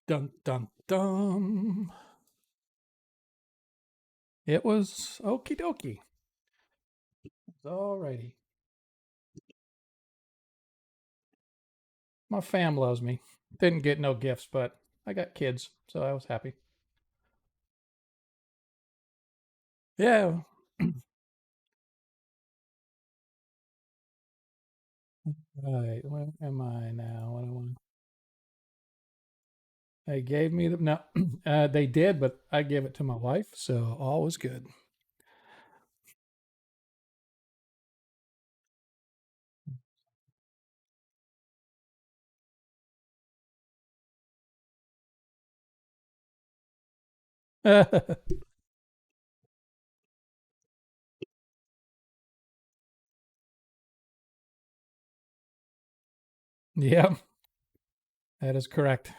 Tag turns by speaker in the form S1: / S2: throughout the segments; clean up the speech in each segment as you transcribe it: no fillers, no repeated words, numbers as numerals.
S1: Dun dun dun. It was okie dokie. Alrighty. My fam loves me. Didn't get no gifts, but I got kids, so I was happy. Yeah. Right. Where am I now? What I want? They gave me the no. They did, but I gave it to my wife, so all was good. Yeah, that is correct.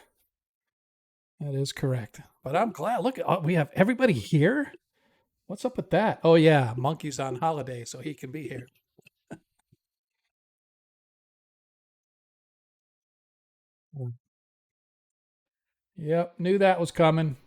S1: That is correct. But I'm glad. Look, we have everybody here. What's up with that? Oh yeah, Monkey's on holiday, so he can be here. Yep, knew that was coming.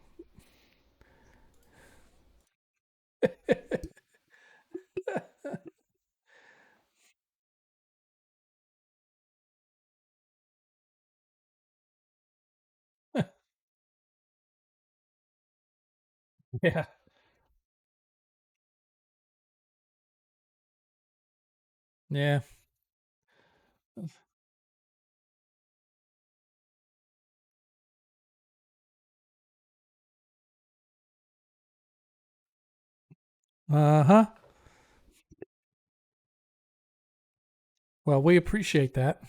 S1: Yeah. Yeah. Uh huh. Well, we appreciate that.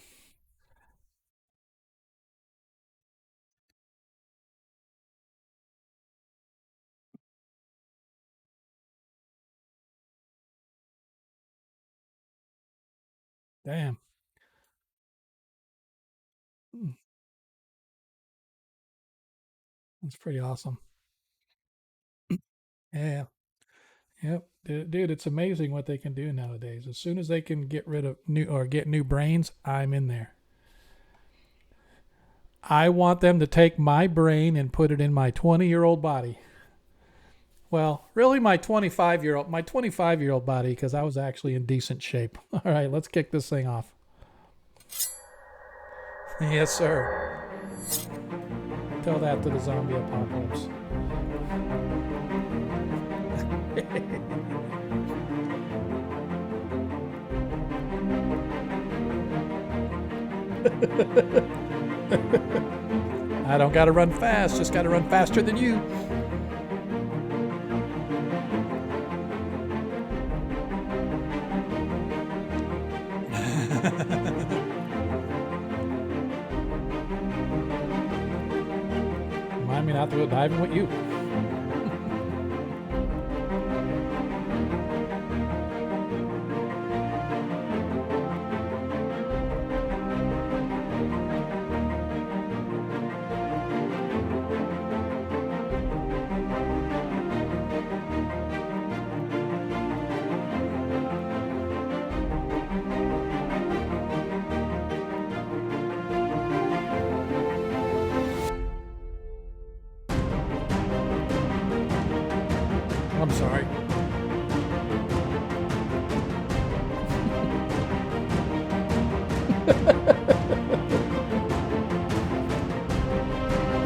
S1: Damn. Mm, that's pretty awesome. Yeah. Yep. Dude, it's amazing what they can do nowadays. As soon as they can get rid of new or get new brains, I'm in there. I want them to take my brain and put it in my 20-year-old body. Well, really my 25-year-old body because I was actually in decent shape. All right, let's kick this thing off. Yes, sir. Tell that to the zombie apocalypse. I don't got to run fast, just got to run faster than you. Remind me not to go diving with you. I'm sorry.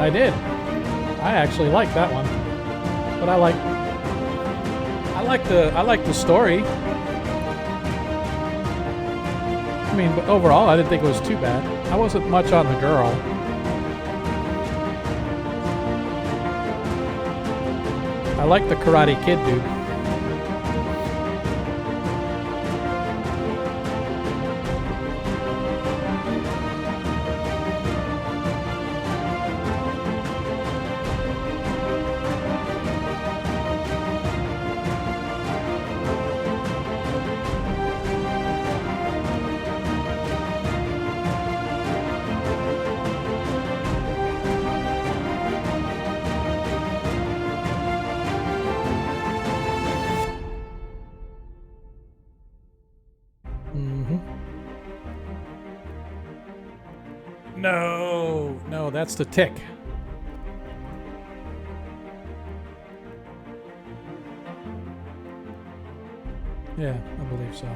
S1: I did. I actually like that one, but I like the story. I mean, but overall, I didn't think it was too bad. I wasn't much on the girl. I like the Karate Kid dude. No, no, that's the tick. Yeah, I believe so.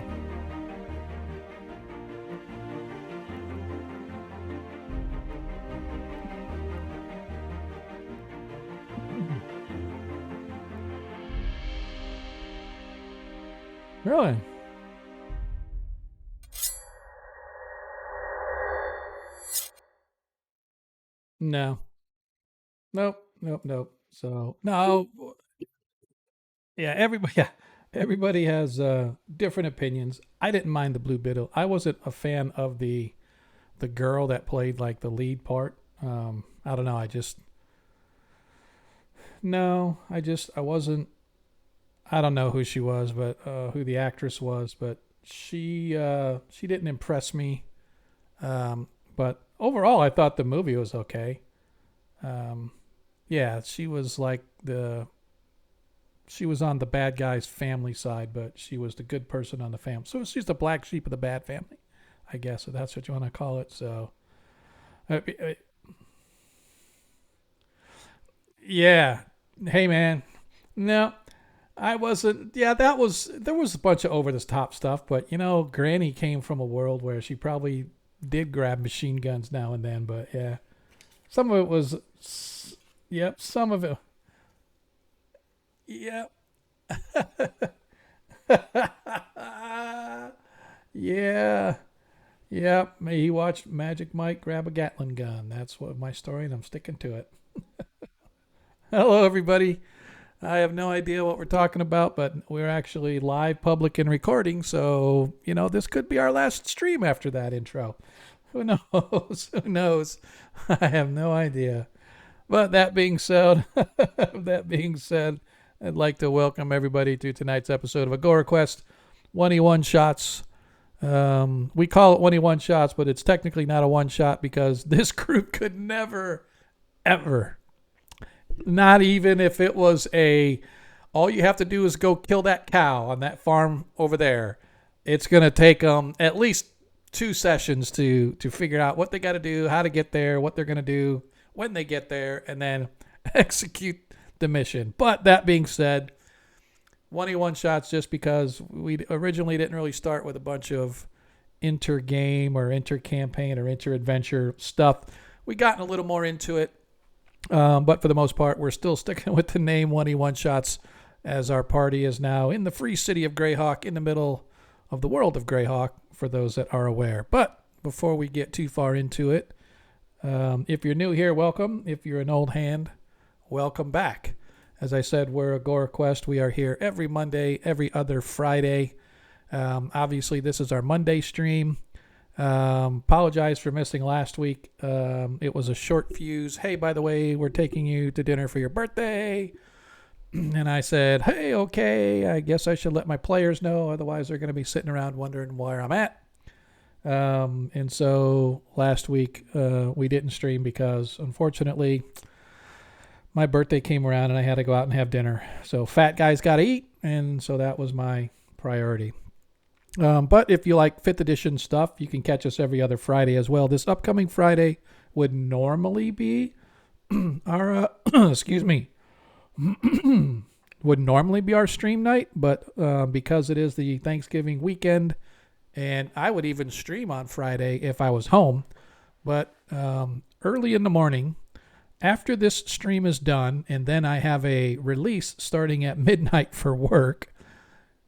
S1: Really? No. Nope. Nope. Nope. So no. Yeah. Everybody. Yeah. Everybody has different opinions. I didn't mind the Blue Beetle. I wasn't a fan of the girl that played like the lead part. I don't know. I just no. I wasn't. I don't know who she was, but who the actress was, but she didn't impress me. But overall, I thought the movie was okay. Um, yeah, she was on the bad guy's family side, but she was the good person on the family. So she's the black sheep of the bad family, I guess, if that's what you want to call it. So, uh, yeah. Hey, man. No, I wasn't. Yeah, that was there was a bunch of over the top stuff, but Granny came from a world where she probably did grab machine guns now and then. But yeah, some of it was. Yep, some of it. Yep. Yeah. Yeah, he watched Magic Mike grab a Gatling gun. That's what my story, and I'm sticking to it. Hello, everybody. I have no idea what we're talking about, but we're actually live, public, and recording. So, this could be our last stream after that intro. Who knows? Who knows? I have no idea. But that being said, I'd like to welcome everybody to tonight's episode of Agora Quest 21 Shots. We call it 21 Shots, but it's technically not a one shot because this group could never, ever, not even if it was all you have to do is go kill that cow on that farm over there. It's going to take them at least 2 sessions to figure out what they got to do, how to get there, what they're going to do when they get there, and then execute the mission. But that being said, 21 shots just because we originally didn't really start with a bunch of inter-game or inter-campaign or inter-adventure stuff. We gotten a little more into it, but for the most part, we're still sticking with the name 21 Shots as our party is now in the free city of Greyhawk in the middle of the world of Greyhawk, for those that are aware. But before we get too far into it, if you're new here, welcome. If you're an old hand, welcome back. As I said, we're Agora Quest. We are here every Monday, every other Friday. Obviously, this is our Monday stream. Apologize for missing last week. It was a short fuse. Hey, by the way, we're taking you to dinner for your birthday. And I said, hey, okay, I guess I should let my players know. Otherwise, they're going to be sitting around wondering where I'm at. And so last week, we didn't stream because, unfortunately, my birthday came around and I had to go out and have dinner. So fat guys got to eat. And so that was my priority. But if you like 5th edition stuff, you can catch us every other Friday as well. This upcoming Friday would normally be our, excuse me, would normally be our stream night. But because it is the Thanksgiving weekend, and I would even stream on Friday if I was home. But early in the morning, after this stream is done, and then I have a release starting at midnight for work,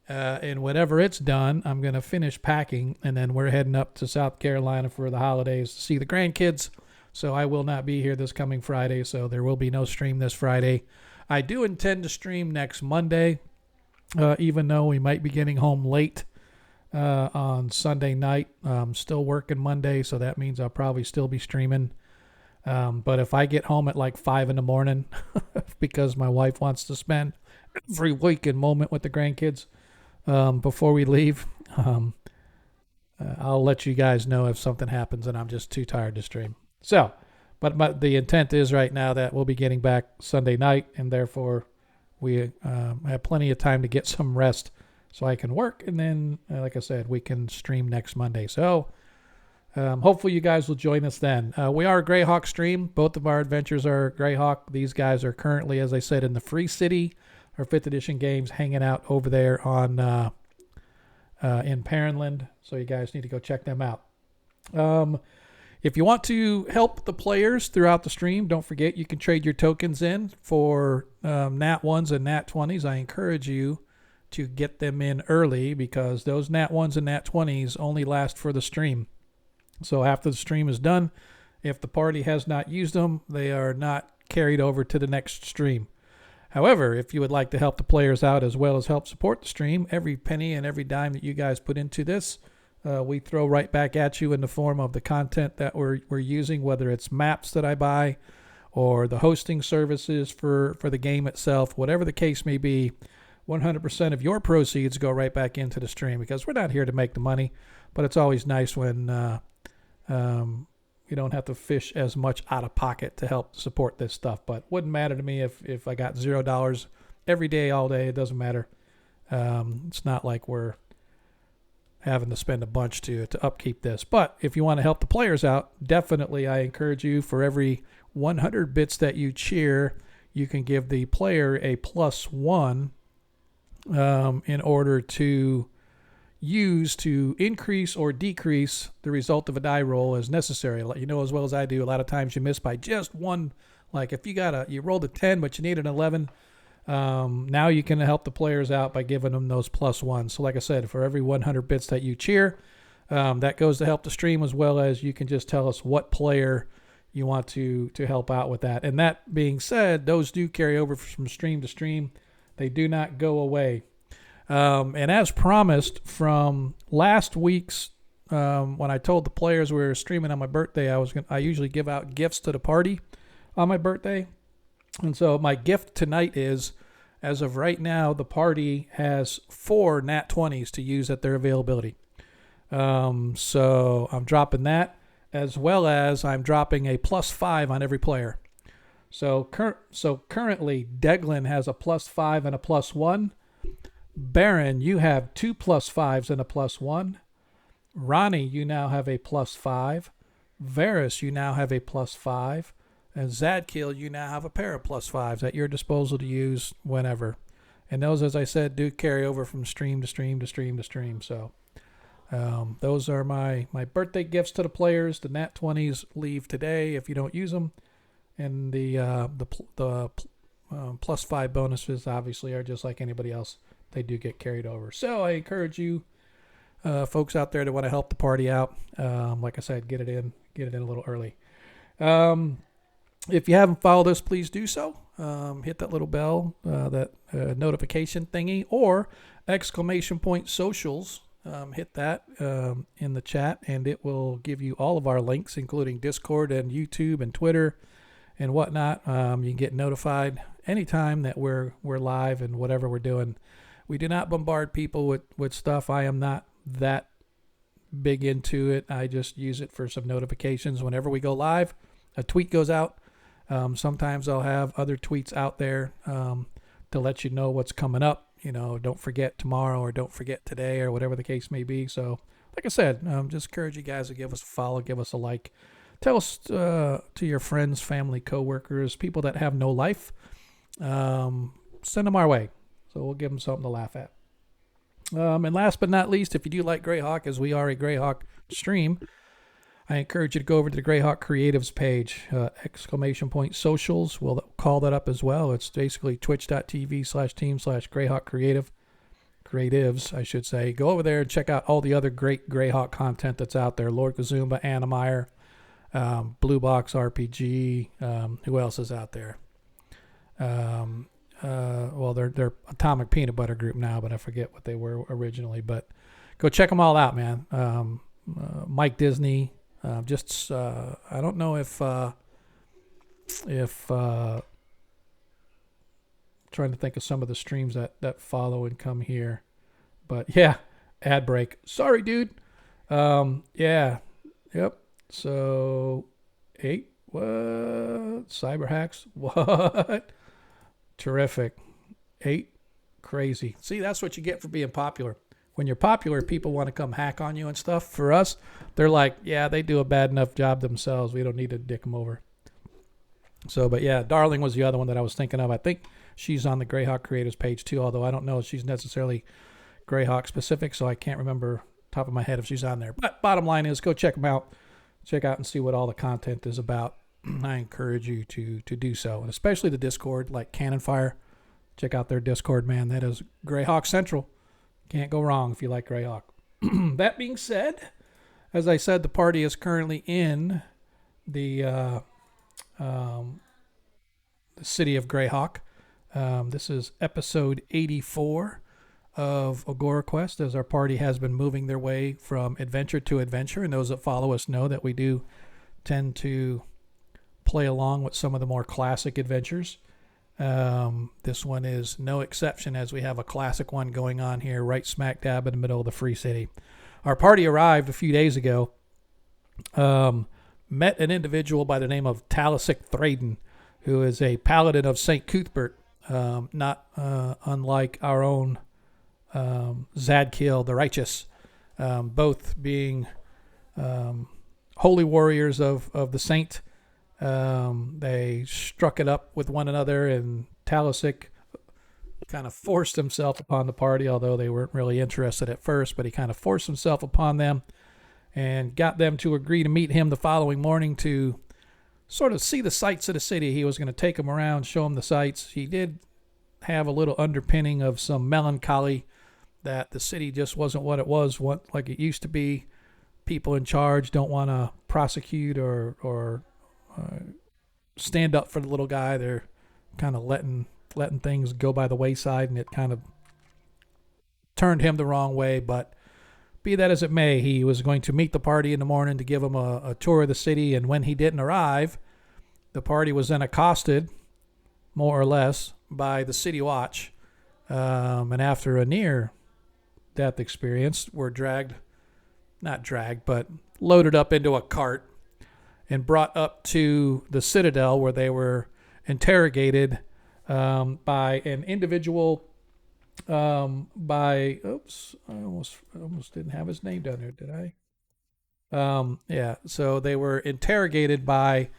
S1: and whenever it's done, I'm going to finish packing, and then we're heading up to South Carolina for the holidays to see the grandkids. So I will not be here this coming Friday, so there will be no stream this Friday. I do intend to stream next Monday, even though we might be getting home late on Sunday night. I'm still working Monday, so that means I'll probably still be streaming. But if I get home at like 5 in the morning because my wife wants to spend every weekend moment with the grandkids before we leave, I'll let you guys know if something happens and I'm just too tired to stream. So, but the intent is right now that we'll be getting back Sunday night, and therefore we have plenty of time to get some rest so I can work. And then, like I said, we can stream next Monday. So Hopefully you guys will join us then. We are a Greyhawk stream. Both of our adventures are Greyhawk. These guys are currently, as I said, in the Free City, our 5th edition games, hanging out over there on in Perrinland. So you guys need to go check them out. If you want to help the players throughout the stream, don't forget you can trade your tokens in for Nat 1s and Nat 20s. I encourage you to get them in early because those Nat 1s and Nat 20s only last for the stream. So after the stream is done, if the party has not used them, they are not carried over to the next stream. However, if you would like to help the players out as well as help support the stream, every penny and every dime that you guys put into this, we throw right back at you in the form of the content that we're using, whether it's maps that I buy or the hosting services for the game itself, whatever the case may be. 100% of your proceeds go right back into the stream because we're not here to make the money, but it's always nice when you don't have to fish as much out of pocket to help support this stuff. But wouldn't matter to me if I got $0 every day, all day. It doesn't matter. It's not like we're having to spend a bunch to upkeep this. But if you want to help the players out, definitely I encourage you, for every 100 bits that you cheer, you can give the player a +1 in order to use to increase or decrease the result of a die roll as necessary. You know as well as I do, a lot of times you miss by just one. Like if you rolled a 10 but you need an 11, now you can help the players out by giving them those +1s. So like I said, for every 100 bits that you cheer, that goes to help the stream, as well as you can just tell us what player you want to help out with that. And that being said, those do carry over from stream to stream. They do not go away. And as promised from last week's, when I told the players we were streaming on my birthday, I usually give out gifts to the party on my birthday. And so my gift tonight is, as of right now, the party has 4 Nat 20s to use at their availability. So I'm dropping that, as well as I'm dropping a +5 on every player. So currently, Deglin has a +5 and a +1. Baron, you have 2 +5s and a +1. Ronnie, you now have a +5. Varys, you now have a +5. And Zadkill, you now have a pair of +5s at your disposal to use whenever. And those, as I said, do carry over from stream to stream to stream to stream. So those are my birthday gifts to the players. The Nat 20s leave today if you don't use them. And the +5 bonuses obviously are just like anybody else. They do get carried over. So I encourage you folks out there that want to help the party out. Like I said, get it in a little early. If you haven't followed us, please do so. Hit that little bell, that notification thingy, or !socials. Hit that in the chat, and it will give you all of our links, including Discord and YouTube and Twitter and whatnot. You can get notified anytime that we're live and whatever we're doing. We do not bombard people with stuff. I am not that big into it. I just use it for some notifications. Whenever we go live, a tweet goes out. Sometimes I'll have other tweets out there to let you know what's coming up. You know, don't forget tomorrow or don't forget today or whatever the case may be. So, like I said, just encourage you guys to give us a follow, give us a like. Tell us to your friends, family, coworkers, people that have no life. Send them our way. So we'll give them something to laugh at. And last but not least, if you do like Greyhawk, as we are a Greyhawk stream, I encourage you to go over to the Greyhawk Creatives page, !socials. We'll call that up as well. It's basically twitch.tv/team/Greyhawk Creatives, I should say. Go over there and check out all the other great Greyhawk content that's out there. Lord Kazumba, Animire, Blue Box RPG. Who else is out there? Well, they're Atomic Peanut Butter Group now, but I forget what they were originally. But go check them all out, man. Mike Disney. I don't know if trying to think of some of the streams that follow and come here, but yeah, ad break. Sorry, dude. Yeah, yep. So 8. What? Cyber hacks? What? Terrific. 8. Crazy. See, that's what you get for being popular. when you're popular, people want to come hack on you and stuff. For us, they're like, yeah, they do a bad enough job themselves. We don't need to dick them over. So, but yeah, Darling was the other one that I was thinking of. I think she's on the Greyhawk creators page too, although I don't know if she's necessarily Greyhawk specific, so I can't remember top of my head if she's on there. But bottom line is, go check them out. Check out and see what all the content is about. I encourage you to do so, and especially the Discord, like Cannon Fire. Check out their Discord, man. That is Greyhawk Central. Can't go wrong if you like Greyhawk. That being said, as I said, the party is currently in the city of Greyhawk. This is episode 84 of Agora Quest, as our party has been moving their way from adventure to adventure. And those that follow us know that we do tend to play along with some of the more classic adventures. This one is no exception, as we have a classic one going on here right smack dab in the middle of the Free City. Our party arrived a few days ago, met an individual by the name of Talisic Thraden, who is a paladin of St. Cuthbert, not unlike our own Zadkiel the Righteous, both being holy warriors of the saint. They struck it up with one another, and Talisic kind of forced himself upon the party, although they weren't really interested at first, but he kind of forced himself upon them and got them to agree to meet him the following morning to sort of see the sights of the city. He was going to take them around, show them the sights. He did have a little underpinning of some melancholy that the city just wasn't what it was, like it used to be. People in charge don't want to prosecute or stand up for the little guy. They're kind of letting things go by the wayside, and it kind of turned him the wrong way. But be that as it may, he was going to meet the party in the morning to give them a tour of the city, and when he didn't arrive, the party was then accosted, more or less, by the City Watch, and after a near-death experience, were but loaded up into a cart and brought up to the Citadel, where they were interrogated by an individual. I almost didn't have his name down there, did I? Yeah. So they were interrogated by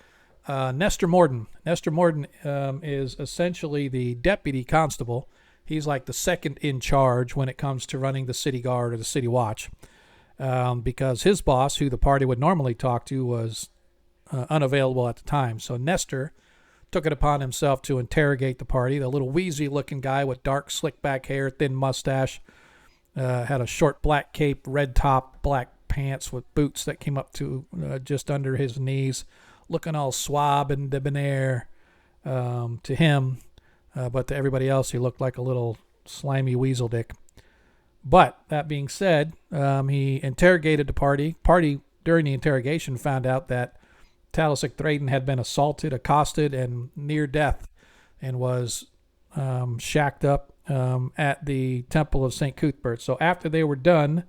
S1: Nestor Morden. Nestor Morden is essentially the deputy constable. He's like the second in charge when it comes to running the city guard or the city watch, because his boss, who the party would normally talk to, was unavailable at the time. So Nestor took it upon himself to interrogate the party. The little wheezy-looking guy with dark, slick-back hair, thin mustache, had a short black cape, red top, black pants with boots that came up to just under his knees, looking all suave and debonair to him, but to everybody else, he looked like a little slimy weasel dick. But that being said, he interrogated the party. Party, during the interrogation, found out that Talisic Thraden had been assaulted, accosted, and near death, and was shacked up at the Temple of St. Cuthbert. So after they were done,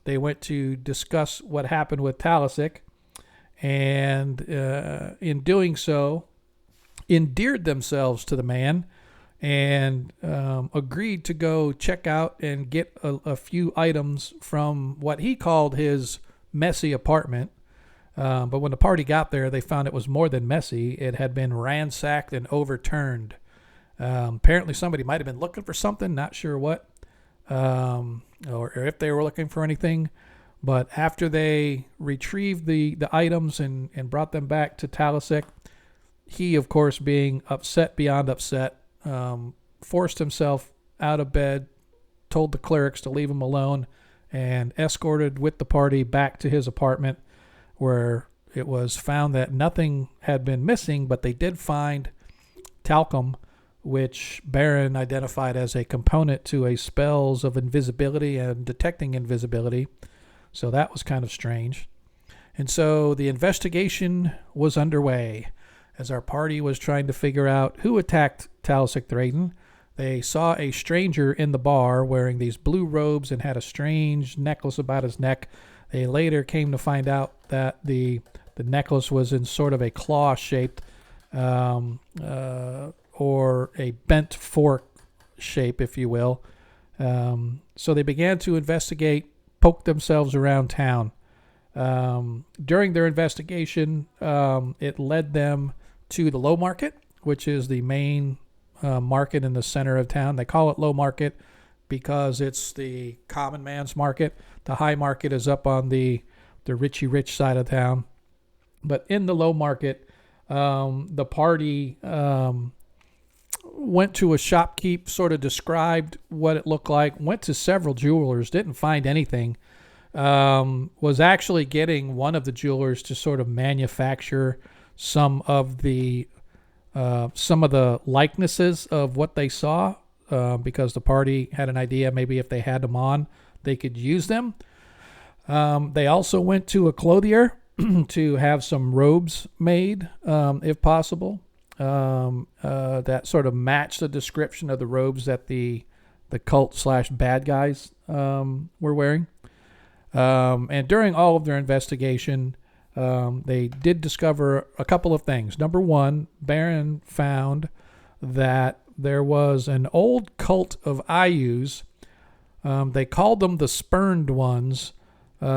S1: they went to discuss what happened with Talisic, and in doing so, endeared themselves to the man and agreed to go check out and get a few items from what he called his messy apartment. But when the party got there, they found it was more than messy. It had been ransacked and overturned. Apparently somebody might have been looking for something, not sure what, or if they were looking for anything. But after they retrieved the items and brought them back to Talisic, he, of course, being upset beyond upset, forced himself out of bed, told the clerics to leave him alone, and escorted with the party back to his apartment, where it was found that nothing had been missing, but they did find talcum, which Baron identified as a component to a spells of invisibility and detecting invisibility. So that was kind of strange. And so the investigation was underway as our party was trying to figure out who attacked Talisic Thraden. They saw a stranger in the bar wearing these blue robes and had a strange necklace about his neck. They later came to find out that the necklace was in sort of a claw-shaped or a bent fork shape, if you will. So they began to investigate, poke themselves around town. During their investigation, it led them to the Low Market, which is the main market in the center of town. They call it Low Market because it's the common man's market. The High Market is up on the richy rich side of town. But in the Low Market, the party went to a shopkeep, sort of described what it looked like, went to several jewelers, didn't find anything. Was actually getting one of the jewelers to sort of manufacture some of the likenesses of what they saw, because the party had an idea maybe if they had them on, they could use them. They also went to a clothier to have some robes made, if possible, that sort of matched the description of the robes that the cult/bad guys were wearing. And during all of their investigation, they did discover a couple of things. Number one, Barron found that there was an old cult of Ayus. They called them the Spurned Ones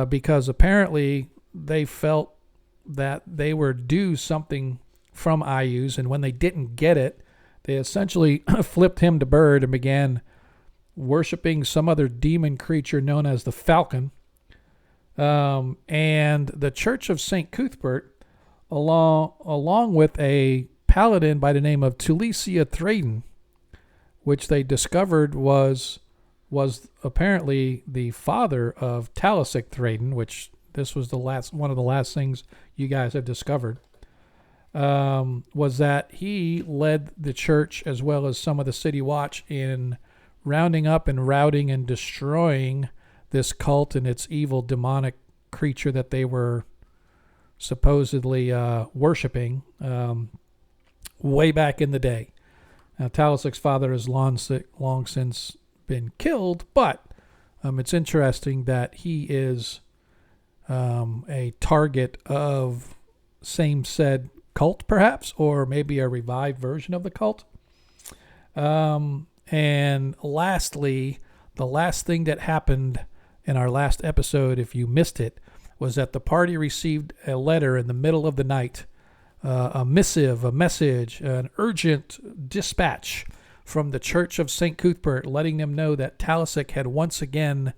S1: because apparently they felt that they were due something from Ayus, and when they didn't get it, they essentially flipped him to bird and began worshiping some other demon creature known as the Falcon. And the Church of St. Cuthbert, along with a paladin by the name of Tulisia Thraden, which they discovered was apparently the father of Talisic Thraden, which this was one of the last things you guys have discovered, was that he led the church as well as some of the city watch in rounding up and routing and destroying this cult and its evil demonic creature that they were supposedly worshiping way back in the day. Now, Talisic's father has long since been killed, but it's interesting that he is a target of same said cult, perhaps, or maybe a revived version of the cult. And lastly, the last thing that happened in our last episode, if you missed it, was that the party received a letter in the middle of the night, a missive, a message, an urgent dispatch from the Church of St. Cuthbert, letting them know that Talisic had once again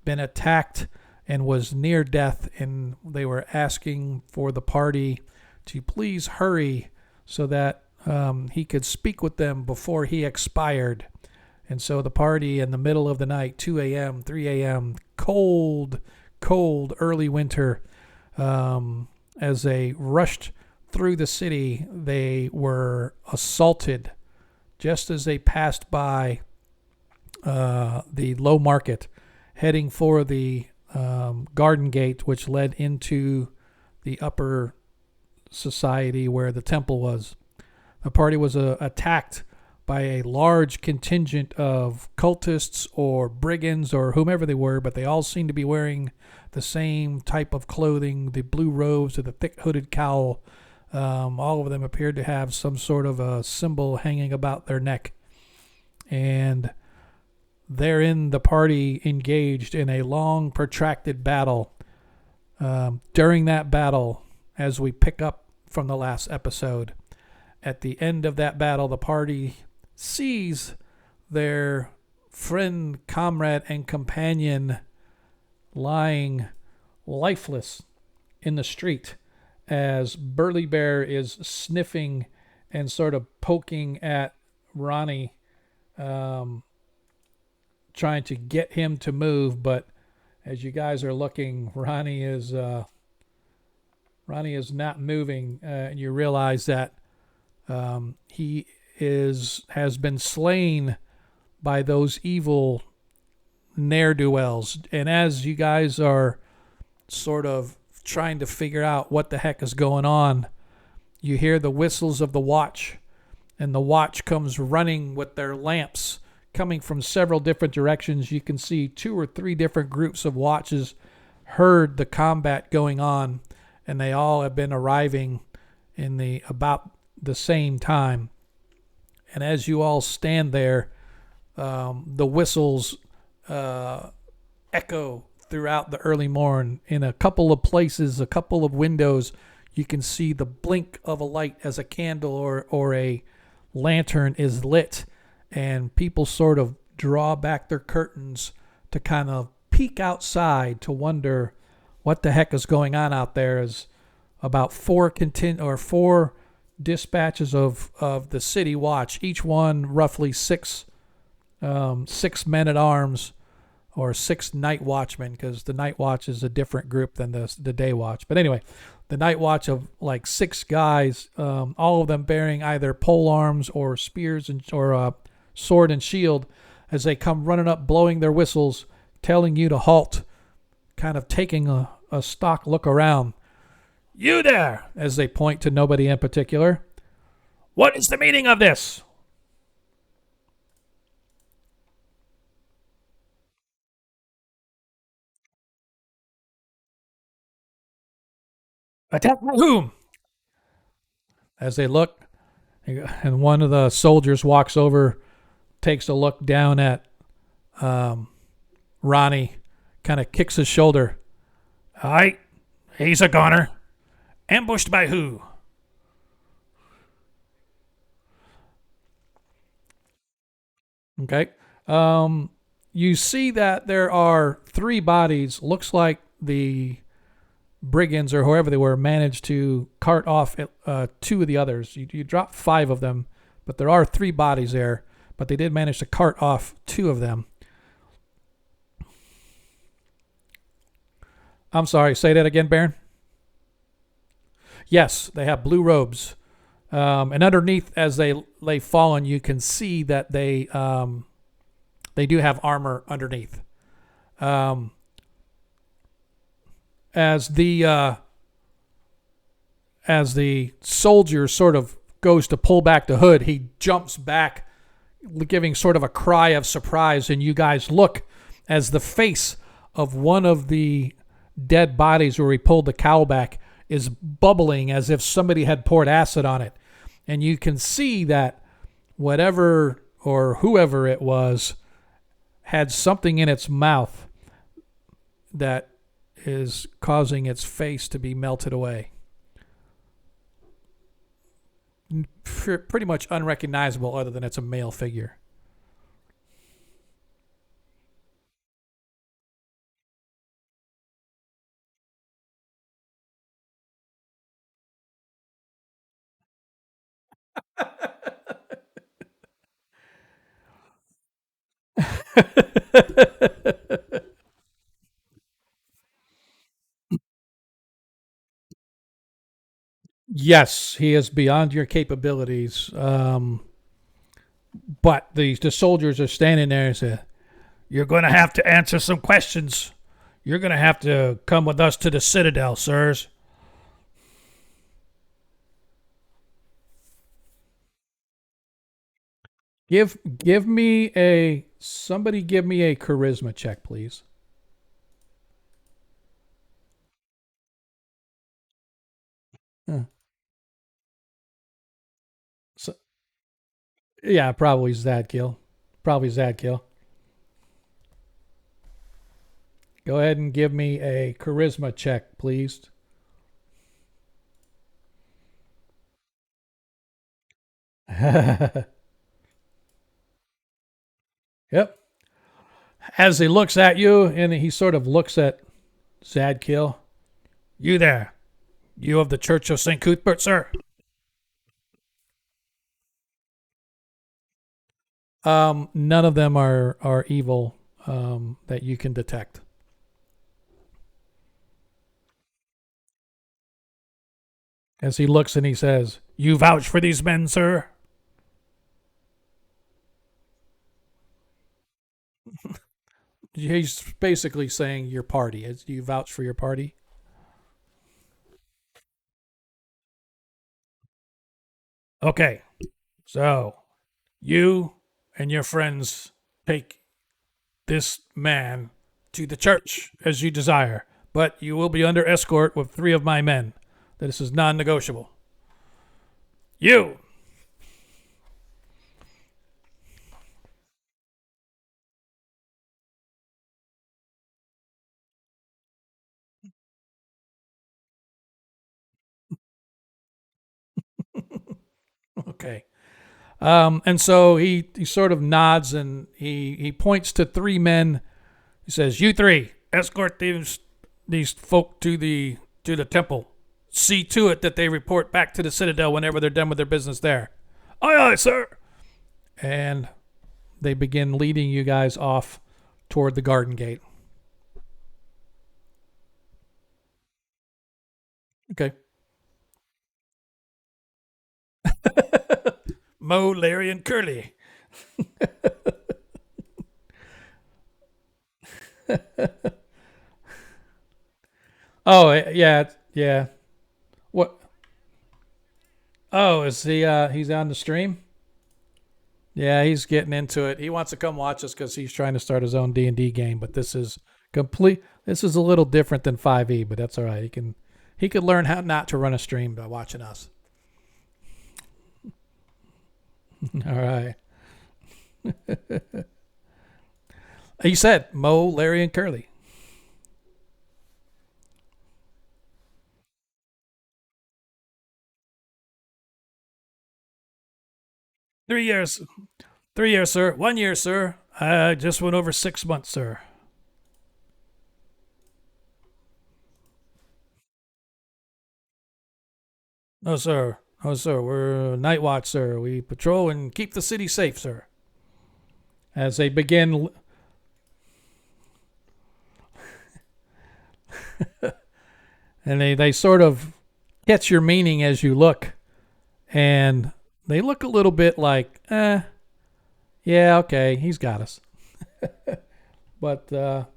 S1: been attacked and was near death, and they were asking for the party to please hurry so that he could speak with them before he expired. And so the party in the middle of the night, 2 a.m., 3 a.m., cold early winter, as they rushed through the city, they were assaulted just as they passed by the Low Market, heading for the garden gate, which led into the upper society where the temple was. The party was attacked by a large contingent of cultists or brigands or whomever they were, but they all seemed to be wearing the same type of clothing, the blue robes or the thick hooded cowl. All of them appeared to have some sort of a symbol hanging about their neck. And therein the party engaged in a long, protracted battle. During that battle, as we pick up from the last episode, at the end of that battle, the party sees their friend, comrade, and companion lying lifeless in the street as Burly Bear is sniffing and sort of poking at Ronnie, trying to get him to move. But as you guys are looking, Ronnie is not moving, and you realize that he has been slain by those evil ne'er-do-wells. And as you guys are sort of trying to figure out what the heck is going on, you hear the whistles of the watch, and the watch comes running with their lamps coming from several different directions. You can see 2 or 3 different groups of watches heard the combat going on, and they all have been arriving in about the same time. And as you all stand there, the whistles echo throughout the early morn. In a couple of places, a couple of windows, you can see the blink of a light as a candle or a lantern is lit, and people sort of draw back their curtains to kind of peek outside to wonder what the heck is going on out there. As about four dispatches of the city watch, each one roughly six men at arms or six night watchmen, because the night watch is a different group than the day watch. But anyway, the night watch of like six guys, all of them bearing either pole arms or spears or sword and shield, as they come running up, blowing their whistles, telling you to halt, kind of taking a stock look around. You there, as they point to nobody in particular. What is the meaning of this? Attack by whom? As they look, and one of the soldiers walks over, takes a look down at Ronnie, kind of kicks his shoulder. Aye, he's a goner. Ambushed by who? Okay. You see that there are three bodies. Looks like the brigands or whoever they were managed to cart off two of the others. You dropped five of them, but there are three bodies there. But they did manage to cart off two of them. I'm sorry, say that again, Baron. Yes, they have blue robes. And underneath, as they lay fallen, you can see that they do have armor underneath. Um, as the soldier sort of goes to pull back the hood, he jumps back, giving sort of a cry of surprise, and you guys look as the face of one of the dead bodies where he pulled the cowl back is bubbling as if somebody had poured acid on it. And you can see that whatever or whoever it was had something in its mouth that is causing its face to be melted away. Pretty much unrecognizable, other than it's a male figure. Yes, he is beyond your capabilities. But the soldiers are standing there and say, "You're going to have to answer some questions. You're going to have to come with us to the Citadel, sirs." Give me a somebody give me a charisma check, please. Huh. So, yeah, probably Zadkill. Probably Zadkill. Go ahead and give me a charisma check, please. Yep. As he looks at you, and he sort of looks at Zadkill. You there? You of the Church of St. Cuthbert, sir? None of them are evil that you can detect. As he looks and he says, "You vouch for these men, sir?" He's basically saying your party. Do you vouch for your party? Okay, so you and your friends take this man to the church as you desire, but you will be under escort with three of my men. This is non negotiable. You Okay. And so he sort of nods and he points to three men. He says, "You three, escort these folk to the temple. See to it that they report back to the citadel whenever they're done with their business there." "Aye, aye, sir." And they begin leading you guys off toward the garden gate. Okay. Mo, Larry, and Curly. Oh yeah, yeah. What? Oh, is he? He's on the stream. Yeah, he's getting into it. He wants to come watch us because he's trying to start his own D&D game. But this is complete. This is a little different than 5e, but that's all right. He could learn how not to run a stream by watching us. All right. He said Mo, Larry, and Curly. 3 years. 3 years, sir. 1 year, sir. I just went over 6 months, sir. No, sir. No, sir. We're night watch, sir. We patrol and keep the city safe, sir. As they begin, and they sort of catch your meaning as you look, and they look a little bit like, yeah, okay, he's got us. But I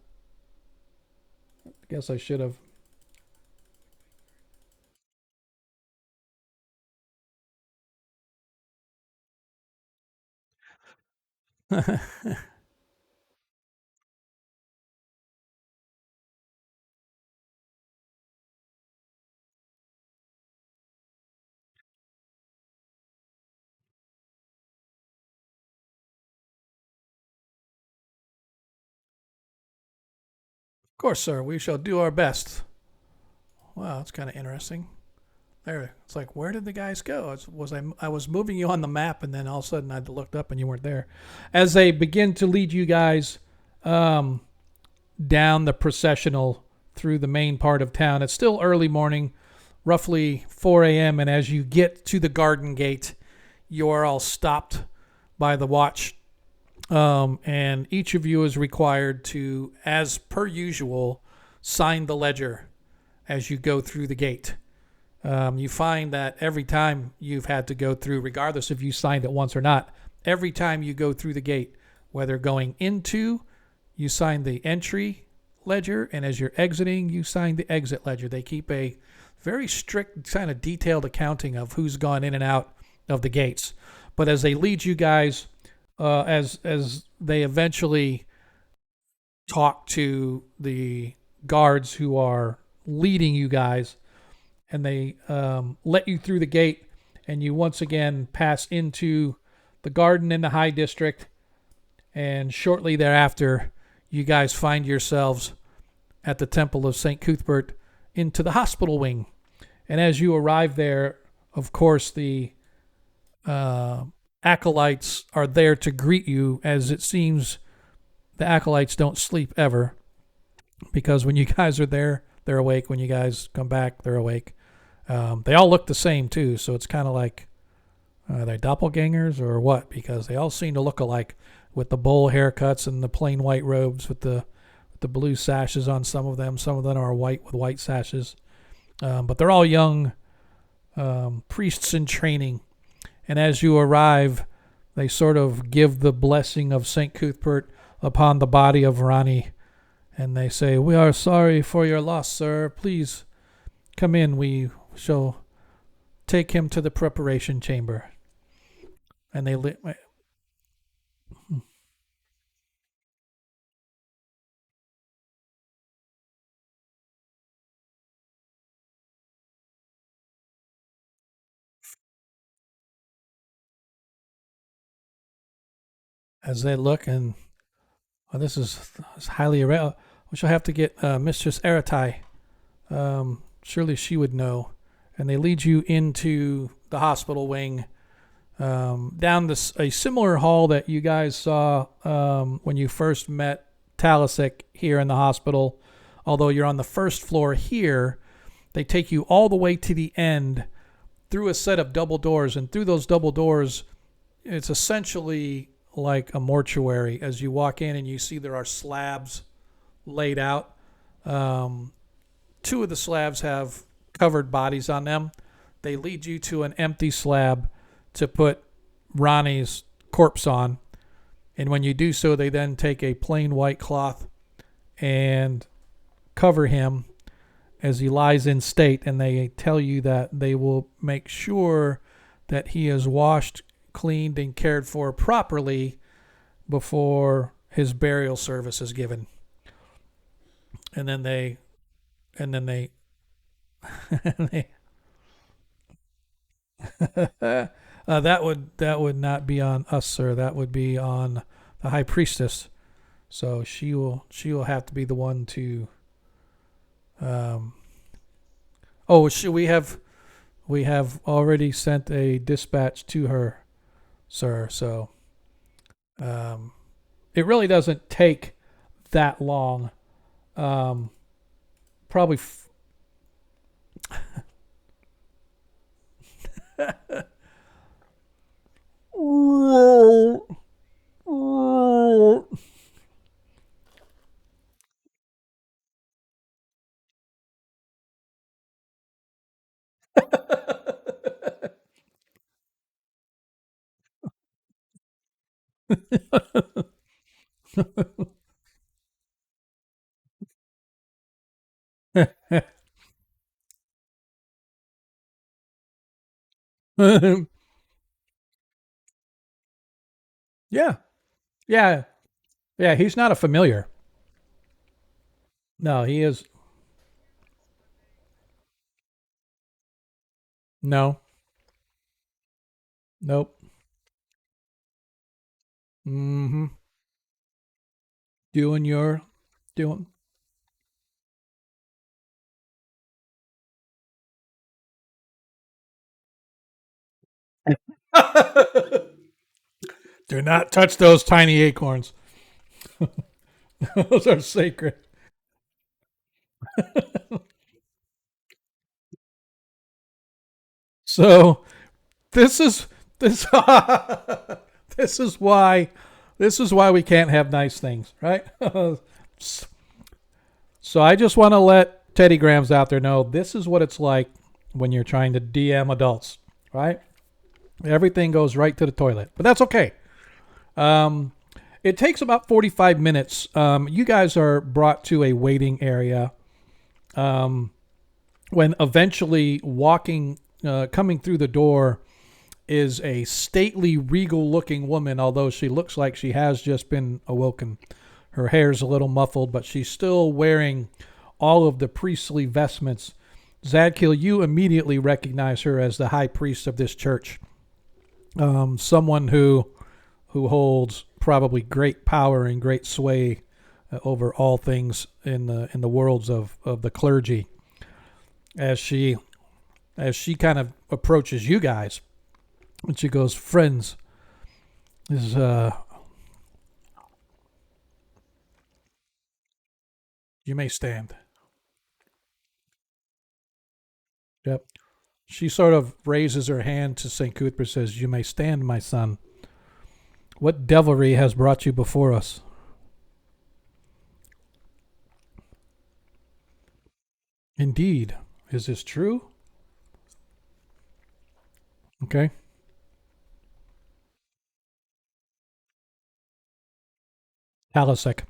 S1: guess I should have. Of course, sir. We shall do our best. Wow, that's kind of interesting. There, it's like, where did the guys go? I was moving you on the map, and then all of a sudden I looked up and you weren't there. As they begin to lead you guys um, down the processional through the main part of town, it's still early morning, roughly 4 a.m. And as you get to the garden gate, you are all stopped by the watch, and each of you is required to, as per usual, sign the ledger as you go through the gate. You find that every time you've had to go through, regardless if you signed it once or not, every time you go through the gate, whether going into, you sign the entry ledger, and as you're exiting, you sign the exit ledger. They keep a very strict, kind of detailed accounting of who's gone in and out of the gates. But as they lead you guys, as they eventually talk to the guards who are leading you guys, and they let you through the gate, and you once again pass into the garden in the High District, and shortly thereafter, you guys find yourselves at the Temple of St. Cuthbert into the hospital wing. And as you arrive there, of course, the acolytes are there to greet you, as it seems the acolytes don't sleep ever, because when you guys are there, they're awake. When you guys come back, they're awake. They all look the same too, so it's kind of like, are they doppelgangers or what? Because they all seem to look alike, with the bowl haircuts and the plain white robes with the blue sashes on some of them. Some of them are white with white sashes, but they're all young priests in training. And as you arrive, they sort of give the blessing of St. Cuthbert upon the body of Rani, and they say, "We are sorry for your loss, sir. Please come in. We shall take him to the preparation chamber." And they as they look, and this is highly irregular. We shall have to get Mistress Aratai. Surely she would know. And they lead you into the hospital wing, Down this a similar hall that you guys saw when you first met Talisic here in the hospital. Although you're on the first floor here, they take you all the way to the end through a set of double doors, and through those double doors, it's essentially like a mortuary. As you walk in and you see there are slabs laid out. Um, Two of the slabs have covered bodies on them. They lead you to an empty slab to put Ronnie's corpse on. And when you do so, they then take a plain white cloth and cover him as he lies in state. And they tell you that they will make sure that he is washed, cleaned, and cared for properly before his burial service is given. And then they, and then they, that would not be on us, sir. That would be on the high priestess. So she will have to be the one to. Um, oh, we have already sent a dispatch to her, sir. So um, it really doesn't take that long. Um, probably. Yeah, yeah, yeah. He's not a familiar. No, he is. No, nope. Mm-hmm. Doing your doing. Do not touch those tiny acorns. Those are sacred. So this is this this is why we can't have nice things, right? So I just want to let Teddy Grams out there know this is what it's like when you're trying to DM adults, right? Everything goes right to the toilet, but that's okay. Um, it takes about 45 minutes. You guys are brought to a waiting area. Um, when eventually coming through the door is a stately, regal looking woman, although she looks like she has just been awoken. Her hair's a little muffled, but she's still wearing all of the priestly vestments. Zadkiel, you immediately recognize her as the high priest of this church. Someone who holds probably great power and great sway over all things in the worlds of the clergy. As she kind of approaches you guys, and she goes, "Friends, is you may stand." Yep. She sort of raises her hand to St. Cuthbert, says, "You may stand, my son. What devilry has brought you before us?" "Indeed. Is this true?" "Okay." Halasek.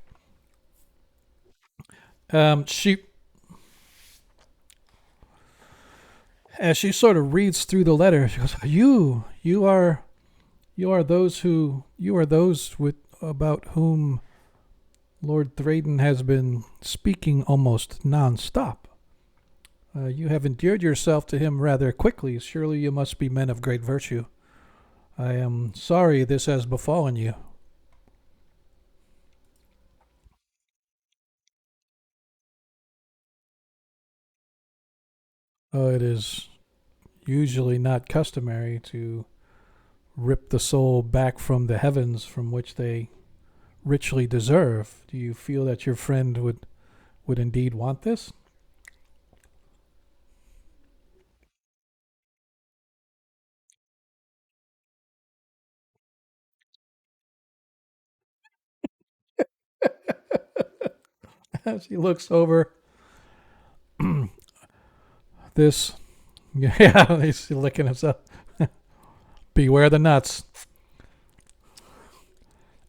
S1: She As she sort of reads through the letter, she goes, You are those with about whom Lord Thraden has been speaking almost non-stop. You have endeared yourself to him rather quickly. Surely you must be men of great virtue. I am sorry this has befallen you." It is usually not customary to rip the soul back from the heavens from which they richly deserve. Do you feel that your friend would indeed want this? She looks over this. Yeah, he's licking himself. Beware the nuts.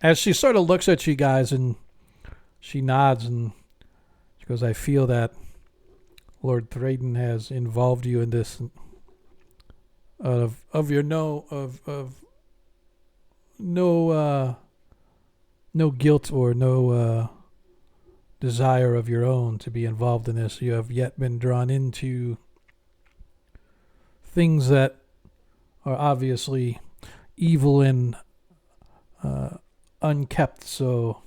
S1: As she sort of looks at you guys and she nods and she goes, I feel that Lord Thraden has involved you in this of your no no guilt or no desire of your own to be involved in this. You have yet been drawn into things that are obviously evil and uh, unkept. So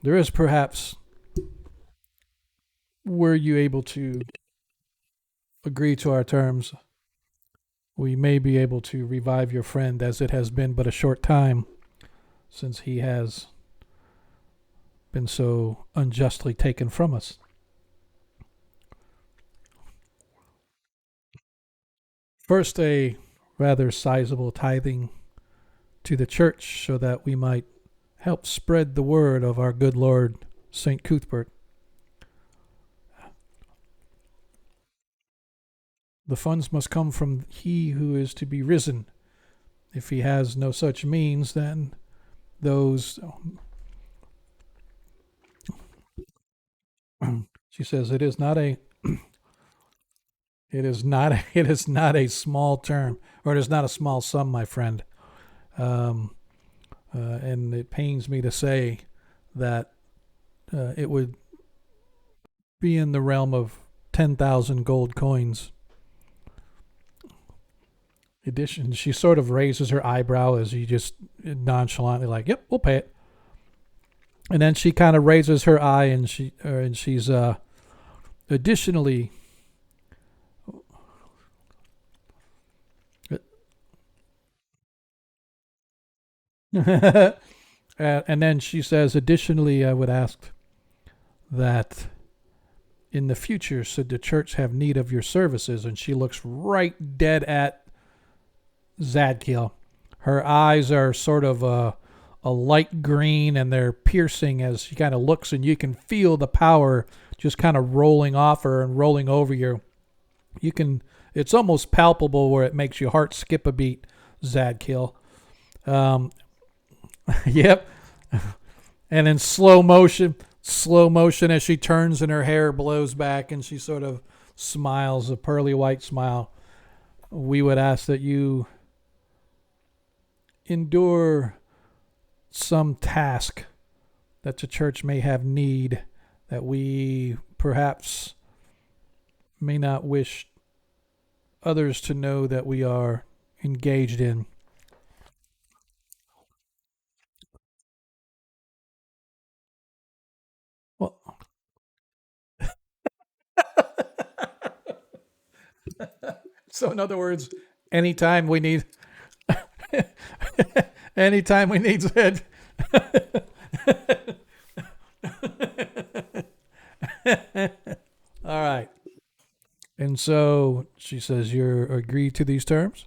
S1: there is perhaps, were you able to agree to our terms, we may be able to revive your friend, as it has been but a short time since he has been so unjustly taken from us. First, a rather sizable tithing to the church so that we might help spread the word of our good Lord St. Cuthbert. The funds must come from he who is to be risen. If he has no such means, then those. She says it is not a. It is not. It is not a small term, or it is not a small sum, my friend. Um, and it pains me to say that it would be in the realm of 10,000 gold coins. Edition. She sort of raises her eyebrow as you just nonchalantly like, "Yep, we'll pay it." And then she kind of raises her eye and she's additionally. And then she says, additionally, I would ask that in the future, should the church have need of your services, and she looks right dead at Zadkiel. Her eyes are sort of a light green and they're piercing as she kind of looks, and you can feel the power just kind of rolling off her and rolling over you. You can, it's almost palpable where it makes your heart skip a beat, Zadkiel. Um, yep. And in slow motion as she turns and her hair blows back and she sort of smiles, a pearly white smile. We would ask that you endure some task that the church may have need that we perhaps may not wish others to know that we are engaged in. Well, so in other words, anytime we need, anytime we need Zed. All right. And so she says, you're agreed to these terms?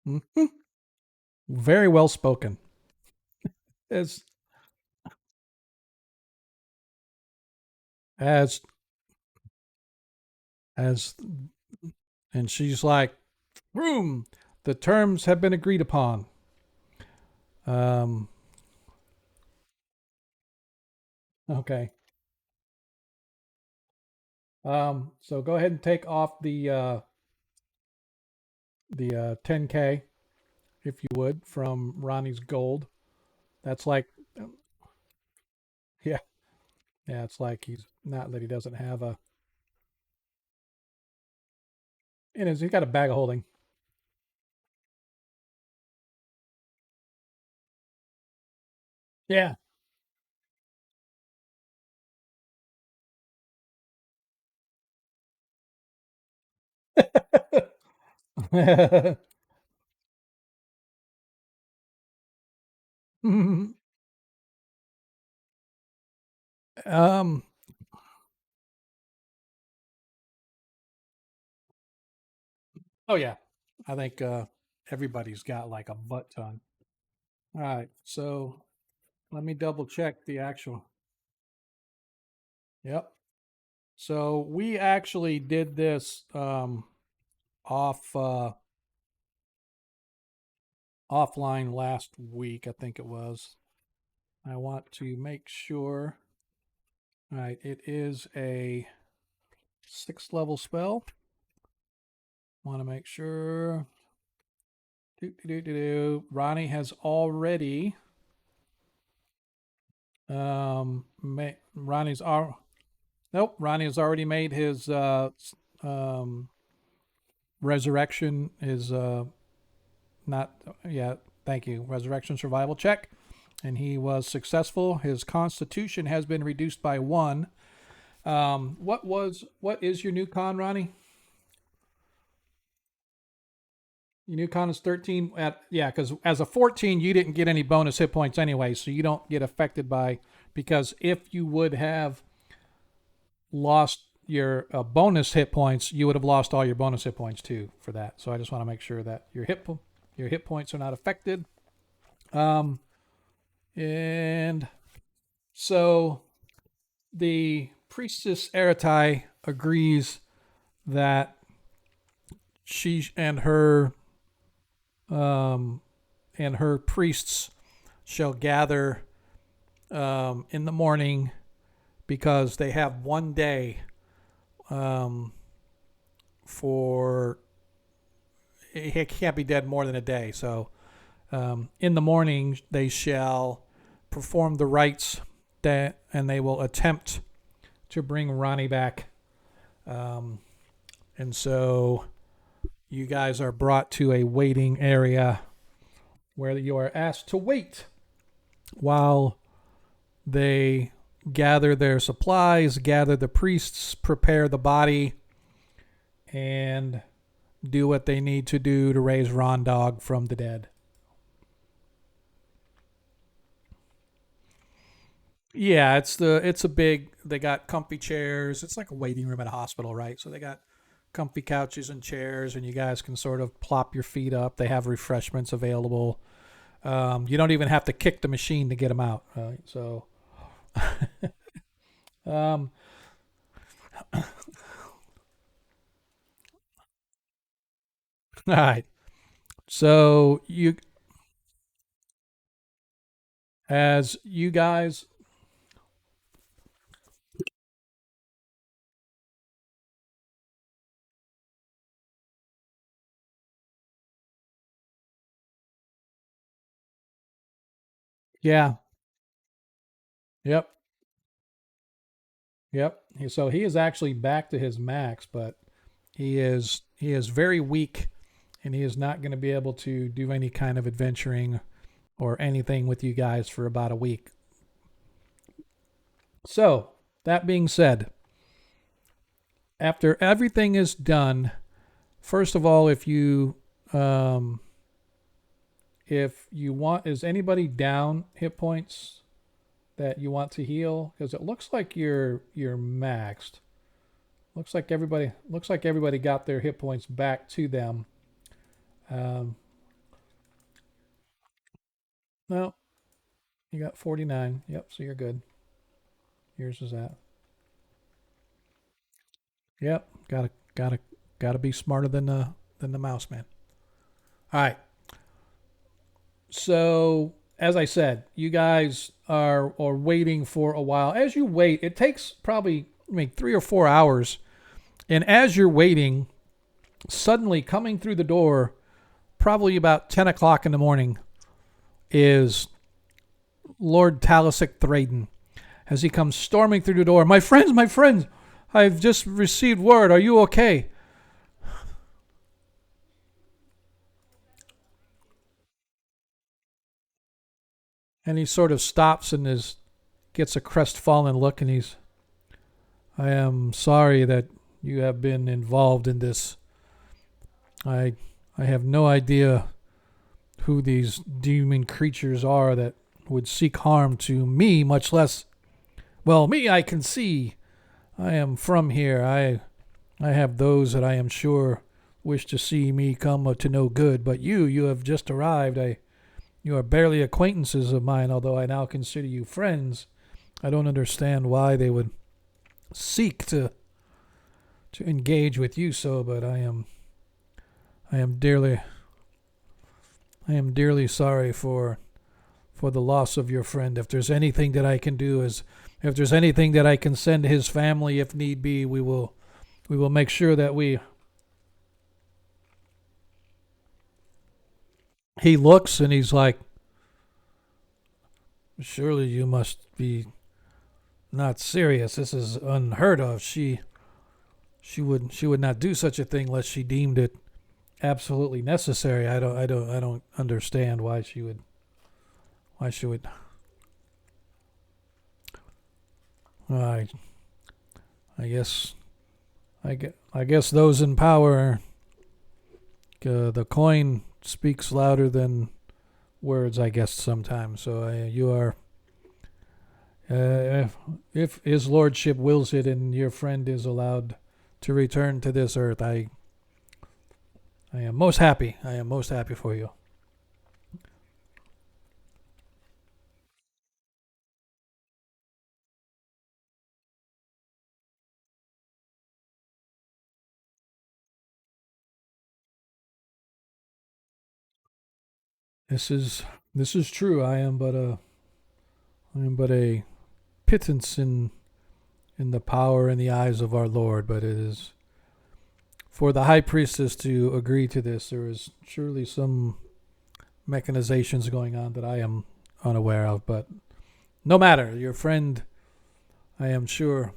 S1: Mhm. Very well spoken. As, as, as, and she's like, room, the terms have been agreed upon. Um, okay. So go ahead and take off the 10K if you would from Ronnie's gold. That's like Yeah, it's like he's not that he doesn't have a. He's got a bag of holding. Yeah. um. Oh yeah. I think everybody's got like a butt ton. All right. So let me double check the actual. Yep. So we actually did this off offline last week, I think it was. I want to make sure. All right, it is a 6th level spell. Want to make sure. Ronnie has already. Ronnie's. Nope, Ronnie has already made his um, resurrection. Is not. Yeah, thank you. Resurrection survival check. And he was successful. His constitution has been reduced by 1. What is your new con, Ronnie? Your new con is 13 at yeah, because as a 14 you didn't get any bonus hit points anyway, so you don't get affected by because if you would have lost your bonus hit points, you would have lost all your bonus hit points too for that. So I just want to make sure that your hit points are not affected. Um, and so the priestess Eratai agrees that she um, and her priests shall gather in the morning because they have one day um, for it can't be dead more than a day. So in the morning they shall perform the rites that and they will attempt to bring Ronnie back. Um, and so you guys are brought to a waiting area where you are asked to wait while they gather their supplies, gather the priests, prepare the body, and do what they need to do to raise Rondog from the dead. Yeah, it's a big. They got comfy chairs. It's like a waiting room at a hospital, right? So they got comfy couches and chairs, and you guys can sort of plop your feet up. They have refreshments available. You don't even have to kick the machine to get them out. Right? So, um, all right. So as you guys, yeah, yep, yep. So he is actually back to his max, but he is very weak, and he is not going to be able to do any kind of adventuring or anything with you guys for about a week. So that being said, after everything is done, first of all, um, if you want, is anybody down hit points that you want to heal? Because it looks like you're maxed. Looks like everybody got their hit points back to them. Um, no, you got 49. Yep, so you're good. Yours is that. Yep, gotta be smarter than the mouse man. All right. So as I said, you guys are waiting for a while. As you wait, it takes probably 3 or 4 hours. And as you're waiting, suddenly coming through the door, probably about 10 o'clock in the morning, is Lord Talisic Thraden. as he comes storming through the door. My friends, my friends, I've just received word. Are you okay? And he sort of stops and gets a crestfallen look, and I am sorry that you have been involved in this. I I have no idea who these demon creatures are that would seek harm to me, much less, well, me I can see. I am from here. I have those that I am sure wish to see me come to no good, but you have just arrived. You are barely acquaintances of mine, although I now consider you friends. I don't understand why they would seek to engage with you so, but I am dearly I am dearly sorry for the loss of your friend. If there's anything that I can do, is if there's anything that I can send his family if need be, we will make sure that we. He looks and he's like, surely you must be not serious. This is unheard of. She would not do such a thing unless she deemed it absolutely necessary. I don't understand why she would. I I guess I guess those in power, the coin speaks louder than words. I guess sometimes. So you are. If his lordship wills it, and your friend is allowed to return to this earth, I am most happy. I am most happy for you. This is this is true. I am but a pittance in the power in the eyes of our Lord, but it is for the high priestess to agree to this. There is surely some mechanizations going on that I am unaware of, but no matter. Your friend, I am sure,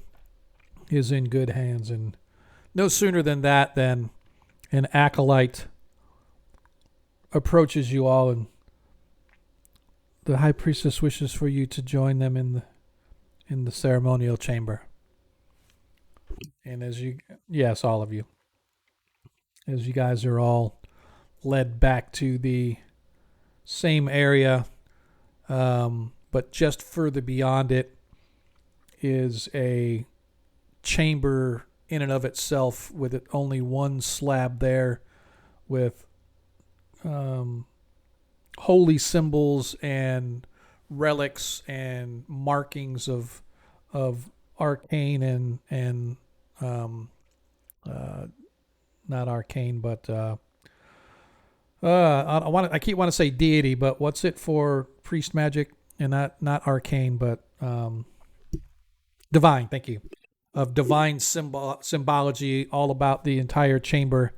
S1: is in good hands, and no sooner than that than an acolyte approaches you all, and the high priestess wishes for you to join them in the ceremonial chamber. And as you, yes, all of you, as you guys are all led back to the same area, but just further beyond it is a chamber in and of itself with it only one slab there with um, holy symbols and relics and markings of arcane and um, uh, not arcane, but I keep want to say deity, but what's it for priest magic and not arcane, but divine. Thank you. Of divine symbology, all about the entire chamber.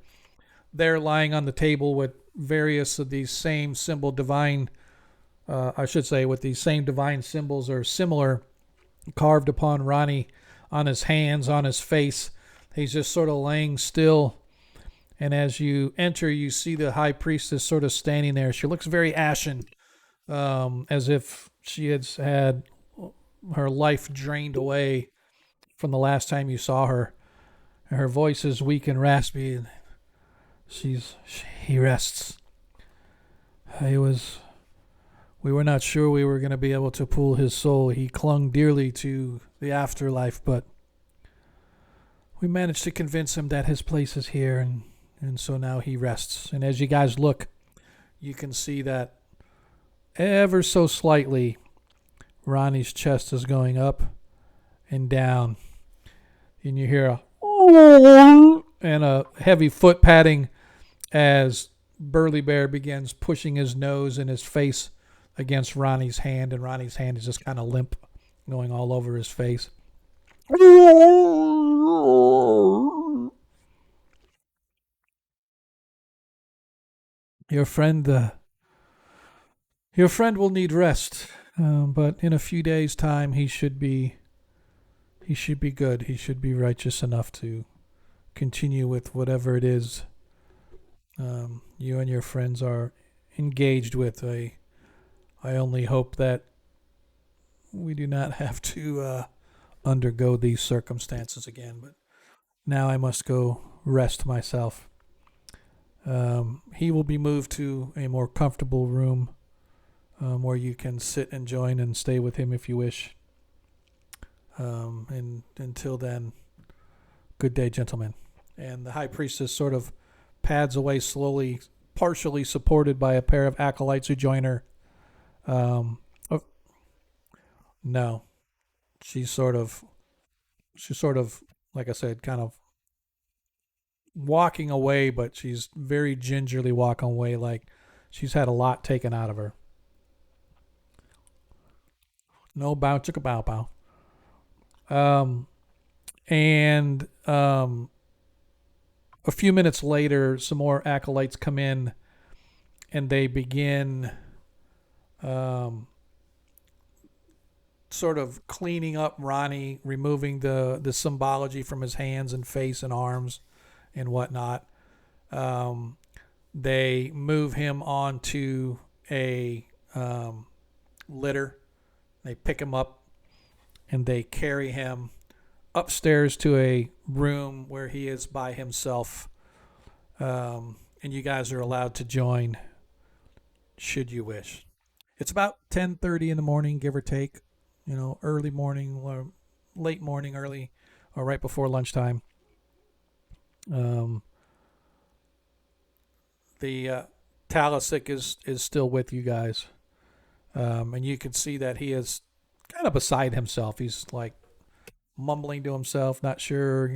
S1: There, lying on the table with various of these same symbol divine. I should say, with these same divine symbols or similar, carved upon Ronnie, on his hands, on his face. He's just sort of laying still. And as you enter, you see the high priestess sort of standing there. She looks very ashen, as if she has had her life drained away from the last time you saw her. Her voice is weak and raspy, and he rests. He was. We were not sure we were going to be able to pull his soul. He clung dearly to the afterlife, but we managed to convince him that his place is here, and so now he rests. And as you guys look, you can see that ever so slightly, Ronnie's chest is going up and down. And you hear and a heavy foot padding as Burly Bear begins pushing his nose and his face against Ronnie's hand, and Ronnie's hand is just kind of limp, going all over his face. Your friend, your friend will need rest. But in a few days' time, he should be good. He should be righteous enough to continue with whatever it is you and your friends are engaged with. I only hope that we do not have to undergo these circumstances again. But now I must go rest myself. He will be moved to a more comfortable room where you can sit and join and stay with him if you wish. And until then, good day, gentlemen. And the high priestess sort of pads away slowly, partially supported by a pair of acolytes who join her. Oh, no, she's sort of, she's sort of, like I said, kind of walking away, but she's very gingerly walking away, like she's had a lot taken out of her. No bow chicka bow bow. Um, and a few minutes later, some more acolytes come in, and they begin um, sort of cleaning up Ronnie, removing the symbology from his hands and face and arms and whatnot. Um, they move him onto a litter. They pick him up and they carry him upstairs to a room where he is by himself. And you guys are allowed to join should you wish. It's about 10:30 in the morning, give or take. Early morning or late morning, early or right before lunchtime. Um, the Talisic is still with you guys, and you can see that he is kind of beside himself. He's like mumbling to himself, not sure,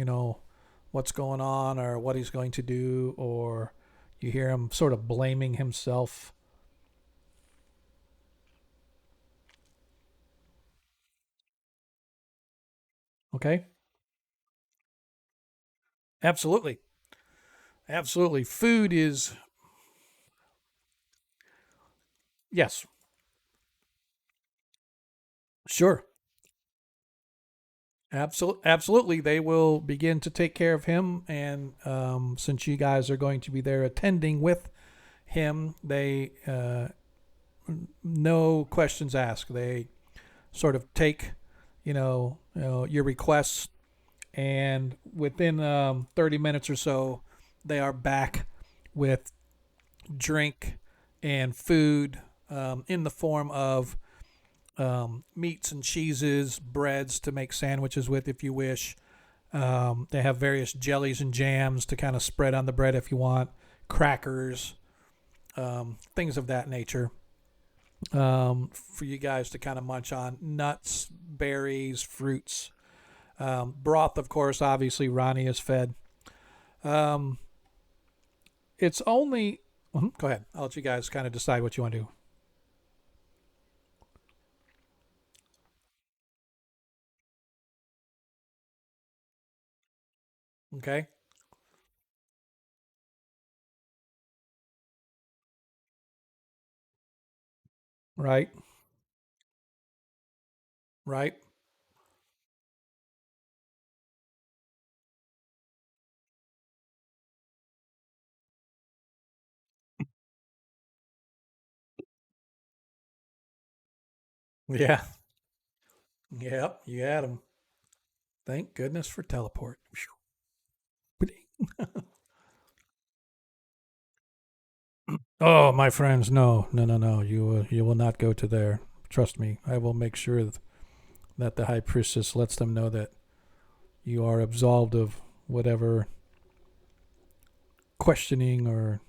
S1: what's going on or what he's going to do, or you hear him sort of blaming himself. Okay? Absolutely. Absolutely. Food is, yes, sure. Absolutely. They will begin to take care of him. And since you guys are going to be there attending with him, no questions asked. They sort of take, your requests, and within 30 minutes or so, they are back with drink and food in the form of meats and cheeses, breads to make sandwiches with if you wish. They have various jellies and jams to kind of spread on the bread if you want, crackers, things of that nature. For you guys to kind of munch on nuts, berries, fruits, broth, of course. Obviously, Ronnie is fed. Um, it's only. Go ahead. I'll let you guys kind of decide what you want to do. Okay. Right. Right. Yeah. Yep. You had him. Thank goodness for teleport. Oh, my friends, no, no, no, no. You will not go to there. Trust me. I will make sure that the high priestess lets them know that you are absolved of whatever questioning or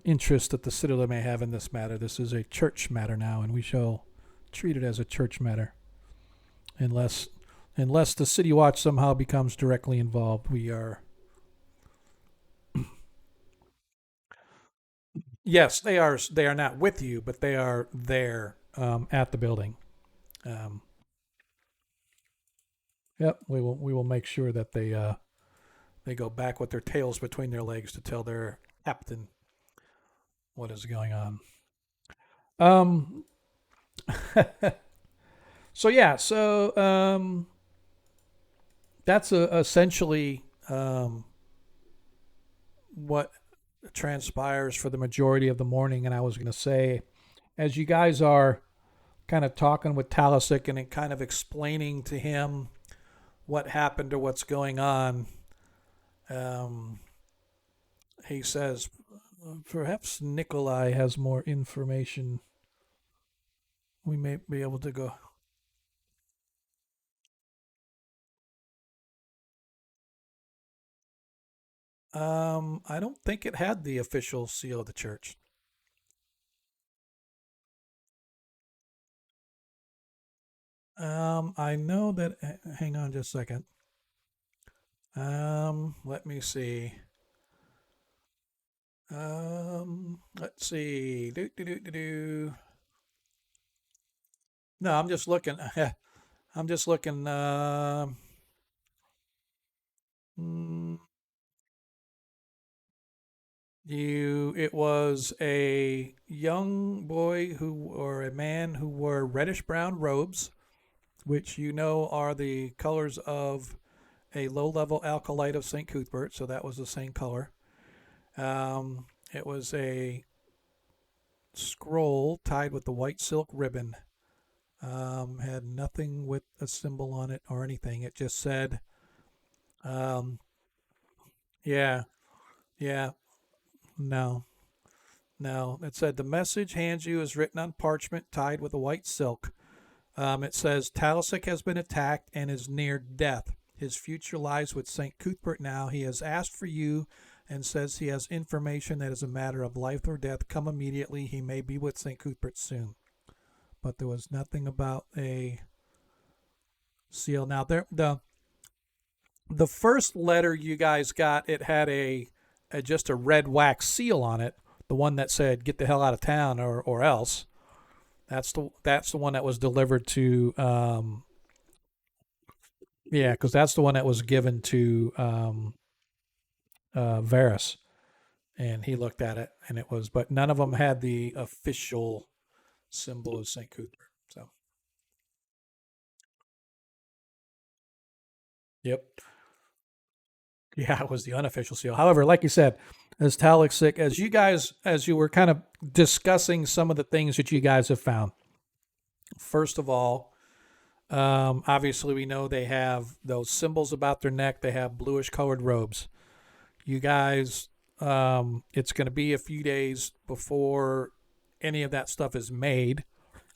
S1: interest that the citadel may have in this matter. This is a church matter now, and we shall treat it as a church matter, unless unless the city watch somehow becomes directly involved. We are. Yes, they are. They are not with you, but they are there at the building. Um, yep, we will make sure that they go back with their tails between their legs to tell their captain what is going on. Um, So yeah, so that's essentially what transpires for the majority of the morning. And I was going to say, as you guys are kind of talking with Talisic and kind of explaining to him what happened or what's going on, um, he says, perhaps Nikolai has more information. We may be able to go. I don't think it had the official seal of the church. I know that. Hang on just a second. Let me see. Let's see. Do. No, I'm just looking. I'm just looking. Mm, it was a young boy who, or a man who wore reddish brown robes, which you know are the colors of a low level alkalite of St. Cuthbert. So that was the same color. It was a scroll tied with the white silk ribbon. Had nothing with a symbol on it or anything. It just said, um, yeah, yeah, no, no. It said the message hands you is written on parchment tied with a white silk. It says Talisic has been attacked and is near death. His future lies with St. Cuthbert now. He has asked for you and says he has information that is a matter of life or death. Come immediately. He may be with St. Cuthbert soon. But there was nothing about a seal. Now the first letter you guys got, it had a just a red wax seal on it, the one that said "Get the hell out of town" or else. That's the one that was delivered to yeah, because that's the one that was given to Varus, and he looked at it, and it was, but none of them had the official symbol of Saint Cuthbert. So yep, yeah, it was the unofficial seal. However, like you said, as Talixic, as you were kind of discussing some of the things that you guys have found. First of all, obviously we know they have those symbols about their neck. They have bluish colored robes. You guys, it's going to be a few days before any of that stuff is made.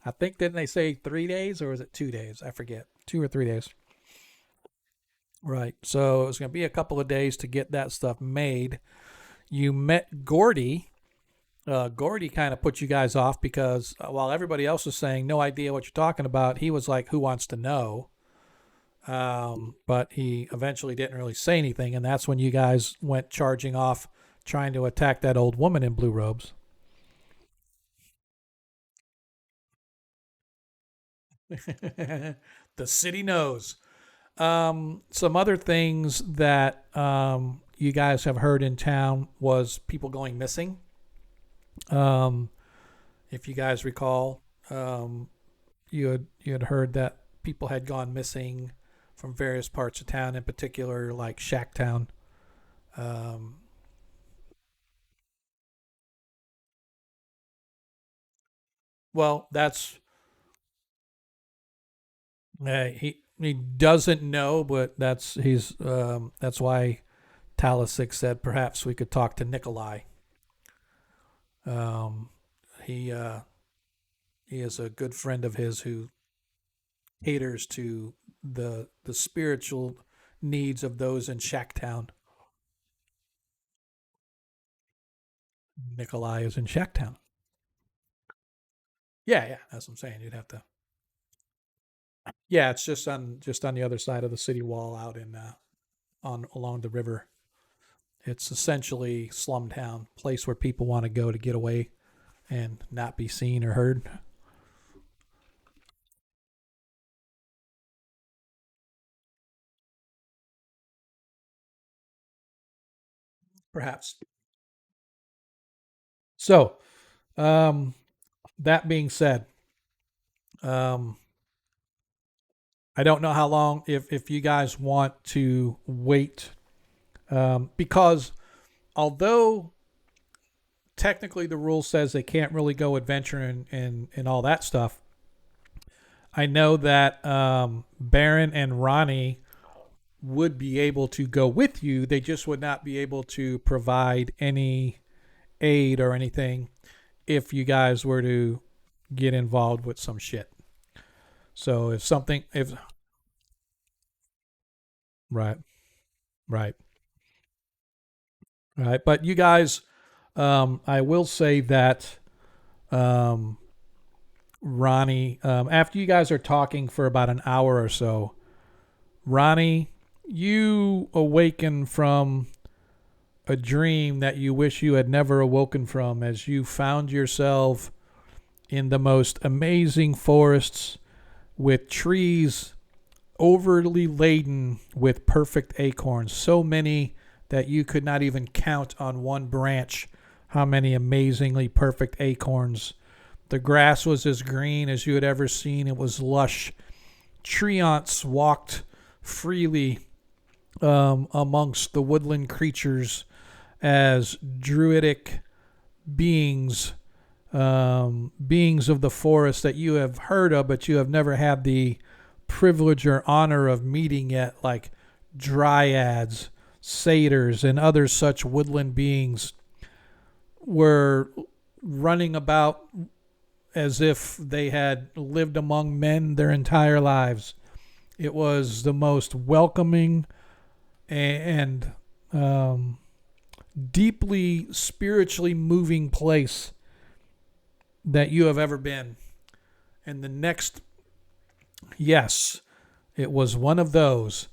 S1: I think didn't they say 3 days or is it 2 days? I forget. 2 or 3 days. Right. So it's going to be a couple of days to get that stuff made. You met Gordy. Gordy kind of put you guys off because while everybody else was saying no idea what you're talking about, he was like, "Who wants to know?" But he eventually didn't really say anything, and that's when you guys went charging off, trying to attack that old woman in blue robes. The city knows. Some other things that you guys have heard in town was people going missing. Um, if you guys recall, you had heard that people had gone missing from various parts of town, in particular like Shacktown. Um, well, he doesn't know, but that's why Talisic said perhaps we could talk to Nikolai. Um, he he is a good friend of his who caters to the spiritual needs of those in Shacktown. Nikolai is in Shacktown. Yeah, yeah, that's what I'm saying. You'd have to. Yeah, it's just on the other side of the city wall, out in on along the river. It's essentially slum town, place where people want to go to get away and not be seen or heard. Perhaps. So, um, that being said, Um, I don't know how long, if you guys want to wait, because although technically the rule says they can't really go adventuring and all that stuff, I know that Baron and Ronnie would be able to go with you. They just would not be able to provide any aid or anything if you guys were to get involved with some shit. So if something, if right, right, right, but you guys, I will say that um, Ronnie, after you guys are talking for about an hour or so, Ronnie, you awaken from a dream that you wish you had never awoken from as you found yourself in the most amazing forests with trees overly laden with perfect acorns. So many that you could not even count on one branch how many amazingly perfect acorns. The grass was as green as you had ever seen. It was lush. Treants walked freely amongst the woodland creatures as druidic beings, beings of the forest that you have heard of, but you have never had the privilege or honor of meeting yet, like dryads, satyrs, and other such woodland beings, were running about as if they had lived among men their entire lives. It was the most welcoming and deeply spiritually moving place that you have ever been. And the next, yes, it was one of those,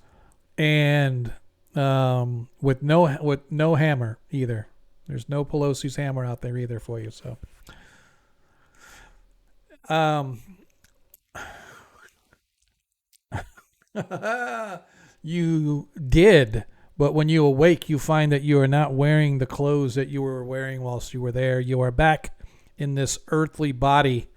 S1: and with no hammer either. There's no Pelosi's hammer out there either for you. So, um, you did, but when you awake, you find that you are not wearing the clothes that you were wearing whilst you were there. You are back in this earthly body,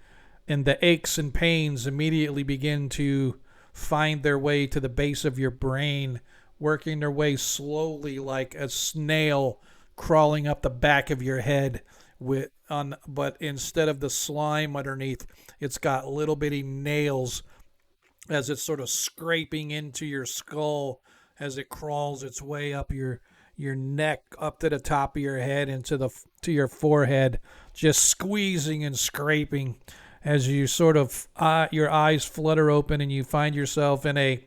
S1: and the aches and pains immediately begin to find their way to the base of your brain, working their way slowly like a snail crawling up the back of your head but instead of the slime underneath, it's got little bitty nails as it's sort of scraping into your skull as it crawls its way up your neck, up to the top of your head, into the to your forehead, just squeezing and scraping as you sort of your eyes flutter open and you find yourself in a,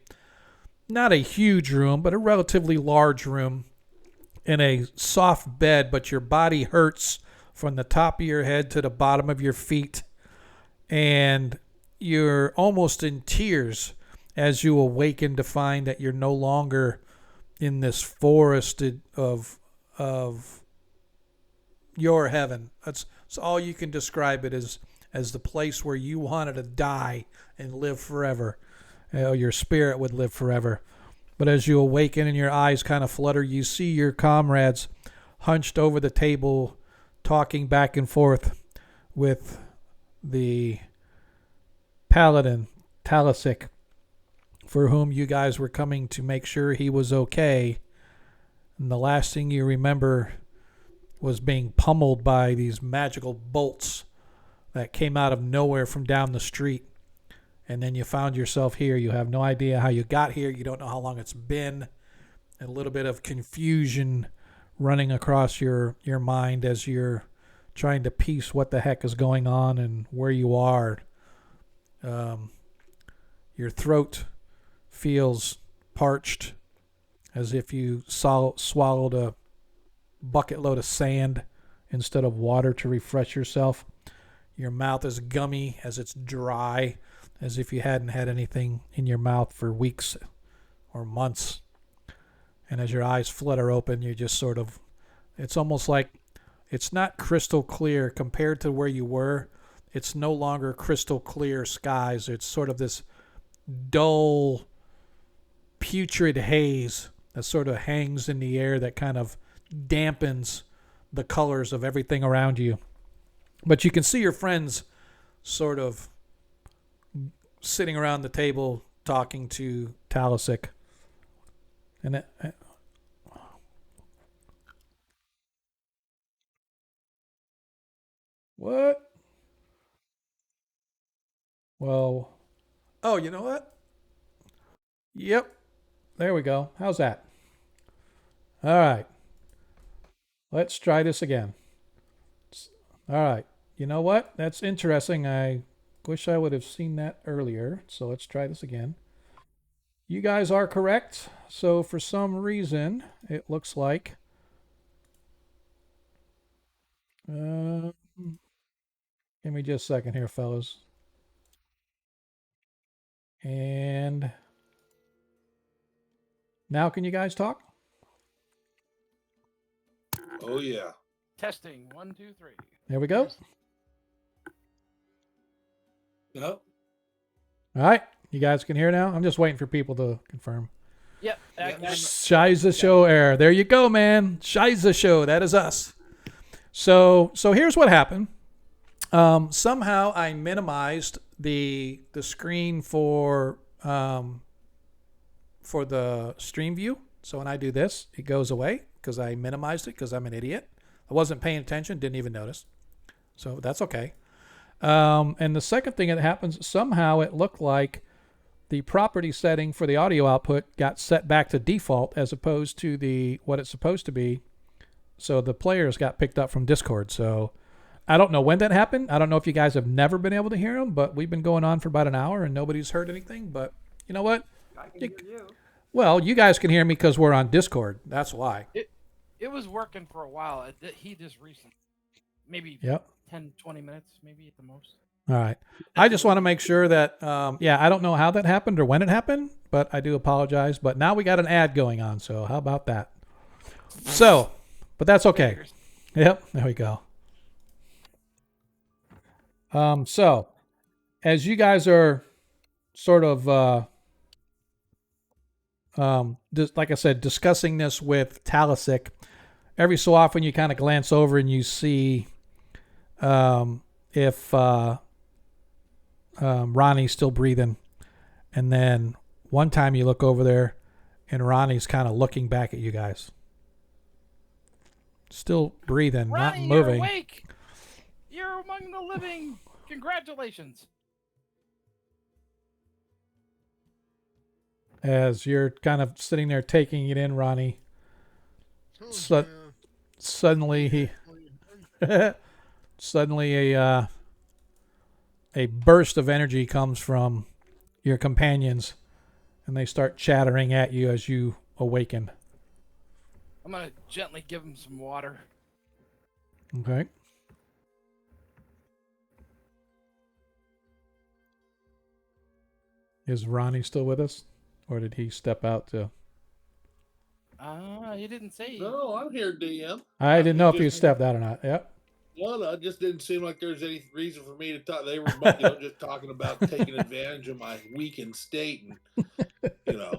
S1: not a huge room, but a relatively large room in a soft bed, but your body hurts from the top of your head to the bottom of your feet, and you're almost in tears as you awaken to find that you're no longer in this forest of your heaven. That's all you can describe it as the place where you wanted to die and live forever. Your spirit would live forever. But as you awaken and your eyes kind of flutter, you see your comrades hunched over the table, talking back and forth with the paladin, Talisic, for whom you guys were coming to make sure he was okay. And the last thing you remember was being pummeled by these magical bolts that came out of nowhere from down the street. And then you found yourself here. You have no idea how you got here. You don't know how long it's been. A little bit of confusion running across your mind as you're trying to piece what the heck is going on and where you are. Your throat feels parched, as if you swallowed a bucket load of sand instead of water to refresh yourself. Your mouth is gummy as it's dry, as if you hadn't had anything in your mouth for weeks or months. And as your eyes flutter open, you just sort of, it's almost like it's not crystal clear compared to where you were. It's no longer crystal clear skies. It's sort of this dull, putrid haze that sort of hangs in the air that kind of dampens the colors of everything around you. But you can see your friends sort of sitting around the table talking to Talisic. And what? Well, oh, you know what? Yep. There we go. How's that? All right. Let's try this again. All right. You know what? That's interesting. I wish I would have seen that earlier. So let's try this again. You guys are correct. So for some reason, it looks like. Uh, give me just a second here, fellas. And now, can you guys talk?
S2: Oh, yeah.
S3: Testing. 1, 2, 3.
S1: There we go.
S2: No.
S1: All right. You guys can hear now? I'm just waiting for people to confirm.
S3: Yep.
S1: Shiza Show error. There you go, man. Shiza Show. That is us. So here's what happened. Somehow I minimized the screen for the stream view. So when I do this, it goes away because I minimized it because I'm an idiot. I wasn't paying attention, didn't even notice. So that's okay. And the second thing that happens, somehow it looked like the property setting for the audio output got set back to default as opposed to what it's supposed to be. So the players got picked up from Discord. So I don't know when that happened. I don't know if you guys have never been able to hear them, but we've been going on for about an hour and nobody's heard anything. But you know what?
S4: I can hear you.
S1: Well, you guys can hear me because we're on Discord. That's why.
S3: It was working for a while. He just recently, maybe
S1: Yep.
S3: 10, 20 minutes, maybe at the most.
S1: All right. I just want to make sure that, I don't know how that happened or when it happened, but I do apologize. But now we got an ad going on, so how about that? So, but that's okay. Yep, there we go. So, as you guys are sort of, like I said, discussing this with Talisic, every so often you kind of glance over and you see if Ronnie's still breathing. And then one time you look over there and Ronnie's kind of looking back at you guys. Still breathing,
S3: Ronnie,
S1: not moving.
S3: You're awake. You're among the living. Congratulations.
S1: As you're kind of sitting there taking it in, Ronnie, suddenly suddenly a burst of energy comes from your companions, and they start chattering at you as you awaken.
S3: I'm going to gently give him some water.
S1: Okay. Is Ronnie still with us? Or did he step out to...
S3: He didn't say.
S2: No, I'm here, DM.
S1: I didn't know if he stepped out or not. Yep.
S2: No, it just didn't seem like there was any reason for me to talk. They were just talking about taking advantage of my weakened state and,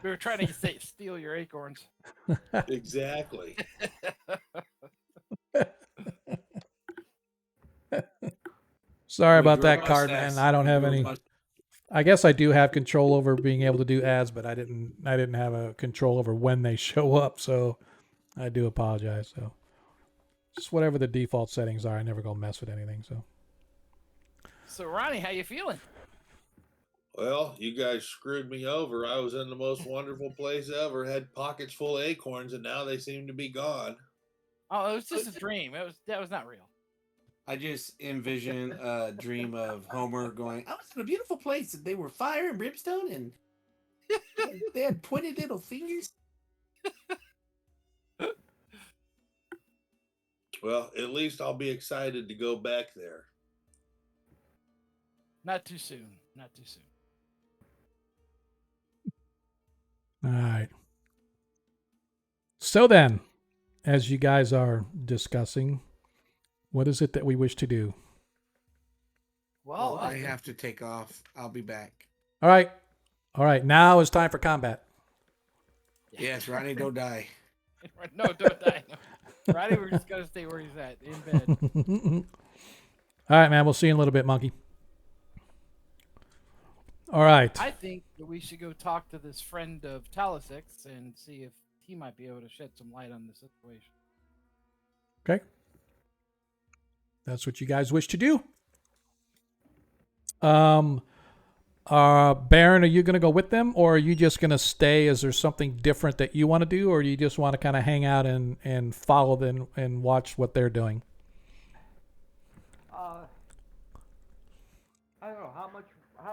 S3: We were trying to steal your acorns.
S2: Exactly.
S1: Sorry about that, card man. I don't have any... I guess I do have control over being able to do ads, but I didn't have a control over when they show up, so I do apologize. So just whatever the default settings are, I never go mess with anything.
S3: So Ronnie, how you feeling?
S2: Well, you guys screwed me over. I was in the most wonderful place ever, had pockets full of acorns, and now they seem to be gone.
S3: Oh, it was just a dream. That was not real.
S4: I just envision a dream of Homer going, I was in a beautiful place and they were fire and brimstone and they had pointed little fingers.
S2: Well, at least I'll be excited to go back there.
S3: Not too soon. Not too soon.
S1: All right. So then, as you guys are discussing, what is it that we wish to do?
S3: Well,
S4: I have to take off. I'll be back.
S1: All right. Now it's time for combat.
S4: Yes, Ronnie, don't die.
S3: No, don't die. Ronnie, we're just going to stay where he's at, in bed.
S1: All right, man. We'll see you in a little bit, monkey. All right.
S3: I think that we should go talk to this friend of Talisix and see if he might be able to shed some light on the situation.
S1: Okay. That's what you guys wish to do. Baron, are you going to go with them, or are you just going to stay? Is there something different that you want to do, or do you just want to kind of hang out and follow them and watch what they're doing?
S5: I don't know how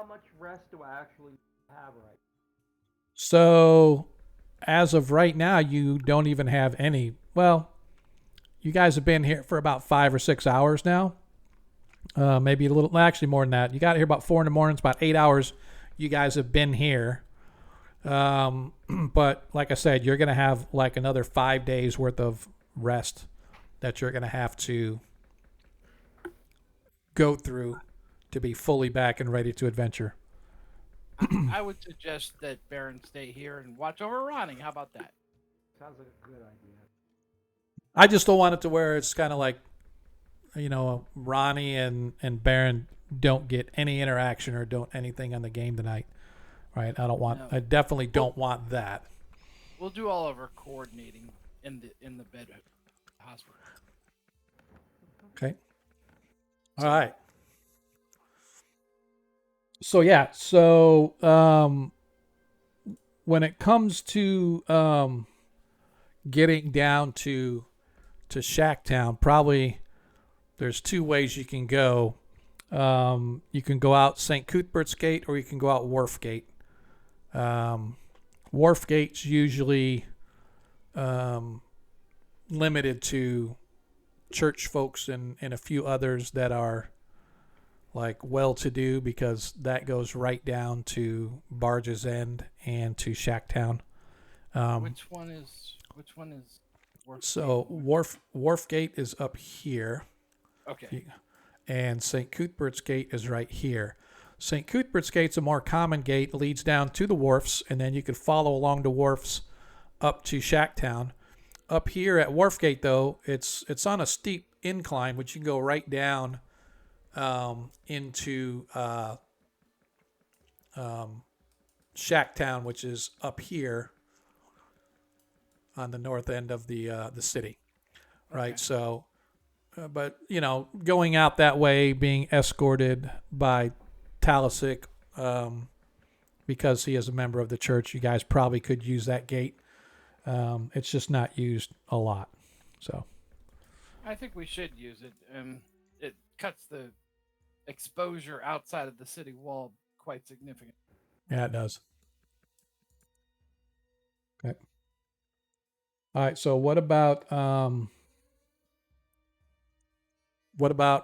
S5: much rest do I actually have right?
S1: So, as of right now, you don't even have any. Well, you guys have been here for about 5 or 6 hours now. Maybe a little, actually more than that. You got here about 4 in the morning. It's about 8 hours. You guys have been here. But like I said, you're going to have like another 5 days worth of rest that you're going to have to go through to be fully back and ready to adventure.
S3: I would suggest that Baron stay here and watch over Ronnie. How about that?
S5: Sounds like a good idea.
S1: I just don't want it to where it's kind of like, Ronnie and Baron don't get any interaction or don't anything on the game tonight. Right? I definitely don't want that.
S3: We'll do all of our coordinating in the bed hospital.
S1: Okay. All right. So yeah, when it comes to getting down to Shacktown, probably there's 2 ways you can go. You can go out St. Cuthbert's Gate, or you can go out Wharf Gate. Wharf Gate's usually limited to church folks and a few others that are like well-to-do, because that goes right down to Barge's End and to Shacktown.
S3: Which one is Wharf
S1: So Wharf Gate is up here.
S3: Okay.
S1: And St. Cuthbert's Gate is right here. St. Cuthbert's Gate's a more common gate, leads down to the wharfs, and then you can follow along the wharfs up to Shacktown. Up here at Wharf Gate, though, it's on a steep incline, which you can go right down into Shacktown, which is up here on the north end of the city, right?
S3: Okay.
S1: So, but going out that way, being escorted by Talisic, because he is a member of the church, you guys probably could use that gate. It's just not used a lot, so.
S3: I think we should use it. It cuts the exposure outside of the city wall quite significant.
S1: Yeah, it does. Okay. All right. So what about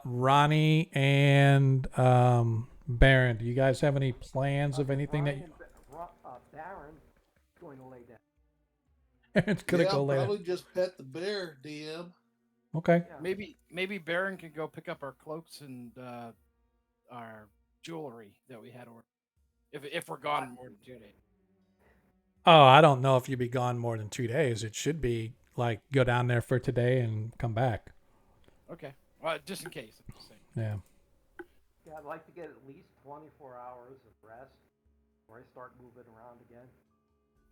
S1: Ronnie and Baron? Do you guys have any plans of anything that
S5: Baron's going to lay down.
S1: Baron's gonna go
S2: I'll
S1: later?
S2: probably just pet the bear, DM.
S1: Okay.
S5: Yeah.
S3: Maybe Baron can go pick up our cloaks and our jewelry that we had ordered. If we're gone more than 2 days.
S1: Oh, I don't know if you'd be gone more than 2 days. It should be like go down there for today and come back.
S3: Okay. Well, just in case. I'm just saying.
S1: Yeah.
S5: Yeah, I'd like to get at least 24 hours of rest before I start moving around again.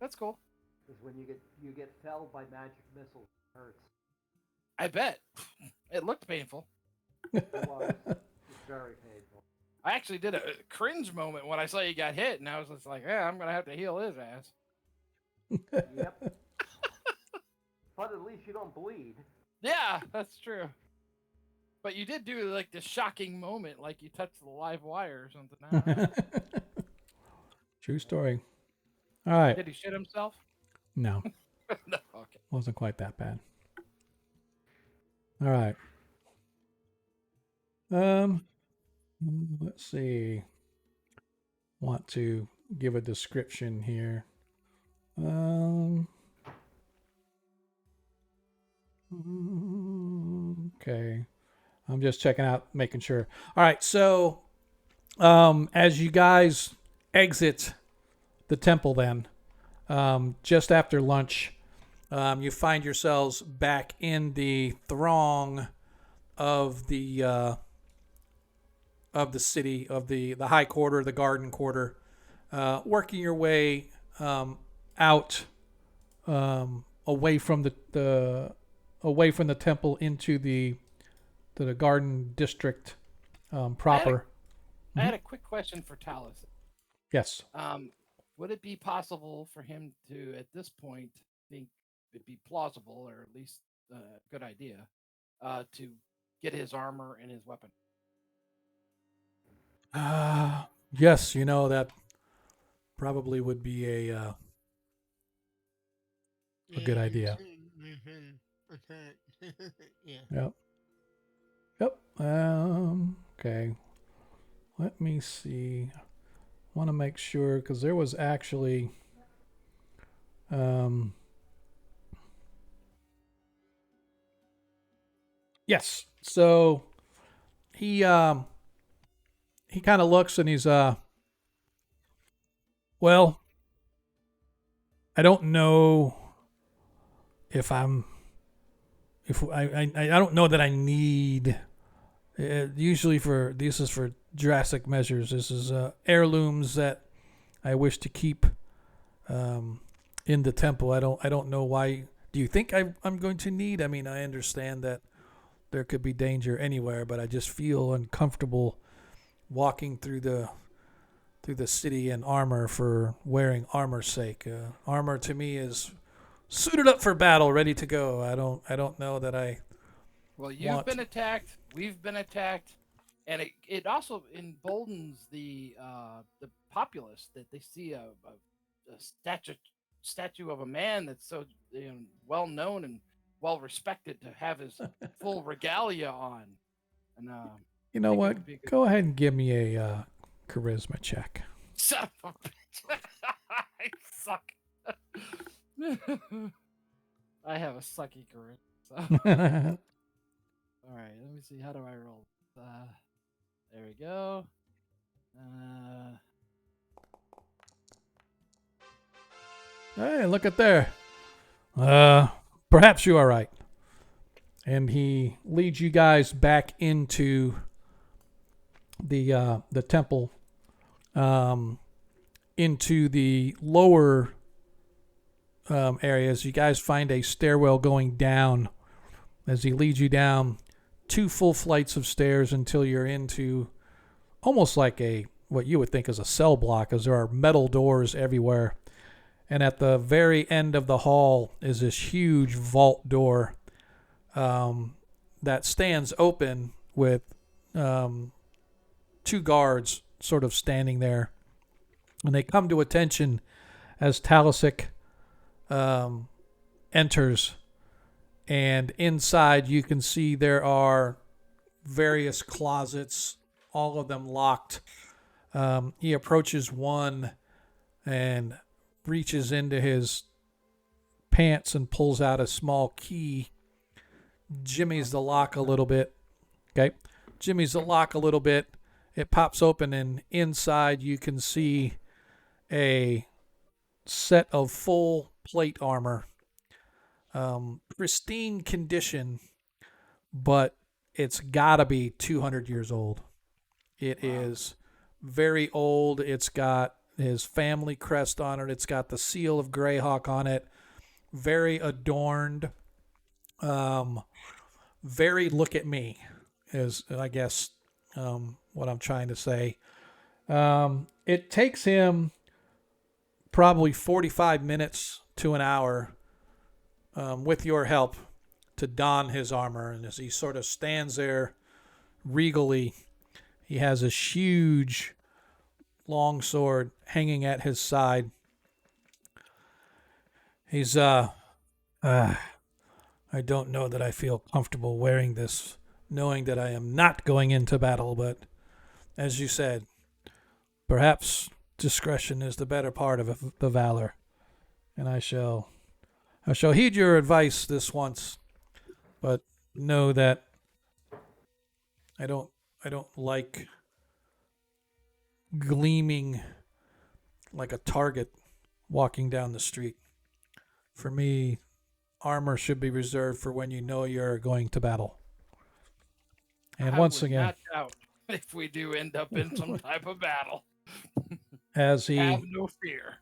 S3: That's cool.
S5: Because when you get felled by magic missiles, it hurts.
S3: I bet. It looked painful.
S5: It was. It's very painful.
S3: I actually did a cringe moment when I saw you got hit, and I was just like, "Yeah, I'm gonna have to heal his ass."
S5: Yep. But at least you don't bleed.
S3: Yeah, that's true. But you did do like this shocking moment, like you touched the live wire or something. I don't know.
S1: True story. All right.
S3: Did he shit himself?
S1: No,
S3: No. Okay.
S1: wasn't quite that bad. All right. Let's see. Want to give a description here. Okay. I'm just checking out, making sure. All right. So, as you guys exit the temple, then, just after lunch, you find yourselves back in the throng of the city, of the high quarter, the garden quarter, working your way out away from the temple into the garden district proper.
S3: I had a quick question for Talus.
S1: Yes.
S3: Would it be possible for him to, at this point, think it'd be plausible, or at least a good idea, to get his armor and his weapon?
S1: Yes, that probably would be a good idea.
S6: Yeah.
S1: Yep. Yep. Okay. Let me see. Want to make sure because there was actually yes. So he kind of looks and he's well, I don't know if I don't know that I need usually this is for drastic measures. This is heirlooms that I wish to keep in the temple. I don't know why. Do you think I'm going to need? I mean, I understand that there could be danger anywhere, but I just feel uncomfortable walking through the city in armor for wearing armor's sake. Armor to me is suited up for battle, ready to go. I don't know that I.
S3: Well, you've been attacked. We've been attacked, and it also emboldens the populace that they see a statue of a man that's so well known and well respected to have his full regalia on. And
S1: You know what? Go ahead and give me a charisma check.
S3: Son of a bitch. I suck. I have a sucky charisma. So. All right, let me see. How do I roll? There we go.
S1: Hey, look at there. Perhaps you are right. And he leads you guys back into the temple, into the lower areas. You guys find a stairwell going down as he leads you down 2 full flights of stairs until you're into almost like what you would think is a cell block, as there are metal doors everywhere. And at the very end of the hall is this huge vault door that stands open with 2 guards sort of standing there. And they come to attention as Talisic enters. And inside you can see there are various closets, all of them locked. He approaches one and reaches into his pants and pulls out a small key, jimmies the lock a little bit. Okay, jimmies the lock a little bit. It pops open, and inside you can see a set of full plate armor. Pristine condition, but it's gotta be 200 years old. It is very old. It's got his family crest on it. It's got the seal of Greyhawk on it. Very adorned. Very look at me is, I guess, what I'm trying to say. It takes him probably 45 minutes to an hour with your help to don his armor. And as he sort of stands there regally, he has this huge long sword hanging at his side. He's I don't know that I feel comfortable wearing this, knowing that I am not going into battle, but as you said, perhaps discretion is the better part of the valor, and I shall heed your advice this once, but know that I don't like gleaming like a target walking down the street. For me, armor should be reserved for when you know you're going to battle. And once again,
S3: not doubt if we do end up in some type of battle.
S1: as
S3: Have
S1: he
S3: no fear.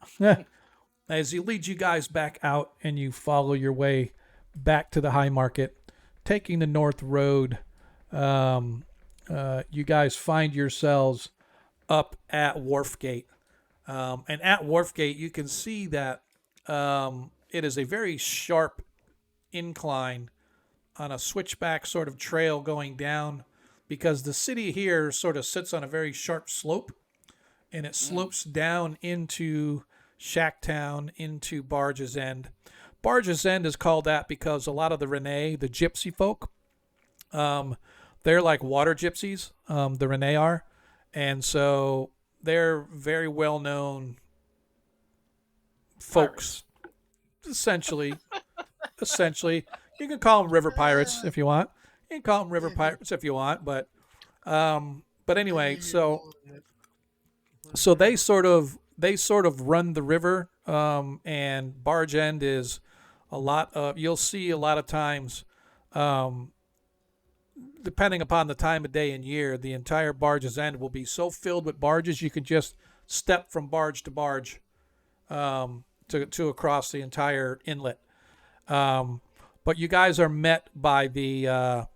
S1: as he leads you guys back out and you follow your way back to the High Market, taking the North Road. You guys find yourselves up at Wharfgate. And at Wharfgate, you can see that it is a very sharp incline on a switchback sort of trail going down because the city here sort of sits on a very sharp slope and it slopes down into Shacktown, into Barge's End. Barge's End is called that because a lot of the Rene, the gypsy folk, they're like water gypsies, the Rene are. And so they're very well known folks, essentially. Essentially, you can call them river pirates if you want. You can call them river pirates if you want, but anyway, so they sort of run the river, and Barge End is a lot of you'll see a lot of times, depending upon the time of day and year, the entire Barge's End will be so filled with barges you can just step from barge to barge, to across the entire inlet. But you guys are met by the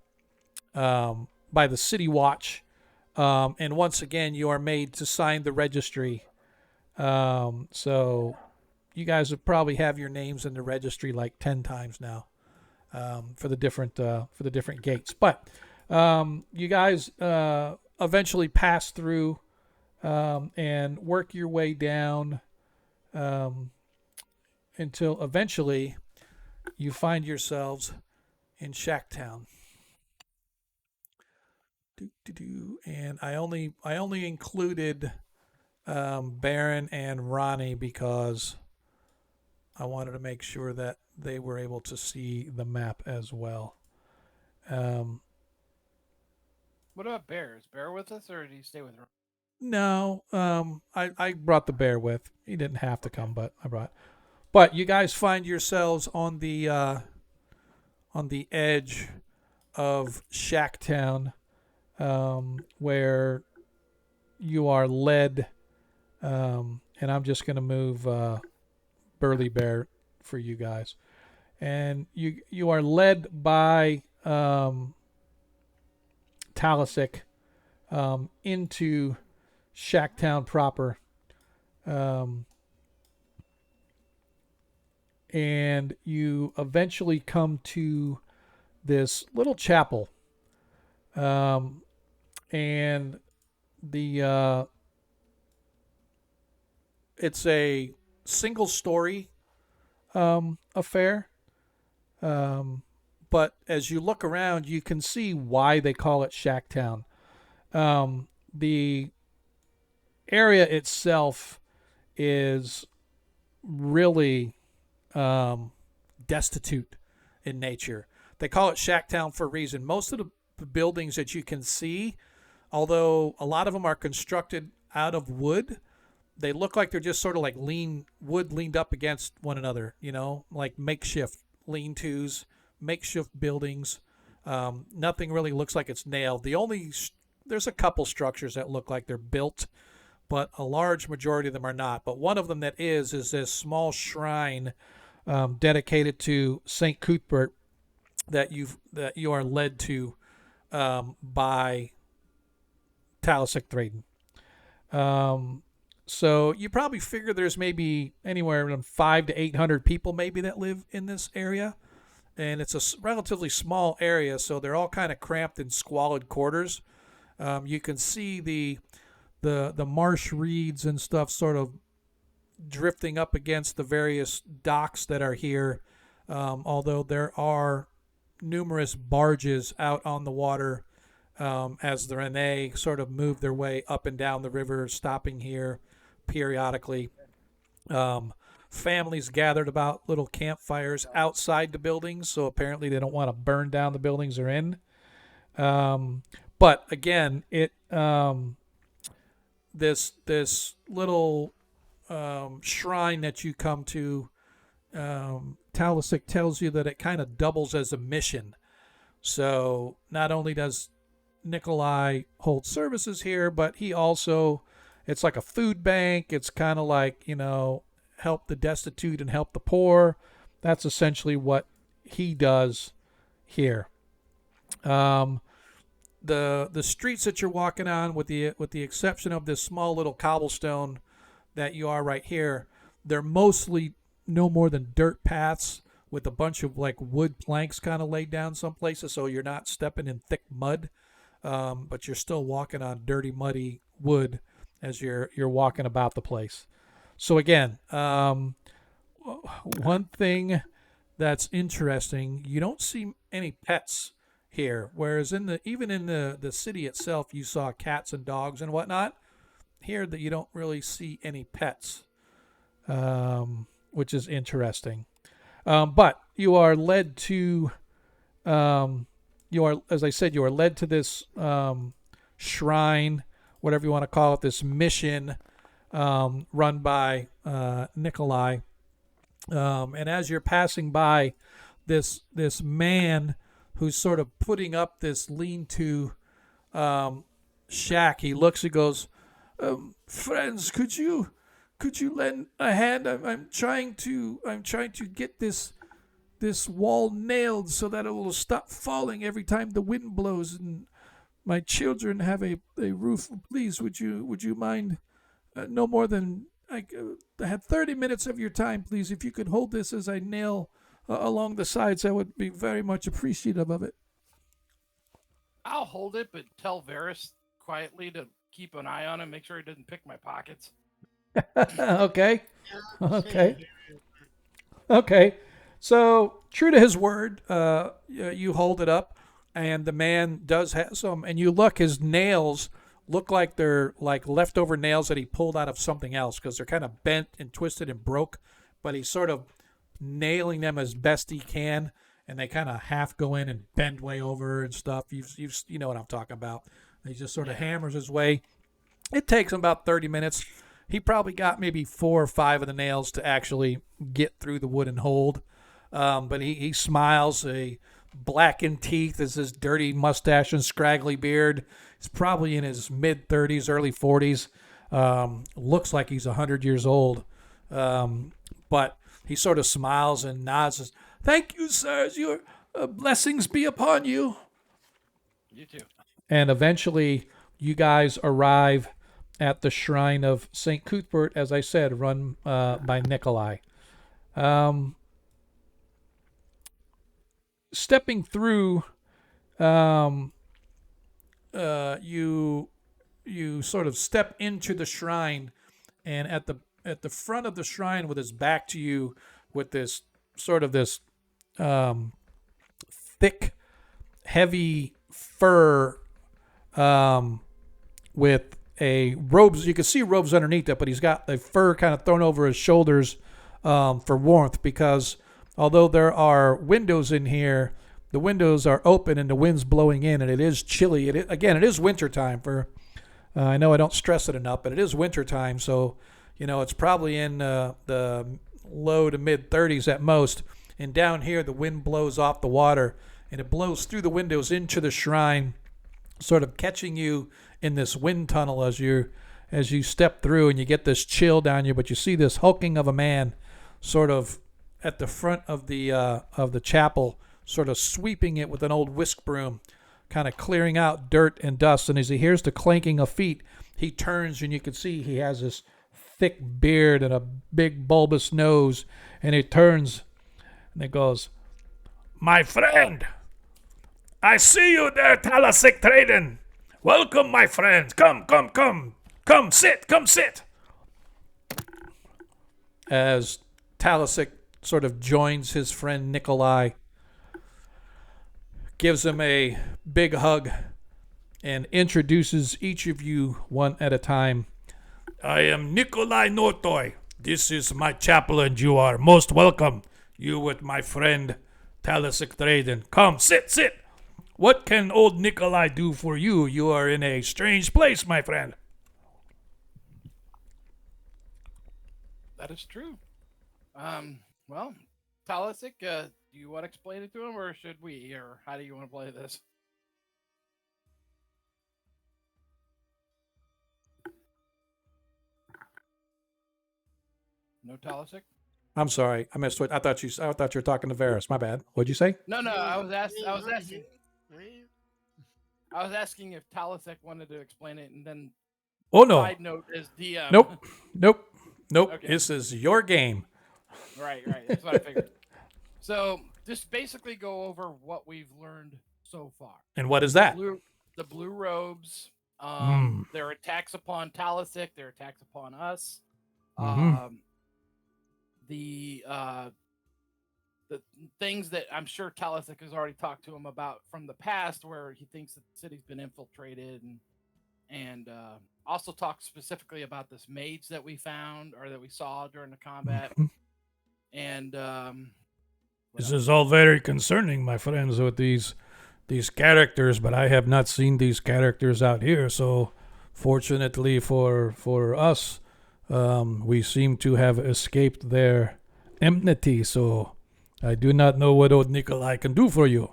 S1: city watch, and once again you are made to sign the registry. So you guys would probably have your names in the registry like 10 times now, for the different gates. But you guys eventually pass through, and work your way down, until eventually you find yourselves in Shacktown. And I only included Baron and Ronnie because I wanted to make sure that they were able to see the map as well.
S3: What about Bear? Is Bear with us, or did he stay with Ron?
S1: No, I brought the bear with. He didn't have to come, but I brought. But you guys find yourselves on the edge of Shacktown, where you are led, and I'm just going to move Burly Bear for you guys, and you are led by Talisic into Shacktown proper. And you eventually come to this little chapel. And the it's a single story affair. But as you look around, you can see why they call it Shacktown. The area itself is really destitute in nature. They call it Shacktown for a reason. Most of the buildings that you can see, although a lot of them are constructed out of wood, they look like they're just sort of like wood leaned up against one another, like makeshift lean-tos, makeshift buildings. Nothing really looks like it's nailed. There's a couple structures that look like they're built, but a large majority of them are not. But one of them that is this small shrine dedicated to Saint Cuthbert that you are led to by Talisic Thraden. So you probably figure there's maybe anywhere from 500 to 800 people maybe that live in this area, and it's a relatively small area, so they're all kind of cramped in squalid quarters. You can see the marsh reeds and stuff sort of drifting up against the various docks that are here, although there are numerous barges out on the water, as the Rene sort of move their way up and down the river, stopping here periodically. Families gathered about little campfires outside the buildings, so apparently they don't want to burn down the buildings they're in. But again, this little shrine that you come to, Talisic tells you that it kind of doubles as a mission. So not only does Nikolai hold services here, but he also it's like a food bank. It's kind of like, help the destitute and help the poor. That's essentially what he does here. Um, the streets that you're walking on, with the exception of this small little cobblestone that you are right here, they're mostly no more than dirt paths with a bunch of like wood planks kind of laid down some places, so you're not stepping in thick mud, but you're still walking on dirty, muddy wood as you're walking about the place. So again, one thing that's interesting, you don't see any pets here, whereas even in the city itself, you saw cats and dogs and whatnot. Here, that you don't really see any pets, which is interesting. But you are led to, as I said, you are led to this shrine, whatever you want to call it, this mission run by Nikolai. And as you're passing by this man who's sort of putting up this lean-to shack, he looks, he goes, friends, could you lend a hand? I'm trying to get this wall nailed so that it will stop falling every time the wind blows, and my children have a roof. Please, would you mind? No more than I had 30 minutes of your time, please. If you could hold this as I nail along the sides, I would be very much appreciative of it.
S3: I'll hold it, but tell Varys quietly to keep an eye on him, make sure he doesn't pick my pockets.
S1: Okay. Okay. Okay. So, true to his word, you hold it up, and the man does have some, and you look, his nails look like they're like leftover nails that he pulled out of something else, because they're kind of bent and twisted and broke, but he's sort of nailing them as best he can, and they kind of half go in and bend way over and stuff. You know what I'm talking about. He just sort of hammers his way. It takes him about 30 minutes. He probably got maybe 4 or 5 of the nails to actually get through the wooden hold. But he smiles. A blackened teeth is his dirty mustache and scraggly beard. He's probably in his mid-30s, early 40s. Looks like he's 100 years old. But he sort of smiles and nods. Says, "Thank you, sirs. Your blessings be upon you."
S3: You too.
S1: And eventually, you guys arrive at the shrine of St. Cuthbert, as I said, run by Nikolai. Stepping through, you sort of step into the shrine, and at the front of the shrine, with his back to you, with this sort of this thick, heavy fur, with a robes. You can see robes underneath it, but he's got the fur kind of thrown over his shoulders for warmth, because although there are windows in here, the windows are open and the wind's blowing in, and it is chilly. It is winter time. I know I don't stress it enough, but it is winter time, so it's probably in the low to mid 30s at most. And down here, the wind blows off the water, and it blows through the windows into the shrine, sort of catching you in this wind tunnel as you step through, and you get this chill down you. But you see this hulking of a man, sort of at the front of the chapel, sort of sweeping it with an old whisk broom, kind of clearing out dirt and dust. And as he hears the clanking of feet, he turns, and you can see he has this thick beard and a big bulbous nose, and he turns and he goes, "My friend, I see you there, Talasik Traden. Welcome, my friend. Come. Come sit. As Talasik sort of joins his friend Nikolai, gives him a big hug, and introduces each of you one at a time. "I am Nikolai Nortoy. This is my chapel, and you are most welcome. You with my friend Talasik Traden. Come, sit. What can old Nikolai do for you? You are in a strange place, my friend."
S3: That is true. Well, Talasik, do you want to explain it to him, or should we? Or how do you want to play this? No Talisic?
S1: I'm sorry, I missed what I thought you were talking to Varys. My bad. What'd you say?
S3: No, no. I was
S6: Right
S3: asking.
S6: here. Right?
S3: I was asking if Talisic wanted to explain it, and then
S1: Oh no,
S3: side note is DM.
S1: nope, nope.
S3: Okay.
S1: This is your game.
S3: Right. That's what I figured. So just basically go over what we've learned so far.
S1: And what is that?
S3: The blue robes,
S1: Mm.
S3: their attacks upon Talisic, their attacks upon us,
S1: Mhm.
S3: the things that I'm sure Talisic has already talked to him about from the past, where he thinks that the city's been infiltrated, and also talked specifically about this mage that we found or that we saw during the combat,
S1: Mhm.
S3: and
S1: This is all very concerning, my friends, with these characters, but I have not seen these characters out here. So, fortunately for us, we seem to have escaped their enmity. So, I do not know what old Nikolai can do for you.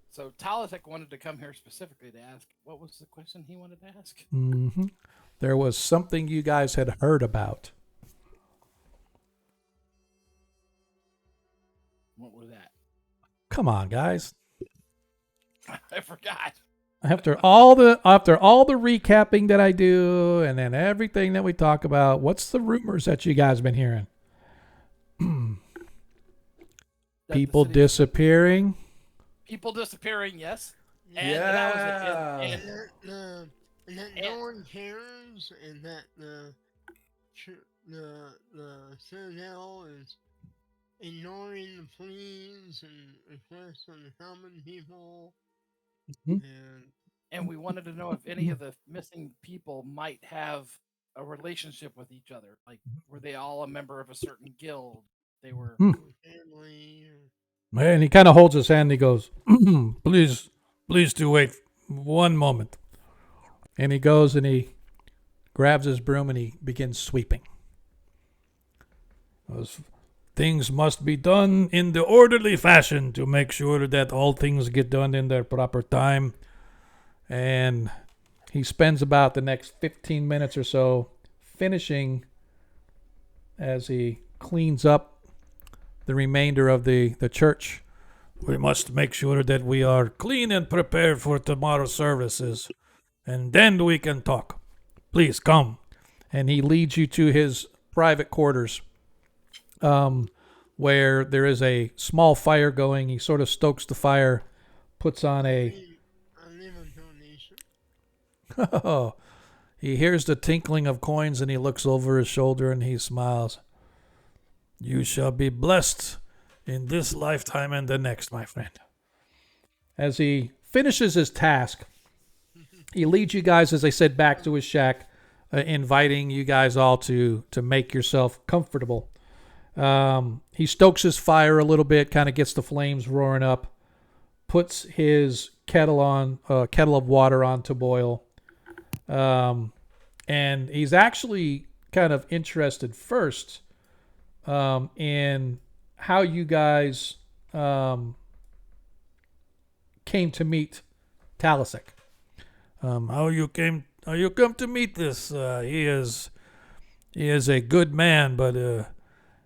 S3: So Talisic wanted to come here specifically to ask, what was the question he wanted to ask?
S1: Mm-hmm. There was something you guys had heard about.
S3: What was that?
S1: Come on, guys.
S3: I forgot.
S1: After all the recapping that I do, and then everything that we talk about, what's the rumors that you guys been hearing? People disappearing.
S3: People disappearing, yes. And
S1: Yeah.
S3: that was it.
S6: And that no one cares, and that the Citadel is ignoring the pleas and requests of the common people.
S1: Mhm.
S3: And we wanted to know if any of the missing people might have a relationship with each other. Like, were they all a member of a certain guild? They were
S6: Family.
S1: And he kind of holds his hand and he goes, please do wait one moment. And he goes and he grabs his broom and he begins sweeping. Things must be done in the orderly fashion to make sure that all things get done in their proper time. And he spends about the next 15 minutes or so finishing as he cleans up the remainder of the church. We must make sure that we are clean and prepared for tomorrow's services, and then we can talk. Please come. And he leads you to his private quarters, where there is a small fire going. He sort of stokes the fire, puts on a...
S6: I leave a donation.
S1: Oh, he hears the tinkling of coins and he looks over his shoulder and he smiles. You shall be blessed in this lifetime and the next, my friend. As he finishes his task, he leads you guys, as I said, back to his shack, inviting you guys all to make yourself comfortable. He stokes his fire a little bit, kind of gets the flames roaring up, puts his kettle of water on to boil. And he's actually kind of interested first in how you guys came to meet Talisic. How you come to meet this? He is a good man, but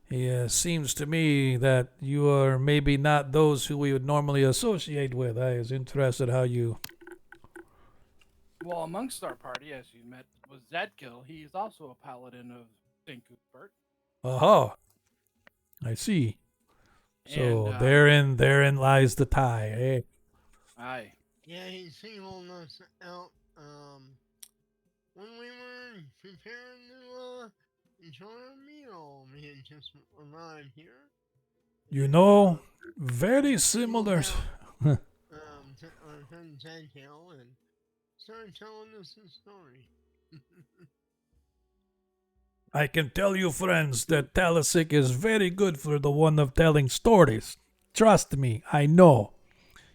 S1: he seems to me that you are maybe not those who we would normally associate with. I was interested how you...
S3: Well, amongst our party, as you met, was Zadkill. He's also a paladin of St. Cuthbert.
S1: Oh, I see. So
S3: And,
S1: therein lies the tie, eh?
S3: Aye.
S6: Yeah, he singled us out when we were preparing to enjoy our meal. We had just arrived here.
S1: You know, very similar.
S6: Our friend Zadkill and started telling us his story.
S1: I can tell you, friends, that Talisic is very good for the one of telling stories. Trust me, I know.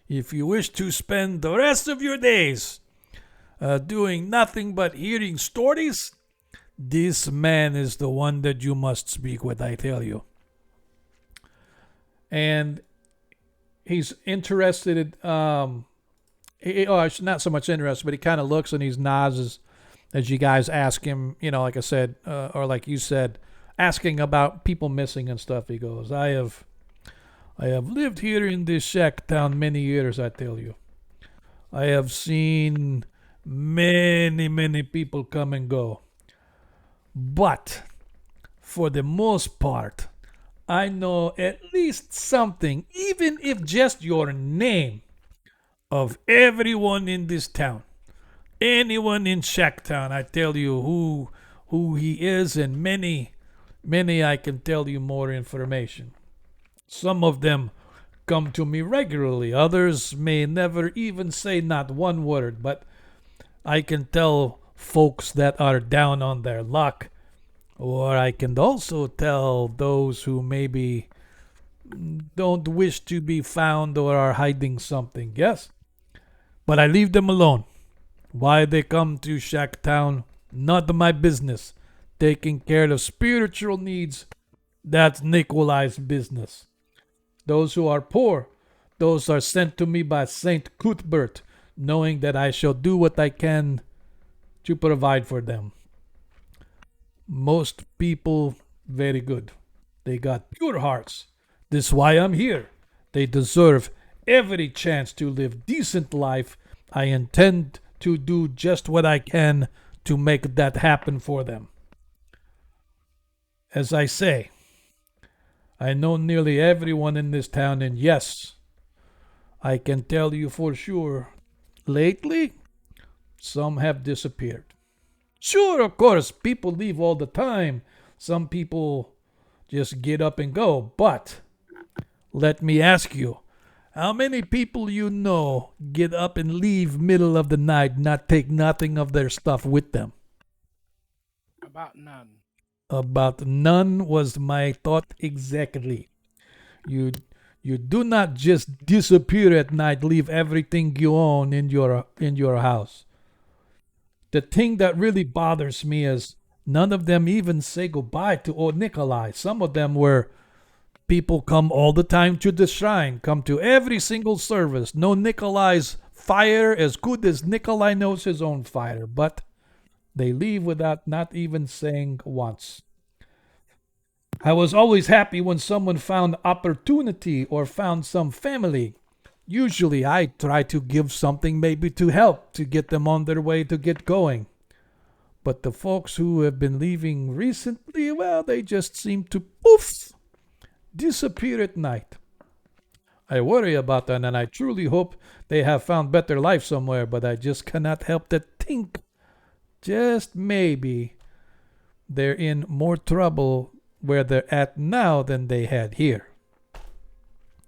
S1: If you wish to spend the rest of your days doing nothing but hearing stories, this man is the one that you must speak with, I tell you. And he's interested, not so much interested, but he kind of looks and he nods as you guys ask him, like I said, or like you said, asking about people missing and stuff. He goes, I have lived here in this shack town many years, I tell you. I have seen many, many people come and go. But for the most part, I know at least something, even if just your name, of everyone in this town. Anyone in Shacktown, I tell you who he is, and many I can tell you more information. Some of them come to me regularly. Others may never even say not one word, but I can tell folks that are down on their luck, or I can also tell those who maybe don't wish to be found or are hiding something. Yes, but I leave them alone. Why they come to Shacktown, not my business. Taking care of spiritual needs, that's Nikolai's business. Those who are poor, those are sent to me by Saint Cuthbert, knowing that I shall do what I can to provide for them. Most people, very good. They got pure hearts. This is why I'm here. They deserve every chance to live decent life. I intend to do just what I can to make that happen for them. As I say, I know nearly everyone in this town, and yes, I can tell you for sure, lately, some have disappeared. Sure, of course, people leave all the time. Some people just get up and go. But let me ask you, how many people you know get up and leave middle of the night, not take nothing of their stuff with them?
S3: About none.
S1: About none was my thought exactly. You you do not just disappear at night, leave everything you own in your house. The thing that really bothers me is none of them even say goodbye to old Nikolai. Some of them were people come all the time to the shrine, come to every single service. Know Nikolai's fire as good as Nikolai knows his own fire, but they leave without not even saying once. I was always happy when someone found opportunity or found some family. Usually I try to give something maybe to help to get them on their way to get going. But the folks who have been leaving recently, well, they just seem to poof, disappear at night. I worry about them and I truly hope they have found better life somewhere, but I just cannot help but think just maybe they're in more trouble where they're at now than they had here.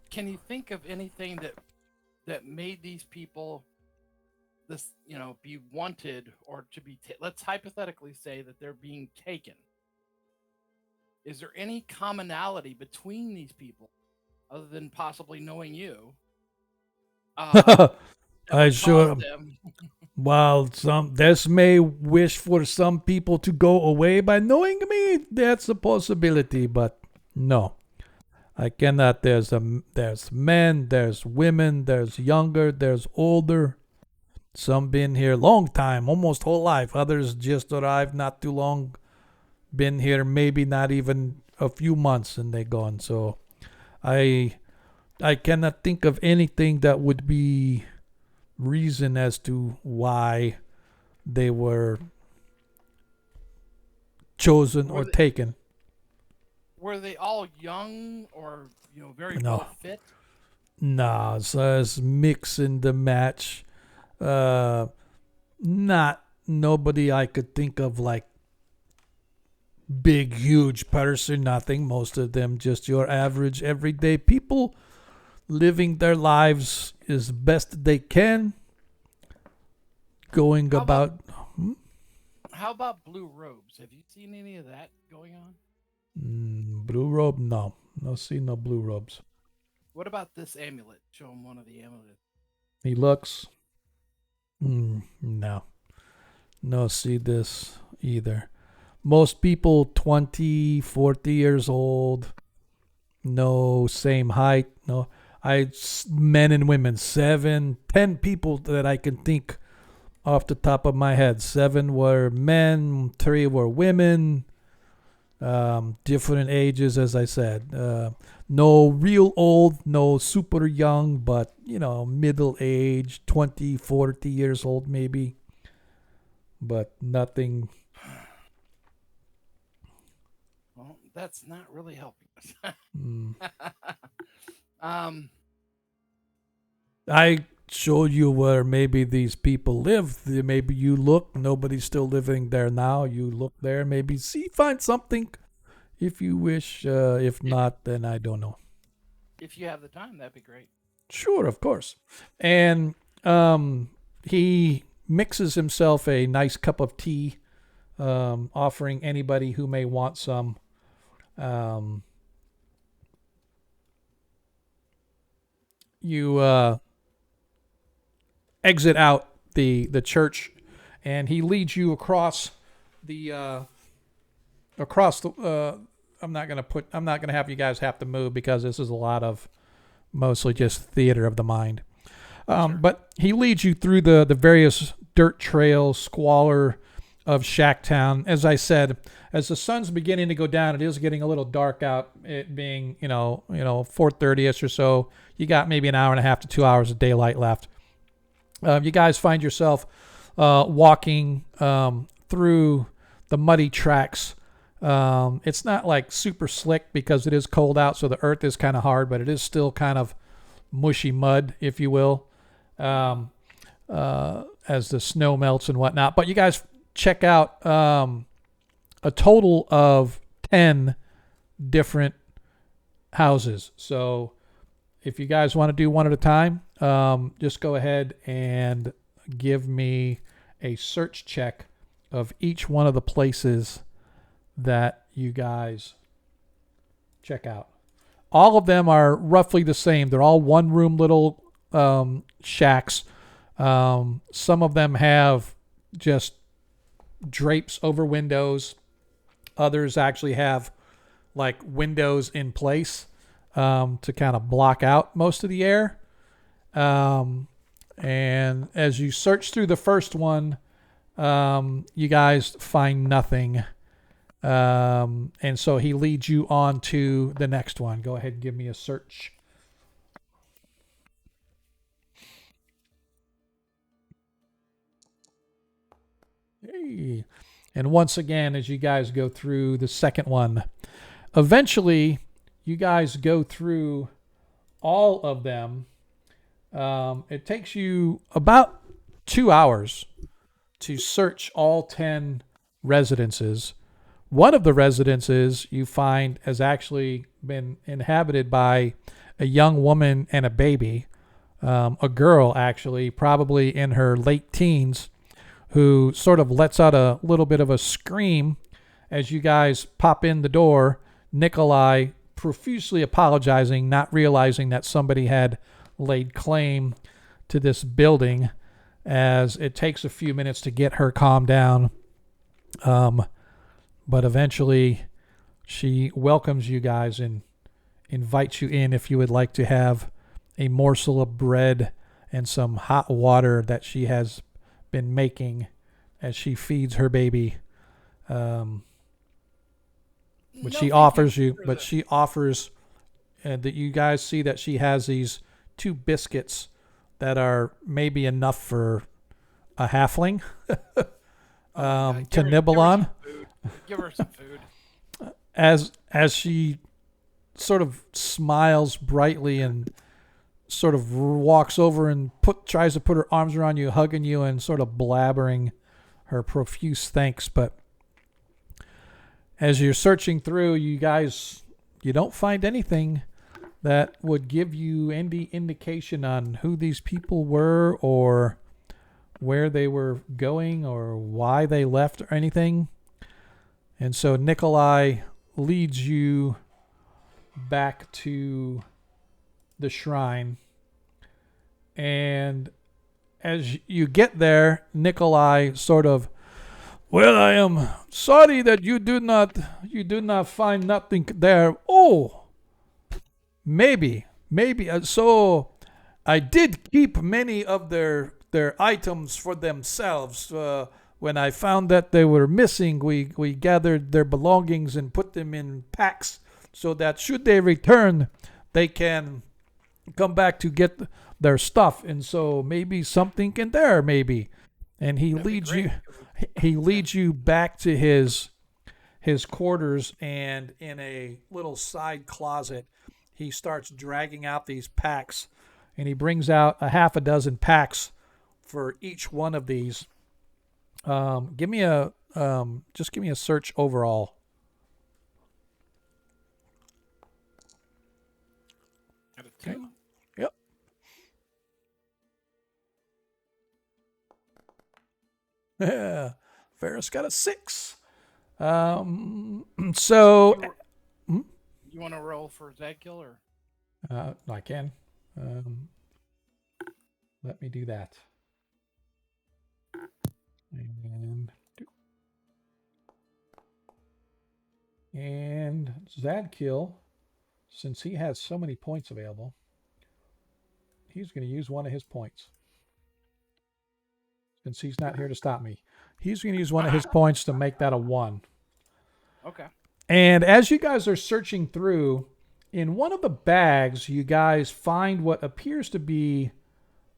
S3: Can you think of anything that made these people this be wanted or to be let's hypothetically say that they're being taken? Is there any commonality between these people other than possibly knowing you that
S1: I
S3: would cause
S1: sure.
S3: them?
S1: While some this may wish for some people to go away by knowing me, that's a possibility, but no. I cannot. There's men, there's women, there's younger, there's older. Some been here long time, almost whole life. Others just arrived not too long. Been here maybe not even a few months and they gone. So I I cannot think of anything that would be reason as to why they were chosen
S3: Were
S1: or
S3: they,
S1: taken.
S3: were they all young or very
S1: No.
S3: well fit?
S1: Nah, so it's mix in the match. Uh, not nobody I could think of like big, huge person, nothing. Most of them just your average, everyday people living their lives as best they can, going
S3: How about
S1: about. Hmm?
S3: how about blue robes? Have you seen any of that going on?
S1: Blue robe? No. No, see no blue robes.
S3: What about this amulet? Show him one of the amulets.
S1: He looks. No. No, see this either. Most people 20, 40 years old. No, same height. No, men and women, 7, 10 people that I can think off the top of my head. 7 were men, 3 were women. Different ages, as I said. No real old, no super young, but, middle age, 20, 40 years old maybe. But nothing.
S3: Well, that's not really helping us.
S1: Mm.
S3: um,
S1: I showed you where maybe these people live. Maybe you look, nobody's still living there now. You look there, maybe find something if you wish. If not, then I don't know.
S3: if you have the time, that'd be great.
S1: Sure, of course. And he mixes himself a nice cup of tea, offering anybody who may want some. You exit out the church, and he leads you across the I'm not gonna have you guys have to move because this is a lot of mostly just theater of the mind. But he leads you through the various dirt trails, squalor of Shacktown. As I said, as the sun's beginning to go down, it is getting a little dark out. It being 4:30ish or so. You got maybe an hour and a half to 2 hours of daylight left. You guys find yourself walking through the muddy tracks. It's not like super slick because it is cold out, so the earth is kind of hard, but it is still kind of mushy mud, if you will, as the snow melts and whatnot. But you guys check out a total of 10 different houses. So if you guys want to do one at a time, just go ahead and give me a search check of each one of the places that you guys check out. All of them are roughly the same. They're all one-room little shacks. Some of them have just drapes over windows. Others actually have like windows in place to kind of block out most of the air. And as you search through the first one, you guys find nothing. And so he leads you on to the next one. Go ahead and give me a search. Hey. And once again, as you guys go through the second one, eventually you guys go through all of them. It takes you about 2 hours to search all 10 residences. One of the residences you find has actually been inhabited by a young woman and a baby, a girl actually, probably in her late teens, who sort of lets out a little bit of a scream as you guys pop in the door. Nikolai profusely apologizing, not realizing that somebody had laid claim to this building, as it takes a few minutes to get her calmed down. But eventually she welcomes you guys and invites you in if you would like to have a morsel of bread and some hot water that she has been making as she feeds her baby. Which she offers you, but she offers that you guys see that she has these 2 biscuits that are maybe enough for a halfling to nibble on.
S3: Give her some food.
S1: As she sort of smiles brightly and sort of walks over and tries to put her arms around you, hugging you and sort of blabbering her profuse thanks. But as you're searching through, you don't find anything that would give you any indication on who these people were or where they were going or why they left or anything. And so Nikolai leads you back to the shrine. And as you get there, Nikolai sort of, well, I am sorry that you do not find nothing there. Oh, maybe. So I did keep many of their their items for themselves. When I found that they were missing, we gathered their belongings and put them in packs so that should they return, they can come back to get their stuff. And so maybe something in there, maybe. And he
S3: That'd be
S1: leads
S3: great.
S1: you. He leads you back to his quarters, and in a little side closet, he starts dragging out these packs, and he brings out a half a dozen packs for each one of these. Give me a just give me a search overall.
S3: Got a 2.
S1: Yep. Yeah. Ferris got a 6. So
S3: You want to roll for Zagkill or?
S1: I can. Let me do that. And Zadkill, since he has so many points available, he's going to use one of his points. Since he's not here to stop me, he's going to use one of his points to make that a 1.
S3: Okay.
S1: And as you guys are searching through, in one of the bags, you guys find what appears to be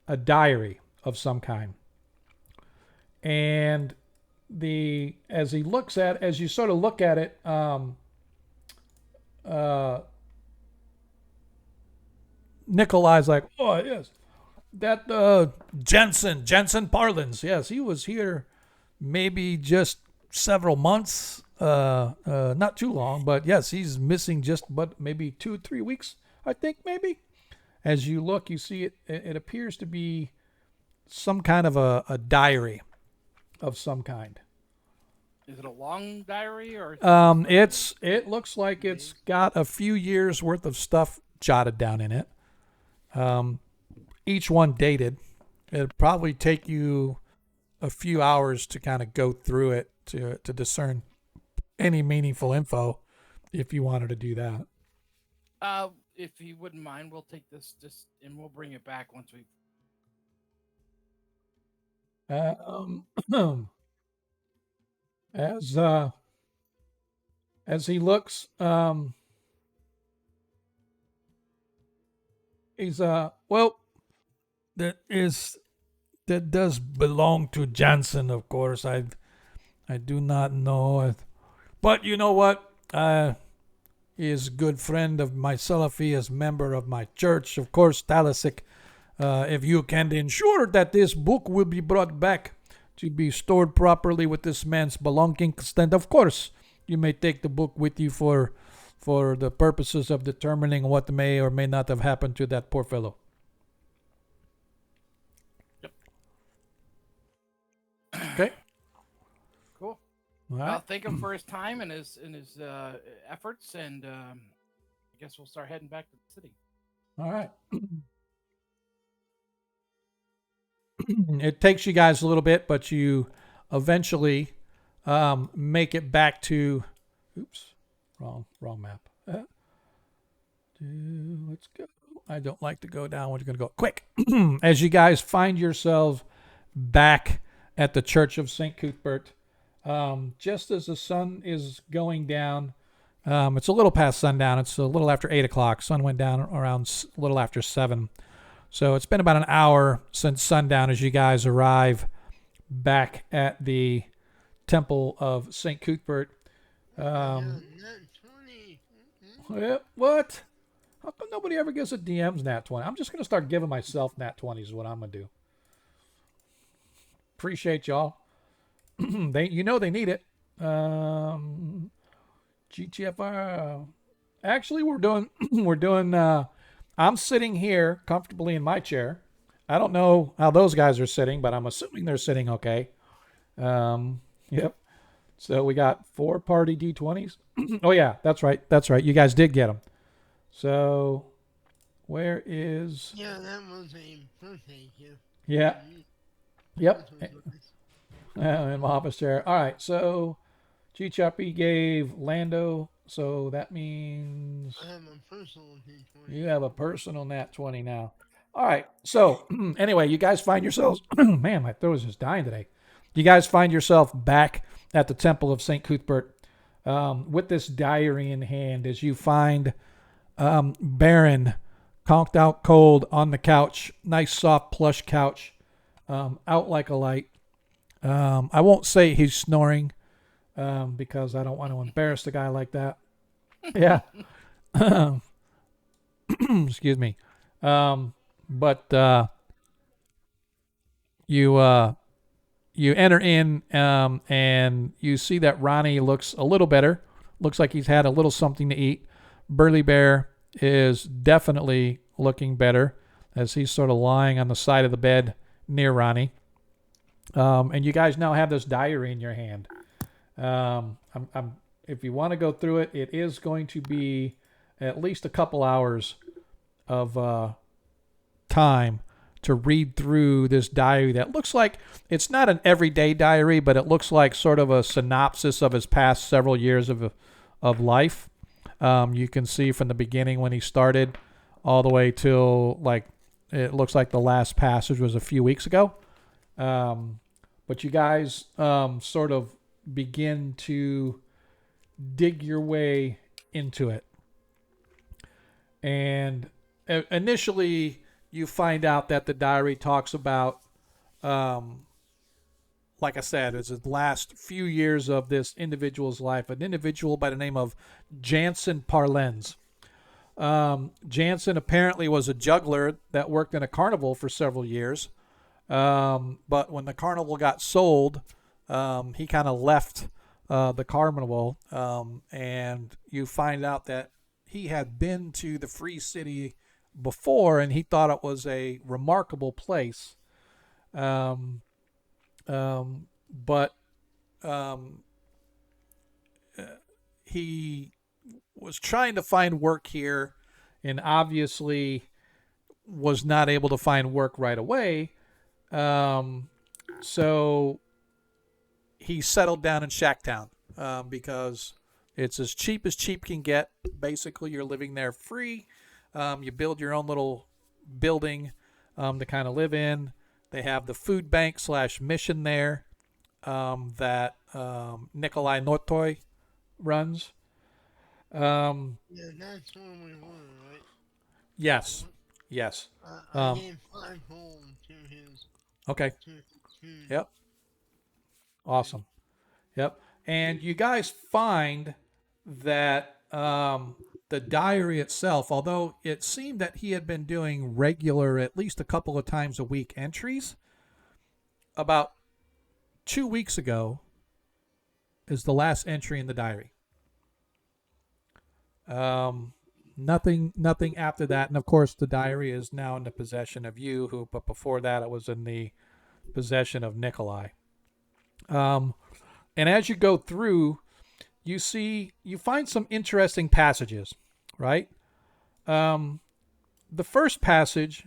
S1: a diary of some kind. And as you sort of look at it, Nikolai's like, oh yes, that Jensen Parlins, yes, he was here maybe just several months, not too long, but yes, he's missing but maybe 2-3 weeks, I think, maybe. As you look, you see it appears to be some kind of a diary of some kind.
S3: Is it a long diary or?
S1: It looks like it's got a few years worth of stuff jotted down in it. Each one dated. It'd probably take you a few hours to kind of go through it to discern any meaningful info if you wanted to do that.
S3: If you wouldn't mind, we'll take this and we'll bring it back once we.
S1: As he looks, he's well, that does belong to Jansen, of course. I do not know it, but you know what? He is a good friend of myself. He is member of my church, of course, Talisic. If you can ensure that this book will be brought back to be stored properly with this man's belongings, then of course you may take the book with you for the purposes of determining what may or may not have happened to that poor fellow.
S3: Yep.
S1: Okay.
S3: Cool.
S1: All right.
S3: Thank him for his time and his efforts, and I guess we'll start heading back to the city.
S1: All right. It takes you guys a little bit, but you eventually make it back to. Oops, wrong map. Let's go. I don't like to go down. We're going to go quick. As you guys find yourselves back at the Church of St. Cuthbert, just as the sun is going down, it's a little past sundown. It's a little after 8 o'clock. Sun went down around a little after 7. So it's been about an hour since sundown as you guys arrive back at the Temple of St. Cuthbert.
S6: Not 20.
S1: What? How come nobody ever gives a DM's nat 20? I'm just going to start giving myself nat 20s is what I'm going to do. Appreciate y'all. They need it. GTFR. Actually, we're doing I'm sitting here comfortably in my chair. I don't know how those guys are sitting, but I'm assuming they're sitting okay. Yep. So we got 4 party D20s. Oh yeah, that's right. You guys did get them. So where is?
S6: Yeah, that was a birthday gift.
S1: Yeah. Yep.
S6: That was nice.
S1: In my office chair. All right. So G-Choppy gave Lando. So that means
S6: I have a personal D20.
S1: you have a personal nat 20 now. All right. So anyway, you guys find yourselves. Man, my throat is just dying today. You guys find yourself back at the Temple of Saint Cuthbert with this diary in hand as you find Baron conked out cold on the couch, nice soft plush couch, out like a light. I won't say he's snoring because I don't want to embarrass the guy like that. Yeah. Excuse me. But you enter in and you see that Ronnie looks a little better. Looks like he's had a little something to eat. Burly Bear is definitely looking better as he's sort of lying on the side of the bed near Ronnie. And you guys now have this diary in your hand. If you want to go through it, it is going to be at least a couple hours of time to read through this diary that looks like it's not an everyday diary, but it looks like sort of a synopsis of his past several years of life. You can see from the beginning when he started all the way till like it looks like the last passage was a few weeks ago. But you guys sort of begin to dig your way into it. And initially, you find out that the diary talks about, like I said, it's the last few years of this individual's life, an individual by the name of Jansen Parlens. Jansen apparently was a juggler that worked in a carnival for several years. But when the carnival got sold, he kind of left the carnival, and you find out that he had been to the Free City before, and he thought it was a remarkable place. But he was trying to find work here, and obviously was not able to find work right away. So he settled down in Shacktown because it's as cheap can get. Basically, you're living there free. You build your own little building to kind of live in. They have the food bank / mission there that Nikolai Nortoy runs.
S6: Yeah, that's where we were, right?
S1: Yes. Yes.
S6: I gave 5 gold to his.
S1: Okay.
S6: To
S1: Yep. Awesome. Yep. And you guys find that the diary itself, although it seemed that he had been doing regular, at least a couple of times a week entries, about 2 weeks ago is the last entry in the diary. Nothing after that. And of course, the diary is now in the possession of you, but before that, it was in the possession of Nikolai. And as you go through, you find some interesting passages, right? The first passage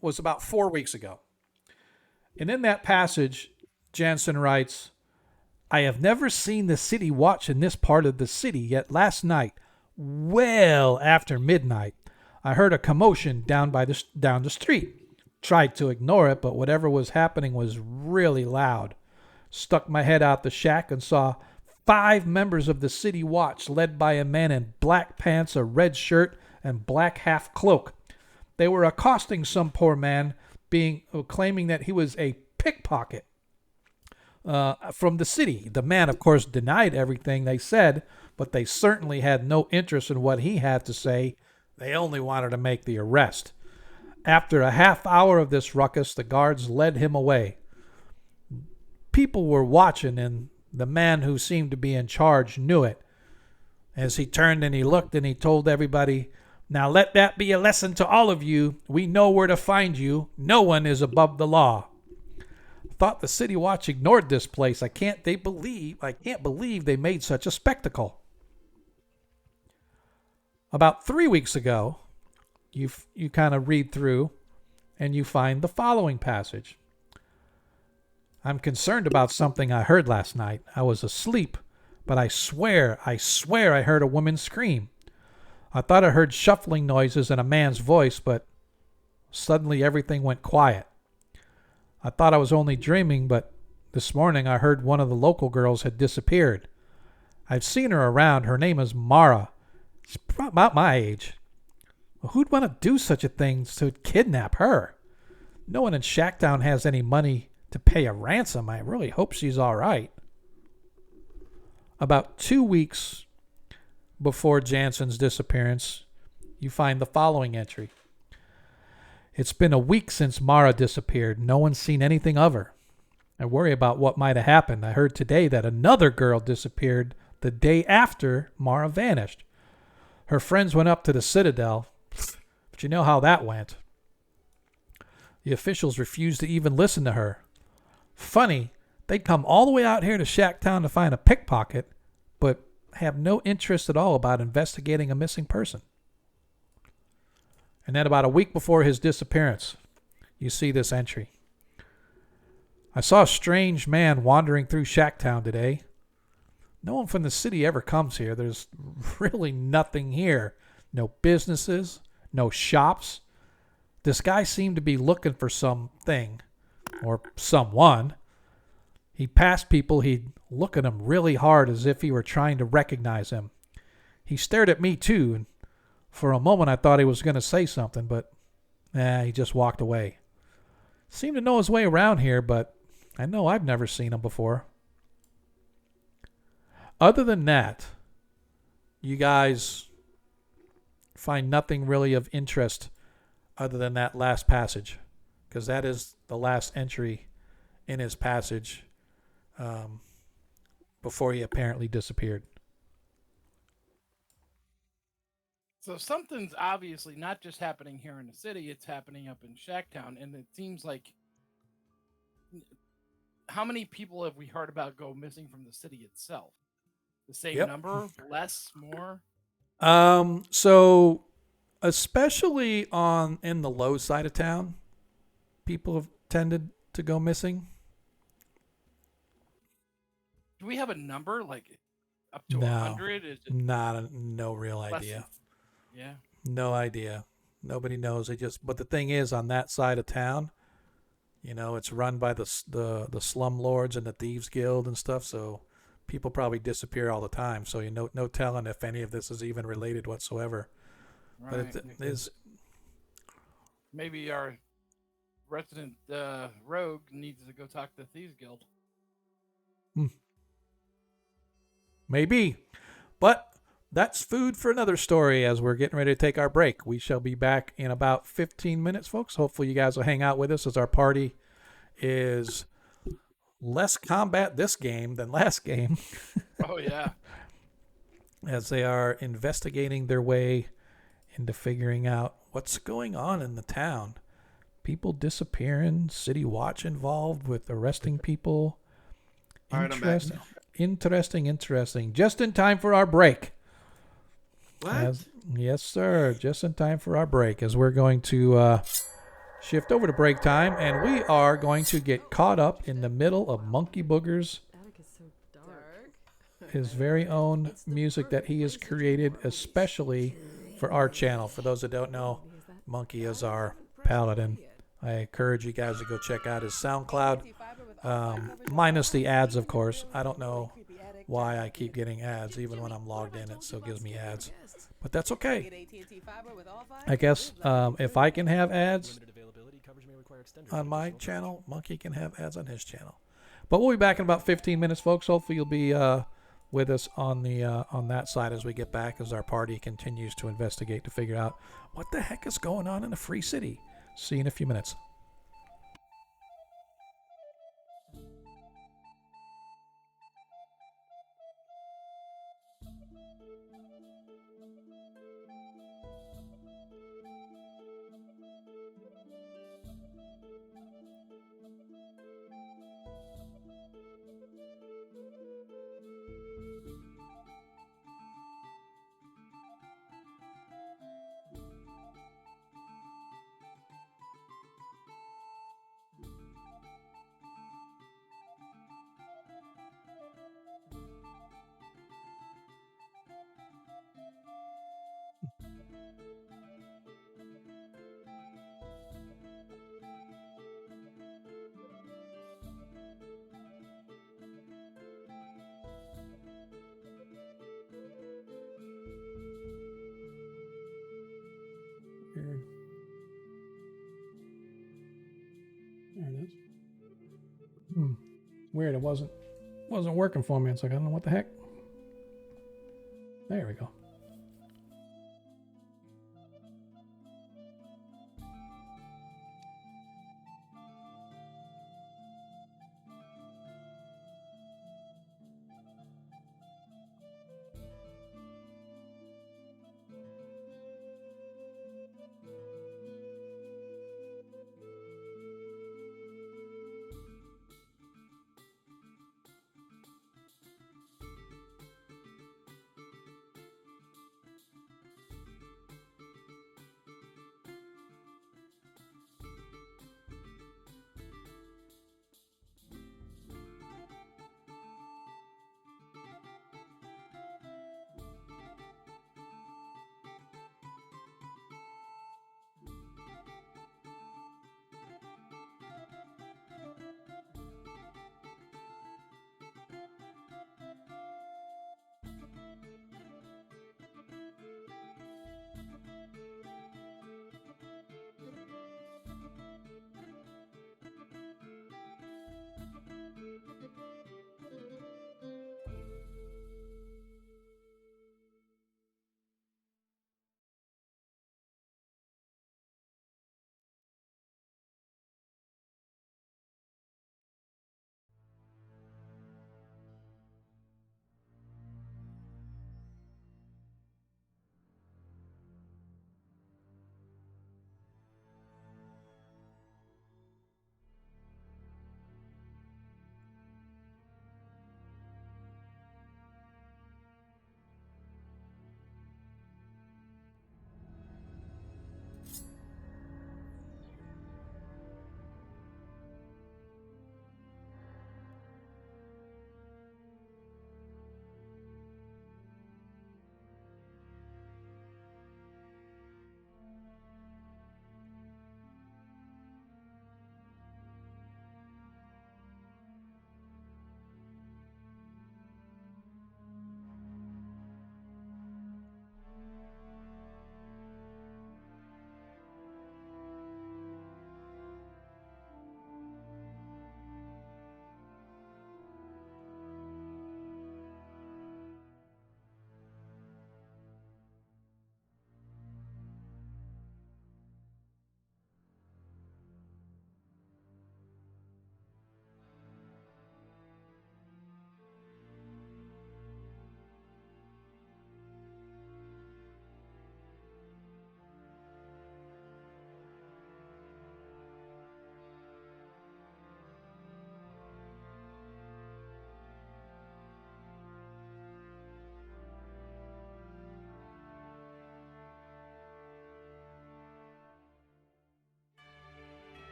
S1: was about 4 weeks ago. And in that passage, Jansen writes, I have never seen the city watch in this part of the city, yet last night, well after midnight, I heard a commotion down the street. Tried to ignore it, but whatever was happening was really loud. Stuck my head out the shack and saw 5 members of the city watch led by a man in black pants, a red shirt, and black half cloak. They were accosting some poor man, claiming that he was a pickpocket from the city. The man, of course, denied everything they said, but they certainly had no interest in what he had to say. They only wanted to make the arrest. After a half hour of this ruckus, the guards led him away. People were watching, and the man who seemed to be in charge knew it. As he turned and he looked and he told everybody, now let that be a lesson to all of you. We know where to find you. No one is above the law. Thought the city watch ignored this place. I can't believe they made such a spectacle. About 3 weeks ago, you kind of read through and you find the following passage. I'm concerned about something I heard last night. I was asleep, but I swear I heard a woman scream. I thought I heard shuffling noises and a man's voice, but Suddenly everything went quiet. I thought I was only dreaming, but this morning I heard one of the local girls had disappeared. I've seen her around. Her name is Mara. She's about my age. Well, who'd want to do such a thing to kidnap her? No one in Shacktown has any money to pay a ransom. I really hope she's all right. About 2 weeks before Jansen's disappearance, you find the following entry. It's been a week since Mara disappeared. No one's seen anything of her. I worry about what might have happened. I heard today that another girl disappeared the day after Mara vanished. Her friends went up to the Citadel, but you know how that went. The officials refused to even listen to her. Funny, they'd come all the way out here to Shacktown to find a pickpocket, but have no interest at all about investigating a missing person. And then about a week before his disappearance, you see this entry. I saw a strange man wandering through Shacktown today. No one from the city ever comes here. There's really nothing here. No businesses, no shops. This guy seemed to be looking for something or someone. He passed people. He'd look at them really hard as if he were trying to recognize him. He stared at me too, and for a moment I thought he was going to say something, but he just walked away. Seemed to know his way around here, but I know I've never seen him before. Other than that, you guys find nothing really of interest other than that last passage, because that is the last entry in his passage before he apparently disappeared.
S3: So something's obviously not just happening here in the city, it's happening up in Shacktown. And it seems like, how many people have we heard about go missing from the city itself? The same number? Less? More?
S1: So especially in the low side of town, people have tended to go missing.
S3: Do we have a number, like up to
S1: No.
S3: 100? Is it
S1: No real
S3: less
S1: idea.
S3: Yeah.
S1: No idea. Nobody knows. But the thing is, on that side of town, it's run by the slumlords and the thieves guild and stuff. So people probably disappear all the time. So no telling if any of this is even related whatsoever.
S3: Right.
S1: But it is.
S3: Maybe our resident rogue needs to go talk to the thieves guild.
S1: Maybe. But that's food for another story as we're getting ready to take our break. We shall be back in about 15 minutes, folks. Hopefully you guys will hang out with us as our party is less combat this game than last game.
S3: Oh, yeah.
S1: As they are investigating their way into figuring out what's going on in the town. People disappearing, city watch involved with arresting people.
S4: All right, I'm back.
S1: Interesting. Just in time for our break.
S4: What?
S1: Yes, sir. Just in time for our break as we're going to shift over to break time, and we are going to get caught up in the middle of Monkey Booger's his very own music that he has created especially for our channel. For those that don't know, Monkey is our paladin. I encourage you guys to go check out his SoundCloud, minus the ads, of course. I don't know why I keep getting ads. Even when I'm logged in, it still gives me ads. But that's okay. I guess if I can have ads on my channel, Monkey can have ads on his channel. But we'll be back in about 15 minutes, folks. Hopefully you'll be with us on that side as we get back, as our party continues to investigate to figure out what the heck is going on in the Free City. See you in a few minutes. There it is. Weird. It wasn't working for me. It's like, I don't know what the heck. There we go.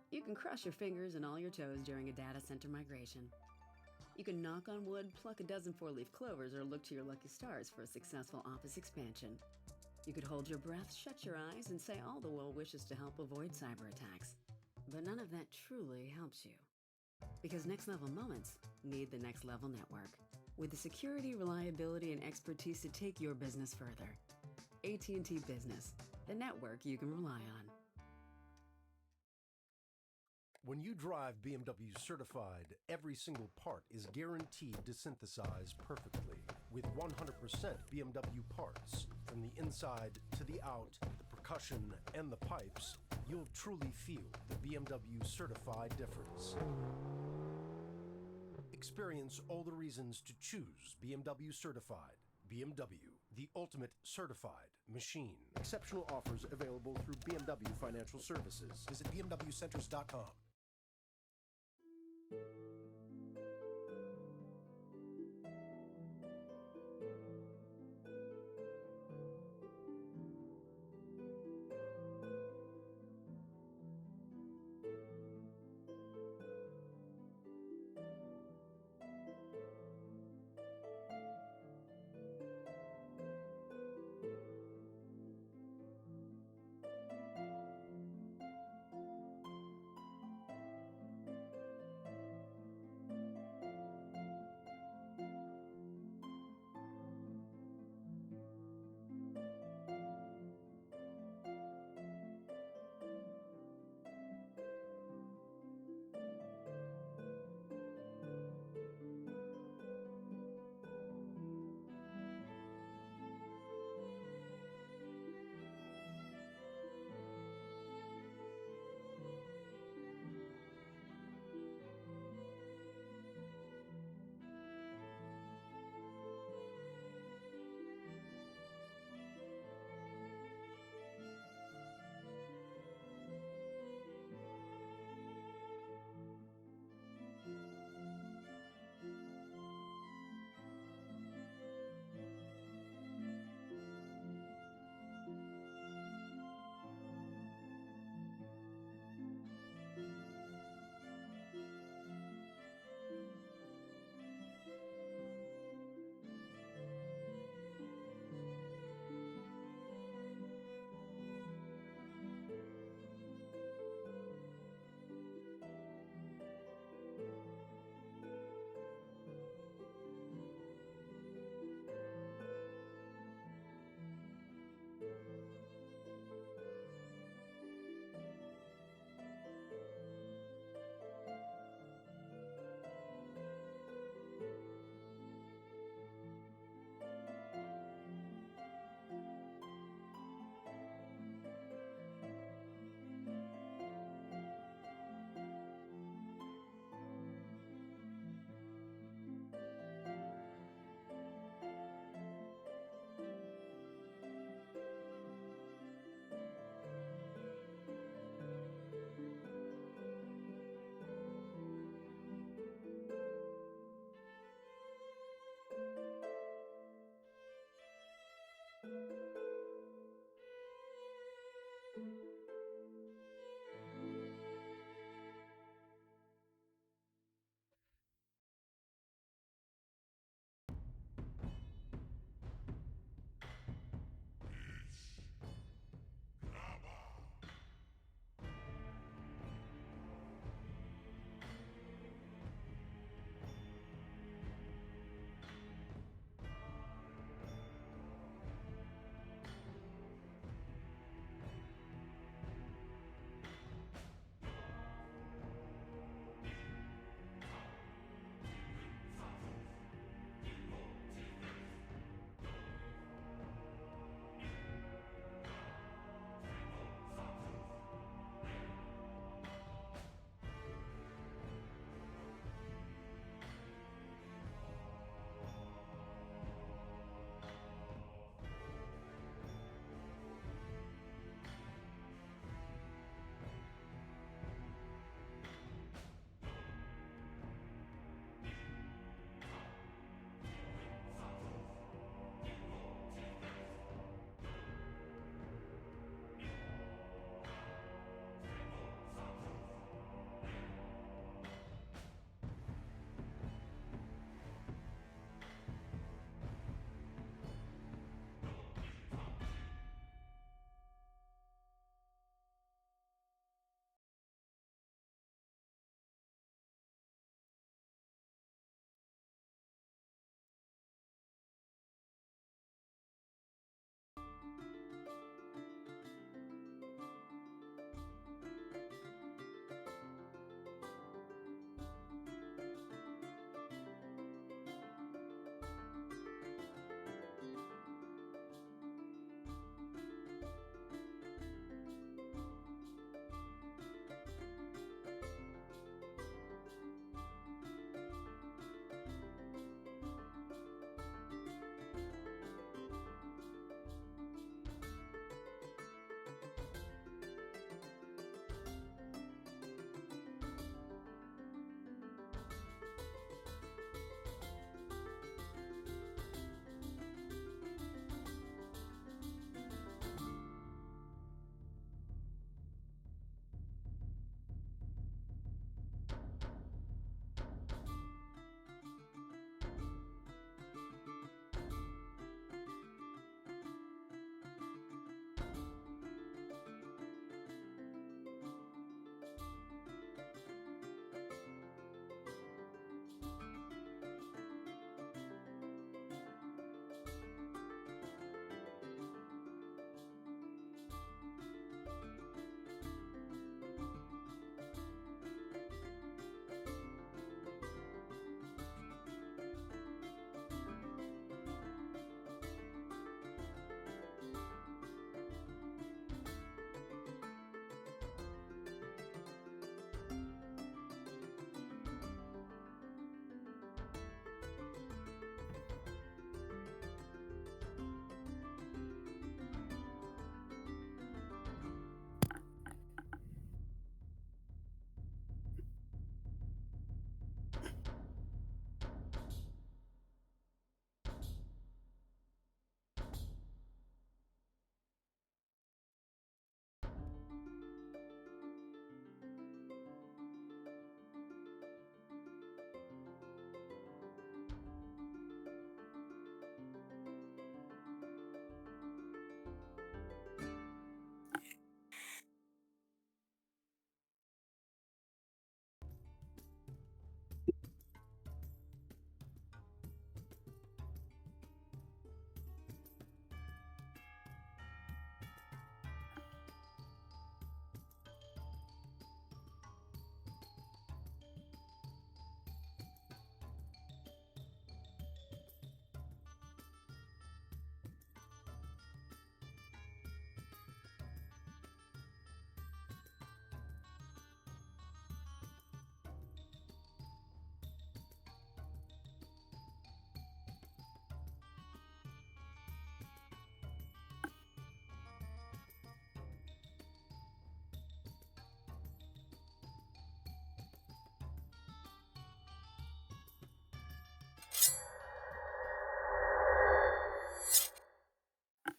S7: You can cross your fingers and all your toes during a data center migration. You can knock on wood, pluck a dozen four-leaf clovers, or look to your lucky stars for a successful office expansion. You could hold your breath, shut your eyes, and say all the well wishes to help avoid cyber attacks. But none of that truly helps you. Because next level moments need the next level network. with the security, reliability, and expertise to take your business further. AT&T Business, the network you can rely on.
S8: When you drive BMW certified, every single part is guaranteed to synthesize perfectly with 100% BMW parts. From the inside to the out, the percussion and the pipes, you'll truly feel the BMW certified difference. Experience all the reasons to choose BMW certified. BMW, the ultimate certified machine. Exceptional offers available through BMW Financial Services. Visit bmwcenters.com.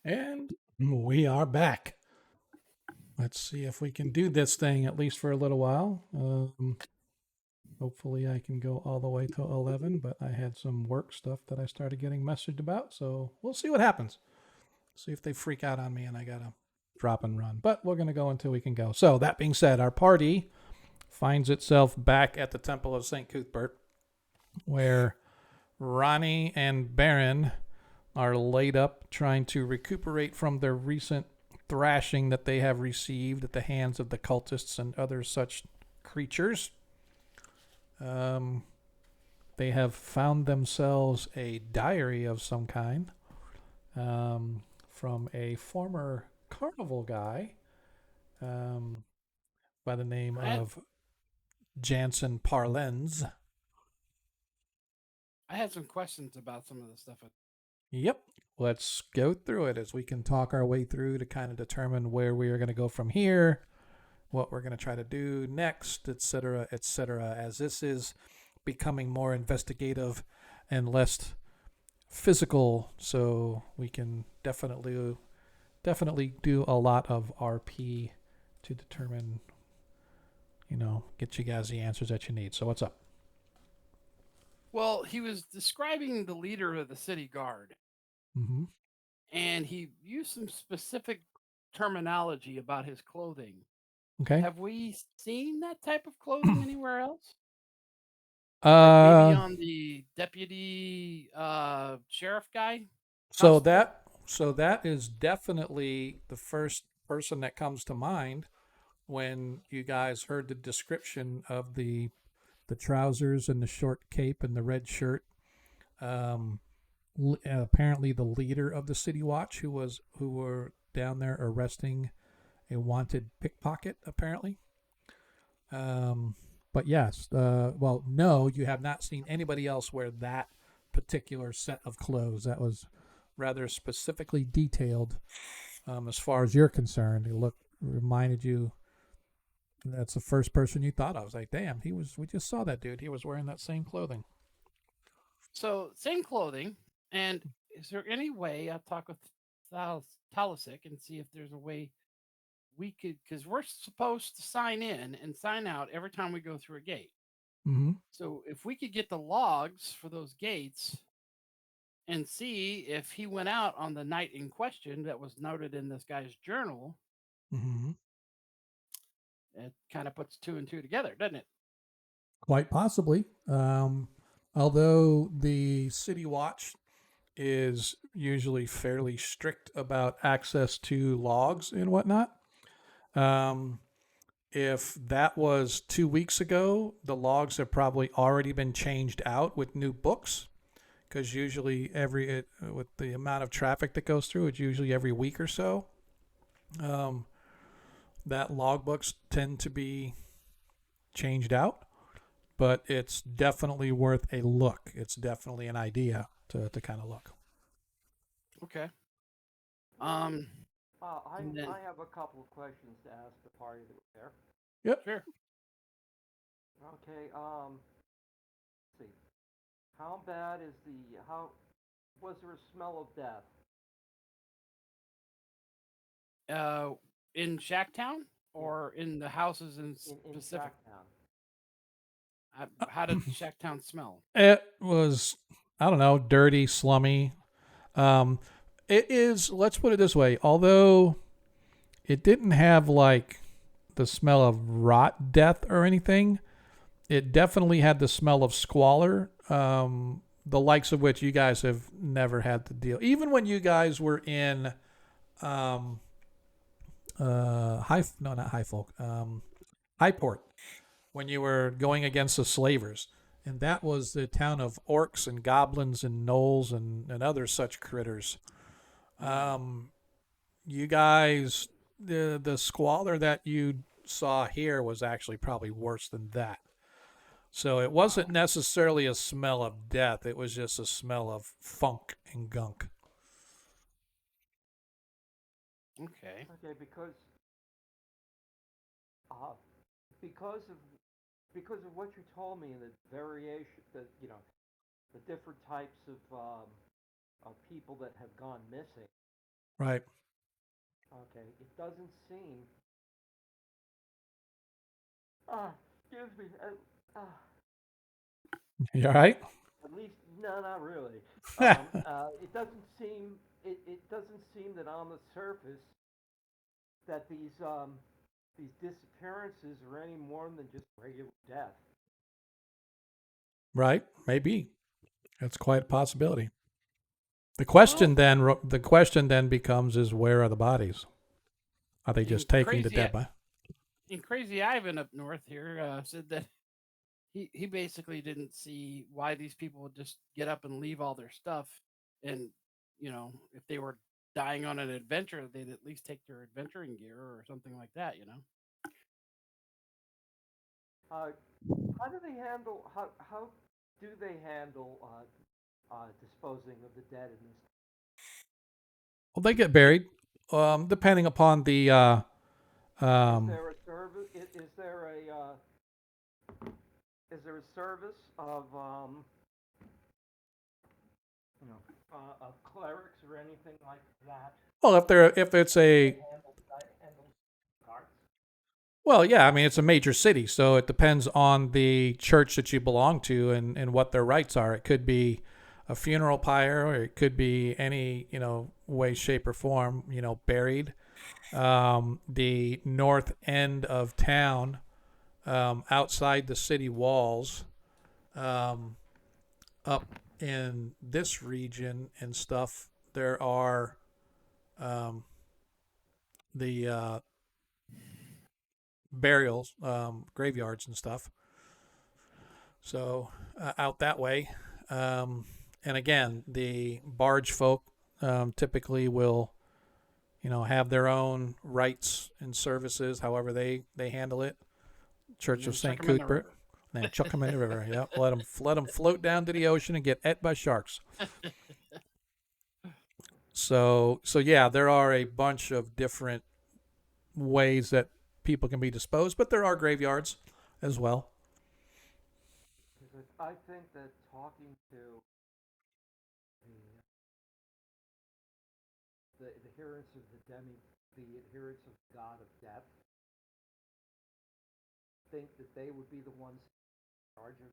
S1: And we are back. Let's see if we can do this thing at least for a little while. Hopefully, I can go all the way to 11, but I had some work stuff that I started getting messaged about, so we'll see what happens. See if they freak out on me and I gotta drop and run. But we're gonna go until we can go. So, that being said, our party finds itself back at the Temple of St. Cuthbert, where Ronnie and Baron are laid up trying to recuperate from their recent thrashing that they have received at the hands of the cultists and other such creatures. Um, they have found themselves a diary of some kind from a former carnival guy by the name
S3: I had,
S1: of Jansen Parlens.
S3: I had some questions about some of the stuff.
S1: Yep. Let's go through it as we can talk our way through to kind of determine where we are going to go from here, what we're going to try to do next, etc., etc. As this is becoming more investigative and less physical, so we can definitely do a lot of RP to determine, get you guys the answers that you need. So what's up?
S3: Well, he was describing the leader of the city guard,
S1: Mm-hmm.
S3: and he used some specific terminology about his clothing.
S1: Okay.
S3: Have we seen that type of clothing anywhere else? Like maybe
S1: Uh,
S3: on the deputy sheriff guy
S1: so
S3: constable?
S1: that is definitely the first person that comes to mind when you guys heard the description of the trousers and the short cape and the red shirt. Um, Apparently the leader of the city watch who were down there arresting a wanted pickpocket apparently. But yes, well, no, you have not seen anybody else wear that particular set of clothes. That was rather specifically detailed. As far as you're concerned, it reminded you. That's the first person you thought of. I was like, damn, he was. We just saw that dude. He was wearing that same clothing.
S3: So same clothing. And is there any way I'll talk with Talisic and see if there's a way we could, because we're supposed to sign in and sign out every time we go through a gate.
S1: Mm-hmm.
S3: So if we could get the logs for those gates and see if he went out on the night in question that was noted in this guy's journal,
S1: Mm-hmm.
S3: it kind of puts two and two together, doesn't it?
S1: Quite possibly. Although the city watch is usually fairly strict about access to logs and whatnot. Um, if that was 2 weeks ago, the logs have probably already been changed out with new books because usually with the amount of traffic that goes through, it's usually every week or so. Um, that logbooks tend to be changed out, but it's definitely worth a look. It's definitely an idea to kind of look.
S3: Okay. Um,
S5: I
S3: and then
S5: I have a couple of questions to ask the party that was there.
S1: Yep.
S3: sure.
S5: Okay. Let's see. How bad is the how? Was there a smell of death?
S3: Uh, in Shacktown
S5: Yeah,
S3: or in the houses in
S5: in
S3: specific?
S5: Shacktown.
S3: How did Shacktown smell?
S1: It was, I don't know, dirty, slummy. Um, it is, let's put it this way, although it didn't have like the smell of rot death or anything, it definitely had the smell of squalor, the likes of which you guys have never had to deal. Even when you guys were in um, not high folk, Highport, when you were going against the slavers. And that was the town of orcs and goblins and gnolls and other such critters. Um, you guys, the squalor that you saw here was actually probably worse than that. So it wasn't necessarily a smell of death. It was just a smell of funk and gunk.
S3: Okay.
S5: Okay, uh, because of because of what you told me and the variation, the different types of people that have gone missing.
S1: Right.
S5: Okay, it doesn't seem. Excuse me.
S1: You all right?
S5: At least, no, not really. It doesn't seem. It doesn't seem that on the surface that these disappearances are any more than just regular death.
S1: Right. Maybe. That's quite a possibility. The question then becomes is where are the bodies? Are they just
S3: And
S1: taking the dead body?
S3: and Crazy Ivan up north here said that he basically didn't see why these people would just get up and leave all their stuff, and if they were dying on an adventure, they'd at least take their adventuring gear or something like that.
S5: How do they handle? How do they handle disposing of the dead in this?
S1: Well, they get buried, depending upon the.
S5: Is there a service? Is there a service of of clerics or anything like that?
S1: Well, if it's a
S5: Handle carts?
S1: well, yeah, I mean it's a major city, so it depends on the church that you belong to and what their rights are. It could be a funeral pyre, or it could be any way, shape, or form buried. The north end of town, outside the city walls, up in this region and stuff, there are the burials, graveyards and stuff. So out that way, and again, the barge folk typically will, have their own rights and services, however they handle it. Church of Saint Cuthbert, and chuck them in the river. Yep, let them float down to the ocean and get ate by sharks. So yeah, there are a bunch of different ways that people can be disposed, but there are graveyards as well.
S5: Because I think that talking to the adherents of the adherents of the god of death, think that they would be the ones in charge of.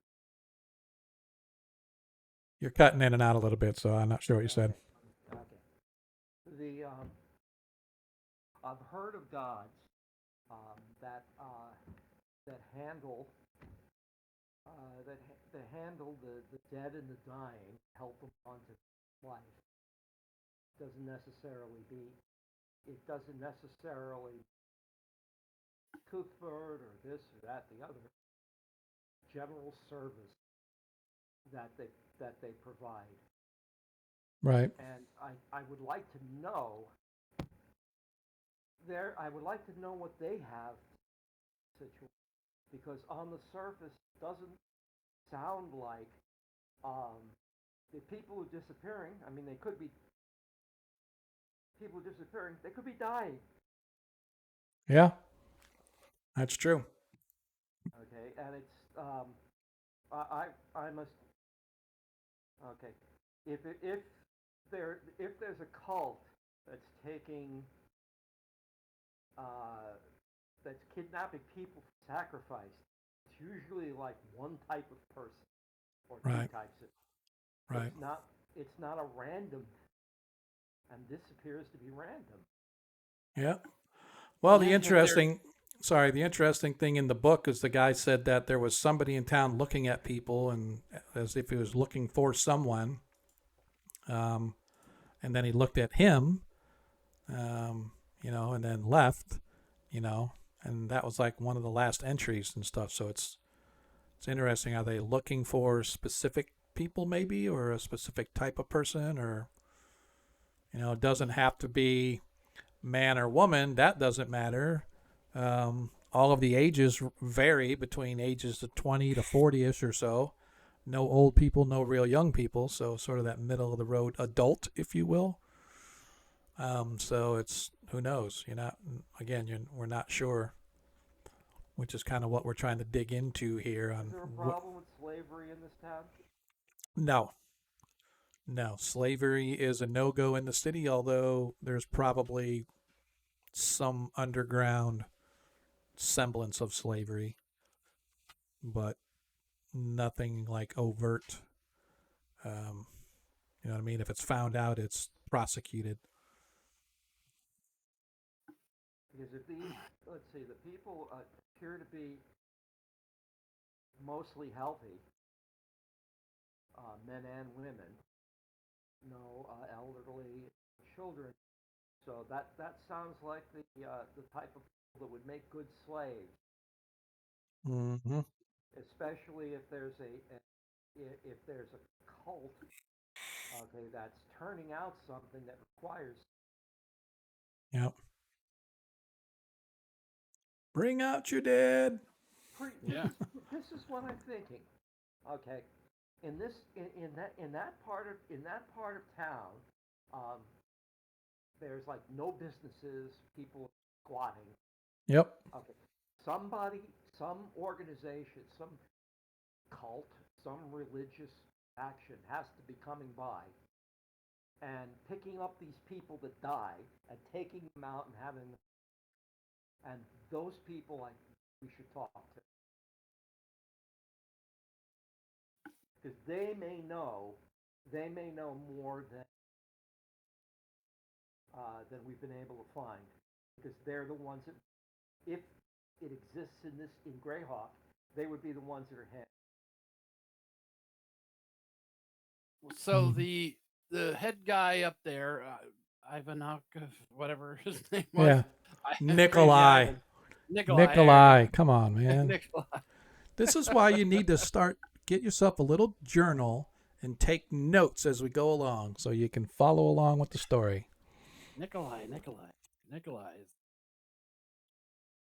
S1: You're cutting in and out a little bit, so I'm not sure what you said.
S5: Okay. I've heard of gods that handle that handle the dead and the dying, help them on to life. Doesn't necessarily be. It doesn't necessarily Cuthbert or this or that, the other. General service that they provide.
S1: Right.
S5: And I would like to know I would like to know what they have situation, because on the surface it doesn't sound like the people who are disappearing. I mean, they could be people disappearing. They could be dying.
S1: Yeah, that's true.
S5: Okay, and it's I must. Okay, if there's a cult that's taking that's kidnapping people for sacrifice, it's usually like one type of person or two
S1: Right.
S5: types of.
S1: Right.
S5: It's not a random, and this appears to be random.
S1: Yeah. Well,
S3: Yeah,
S1: the interesting thing in the book is the guy said that there was somebody in town looking at people and as if he was looking for someone. And then he looked at him, and then left, and that was like one of the last entries and stuff. So it's interesting. Are they looking for specific people maybe, or a specific type of person, or, it doesn't have to be man or woman, that doesn't matter. All of the ages vary between ages of 20 to 40ish or so. No old people, no real young people, so sort of that middle of the road adult, if you will. So it's, who knows? We're not sure, which is kind of what we're trying to dig into here.
S5: Is there a problem with slavery in this town?
S1: No, No, slavery is a no-go in the city, although there's probably some underground semblance of slavery, but nothing like overt. Um, you know what I mean? If it's found out, it's prosecuted.
S5: Because if these, let's see, the people appear to be mostly healthy, men and women, no elderly children. So that sounds like the type of people that would make good slaves,
S1: Mm-hmm.
S5: especially if there's a cult, okay, that's turning out something that requires.
S1: Yep. Bring out your dead.
S3: Yeah.
S5: This is what I'm thinking. Okay, in that part of town, um, there's like no businesses, people squatting.
S1: Yep.
S5: Okay, somebody, some organization, some cult, some religious action has to be coming by and picking up these people that die and taking them out and having them. And those people, I we should talk to because they may know more than we've been able to find because they're the ones that, if it exists in Greyhawk, they would be the ones that are head.
S3: So
S1: Mhm.
S3: the head guy up there, Ivanov, whatever his name
S1: Yeah.
S3: was, crazy
S1: Nikolai.
S3: Ivan, Nikolai, there you
S1: Nikolai. Come on,
S3: go.
S1: man.
S3: Nikolai.
S1: This is why you need to get yourself a little journal and take notes as we go along so you can follow along with the story.
S3: Nikolai.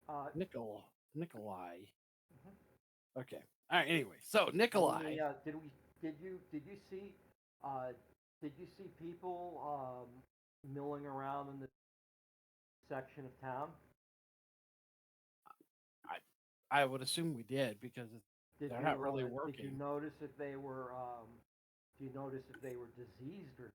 S5: Uh,
S3: Nikolai. Okay. All right. Anyway, so Nikolai.
S5: did we did you see people milling around in this section of town?
S3: I would assume we did because they're not really
S5: Did you
S3: working.
S5: notice if they were do you notice if they were diseased or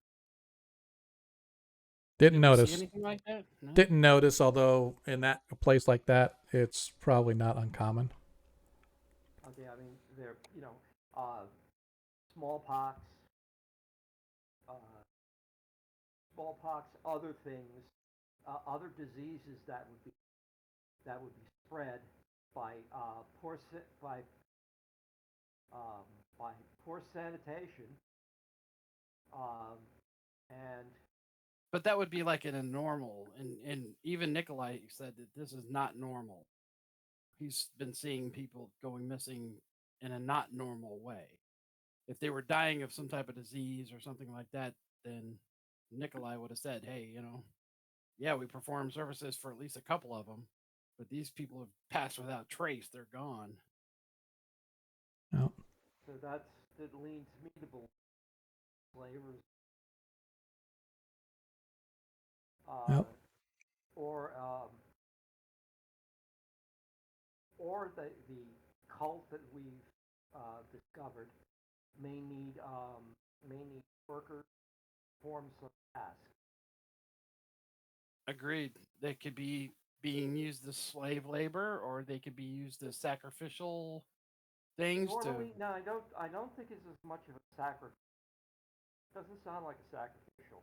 S1: Didn't
S3: Did we see
S1: notice.
S3: anything like that? No.
S1: Didn't notice, although in a place like that, it's probably not uncommon.
S5: okay? I mean, they're uh, smallpox, uh, other things, other diseases that would be spread by by um, by poor sanitation, um, and
S3: But that would be like in a normal, and even Nikolai said that this is not normal. He's been seeing people going missing in a not normal way. If they were dying of some type of disease or something like that, then Nikolai would have said, "Hey, yeah, we perform services for at least a couple of them, but these people have passed without trace. They're gone."
S1: Yep.
S5: so that leads me to believe flavors, uh,
S1: Yep.
S5: or the cult that we've discovered may need workers to perform some tasks.
S3: Agreed. They could be being used as slave labor, or they could be used as sacrificial things to.
S5: Normally, no, I don't think it's as much of a sacrifice. Doesn't sound like a sacrificial.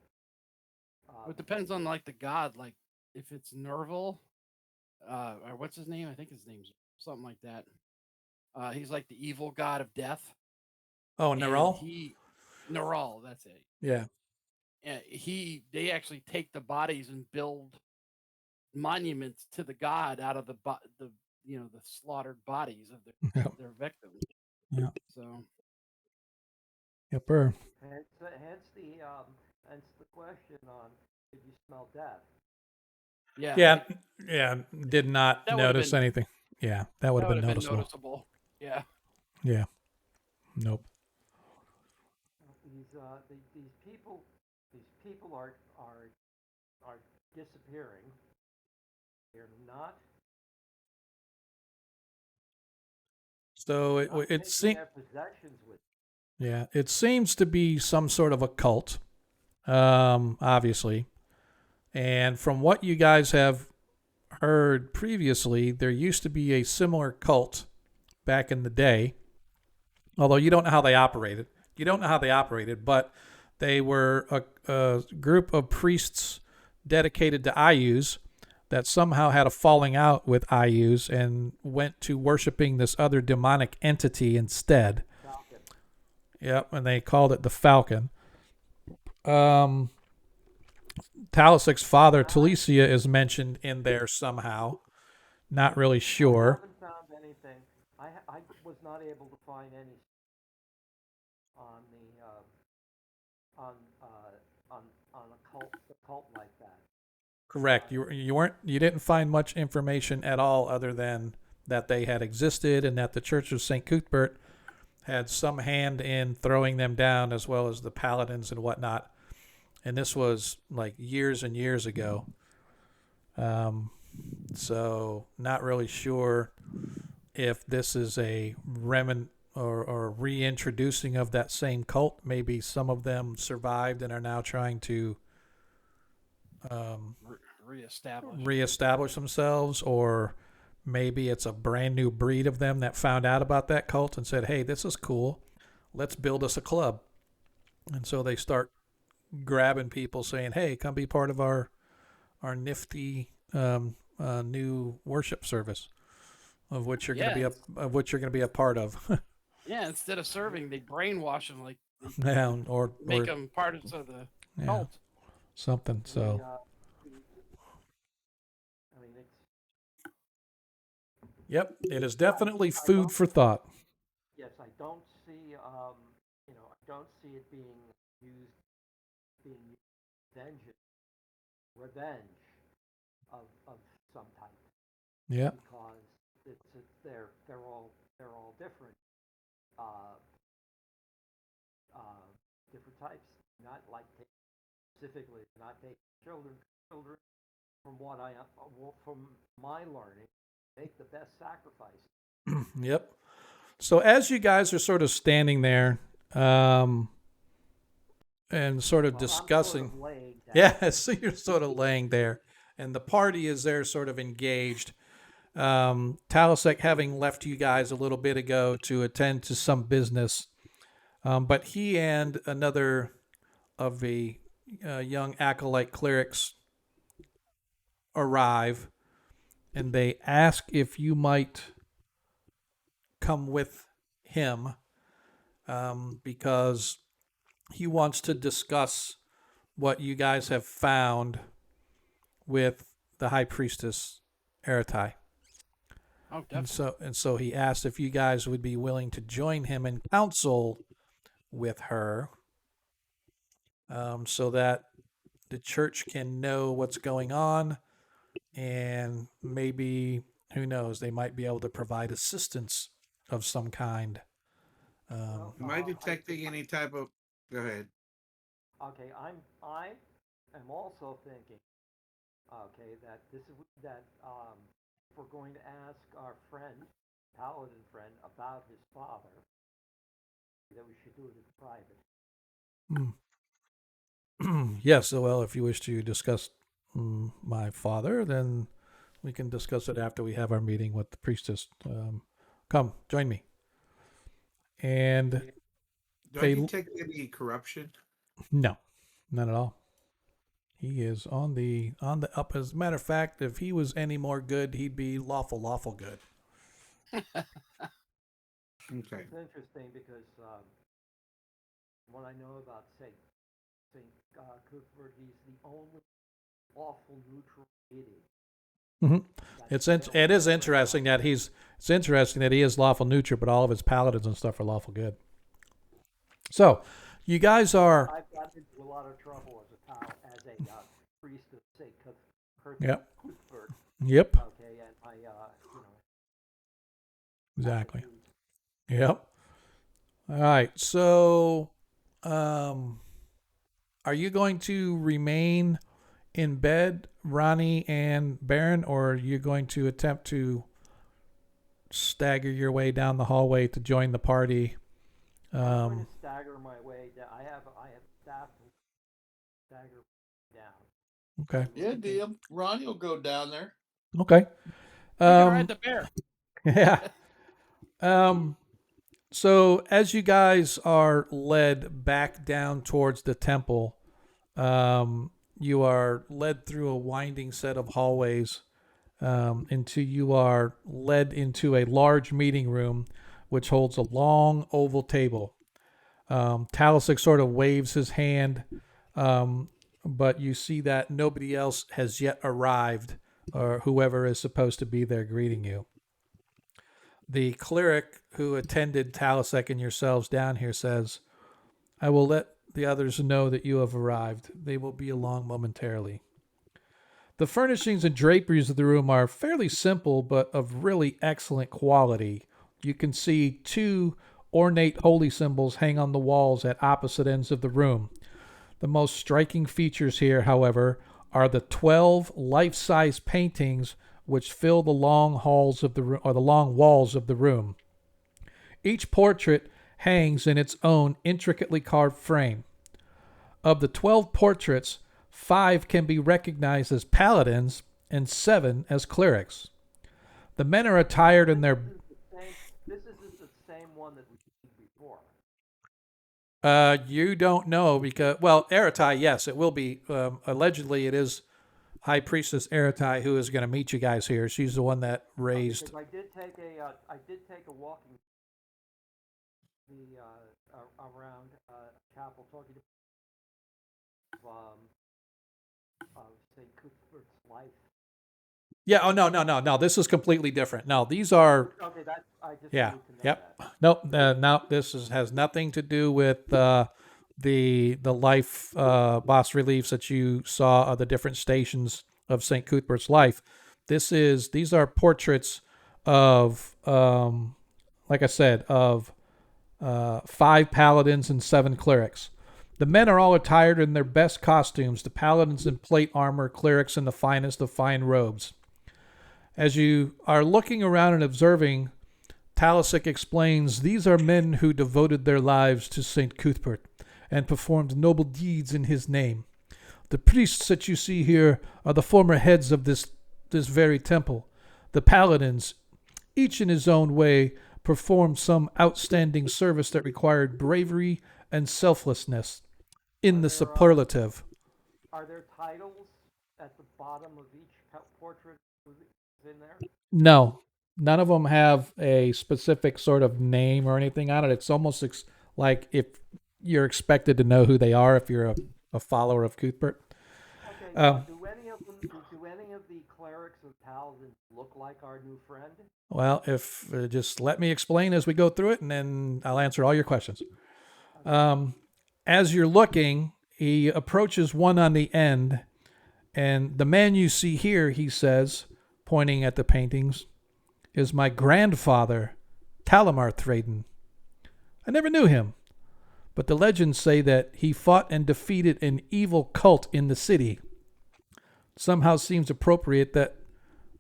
S3: It depends on like the god. Like if it's Nerval, or what's his name? I think his name's something like that. He's like the evil god of death,
S1: Oh,
S3: and
S1: Neural?
S3: Neral, that's it.
S1: Yeah.
S3: They actually take the bodies and build monuments to the god out of the slaughtered bodies of
S1: Yep.
S3: their victims.
S1: Yep.
S3: So
S1: Yepper.
S5: Hence the question on did you smell death?
S3: yeah,
S1: Yeah.
S3: like,
S1: Yeah. Did not
S3: that would have
S1: notice
S3: been
S1: anything. Yeah. That would have been noticeable.
S3: noticeable. Yeah.
S1: Yeah. Nope.
S5: These people are disappearing. They're not
S1: So
S5: not
S1: it
S5: taking
S1: seemed.
S5: their possessions with.
S1: Yeah, it seems to be some sort of a cult, obviously. And from what you guys have heard previously, there used to be a similar cult back in the day, although you don't know how they operated. You don't know how they operated, but they were a group of priests dedicated to IUs that somehow had a falling out with IUs and went to worshiping this other demonic entity instead.
S5: Falcon.
S1: Yep, and they called it the Falcon. Talisik's father, Talicia, is mentioned in there somehow. Not really
S5: I
S1: sure.
S5: haven't found anything. I was not able to find any on the on on a cult like that.
S1: Correct. You didn't find much information at all other than that they had existed and that the Church of St. Cuthbert had some hand in throwing them down, as well as the paladins and whatnot. And this was like years and years ago. So not really sure if this is a remnant or reintroducing of that same cult. Maybe some of them survived and are now trying to reestablish themselves, or maybe it's a brand new breed of them that found out about that cult and said, hey, this is cool. Let's build us a club. And so they start grabbing people saying, hey, come be part of our nifty new worship service of which you're going to be a part of.
S3: Yeah, instead of serving, they brainwash them, like
S1: Yeah, or
S3: make them part of the cult.
S1: Something. So
S5: I mean, it's
S1: yep, it is definitely food for thought.
S5: yes. I don't see I don't see it being used revenge of some type.
S1: Yeah.
S5: Because they're all different. Uh, Different types. Not like specifically not taking children. Children, from from my learning, make the best sacrifice.
S1: Yep. So as you guys are sort of standing there, and sort of discussing, yeah, so you're sort of laying there, and the party is there, sort of engaged. Talisek having left you guys a little bit ago to attend to some business, but he and another of the young acolyte clerics arrive, and they ask if you might come with him, because he wants to discuss what you guys have found with the high priestess Eratai.
S3: Oh, definitely.
S1: And so he asked if you guys would be willing to join him in council with her, so that the church can know what's going on, and maybe, who knows, they might be able to provide assistance of some kind.
S4: Am I detecting any type of? Go ahead.
S5: Okay, I am also thinking, okay, that if we're going to ask our friend, paladin friend, about his father, that we should do it in private.
S1: Yes, well, if you wish to discuss my father, then we can discuss it after we have our meeting with the priestess. Come, join me. And
S4: do I detect any corruption?
S1: No, not at all. He is on the up. As a matter of fact, if he was any more good, he'd be lawful good.
S4: Okay.
S5: It's interesting because what I know about Saint Cuthbert, he's the only lawful neutral deity.
S1: Mm-hmm. It is interesting that he is lawful neutral, but all of his paladins and stuff are lawful good. So, you guys are.
S5: I've gotten into a lot of trouble as a priest of Saint Cuthbert.
S1: Yep.
S5: Cuthbert.
S1: Yep.
S5: Okay, and I
S1: Exactly. Yep. All right. So, are you going to remain in bed, Ronnie and Baron, or are you going to attempt to stagger your way down the hallway to join the party
S5: I'm going
S1: Um,
S5: to stagger my way down. I have staff to stagger down.
S1: okay.
S2: Yeah, DM. Ronnie will go down there.
S1: Okay.
S3: You can ride
S1: Um,
S3: the bear.
S1: yeah. Um, so as you guys are led back down towards the temple, you are led through a winding set of hallways until you are led into a large meeting room, which holds a long oval table. Talisic sort of waves his hand, um, but you see that nobody else has yet arrived, or whoever is supposed to be there greeting you. The cleric who attended Talisic and yourselves down here says, I will let the others know that you have arrived. They will be along momentarily. The furnishings and draperies of the room are fairly simple, but of really excellent quality. You can see two ornate holy symbols hang on the walls at opposite ends of the room. The most striking features here, however, are the 12 life-size paintings which fill the long halls of the room, or the long walls of the room. Each portrait hangs in its own intricately carved frame. Of the 12 portraits, 5 can be recognized as paladins and 7 as clerics. The men are attired in their...
S5: This isn't the same one that we did before.
S1: You don't know because, well, Eratai, yes, it will be. Allegedly, it is High Priestess Eratai who is going to meet you guys here. She's the one that raised...
S5: Because I did take a walking around chapel talking of St. Cuthbert's life.
S1: Yeah, oh, no. This is completely different. No, these are...
S5: Okay, I just
S1: Yeah,
S5: need to know
S1: yep.
S5: that.
S1: Nope, no, has nothing to do with the life boss reliefs that you saw of the different stations of St. Cuthbert's life. These are portraits of, like I said, of 5 paladins and 7 clerics. The men are all attired in their best costumes, the paladins in plate armor, clerics in the finest of fine robes. As you are looking around and observing, Talisic explains, these are men who devoted their lives to St. Cuthbert and performed noble deeds in his name. The priests that you see here are the former heads of this very temple. The paladins, each in his own way, performed some outstanding service that required bravery and selflessness in the superlative.
S5: Are there titles at the bottom of each portrait in there?
S1: No, none of them have a specific sort of name or anything on it. It's almost like if you're expected to know who they are if you're a follower of Cuthbert.
S5: Okay, do any of the clerics or paladins look like our new friend?
S1: Well, if just let me explain as we go through it, and then I'll answer all your questions. As you're looking, he approaches one on the end, and the man you see here, he says, pointing at the paintings, is my grandfather, Talamar Thraden. I never knew him, but the legends say that he fought and defeated an evil cult in the city. Somehow seems appropriate that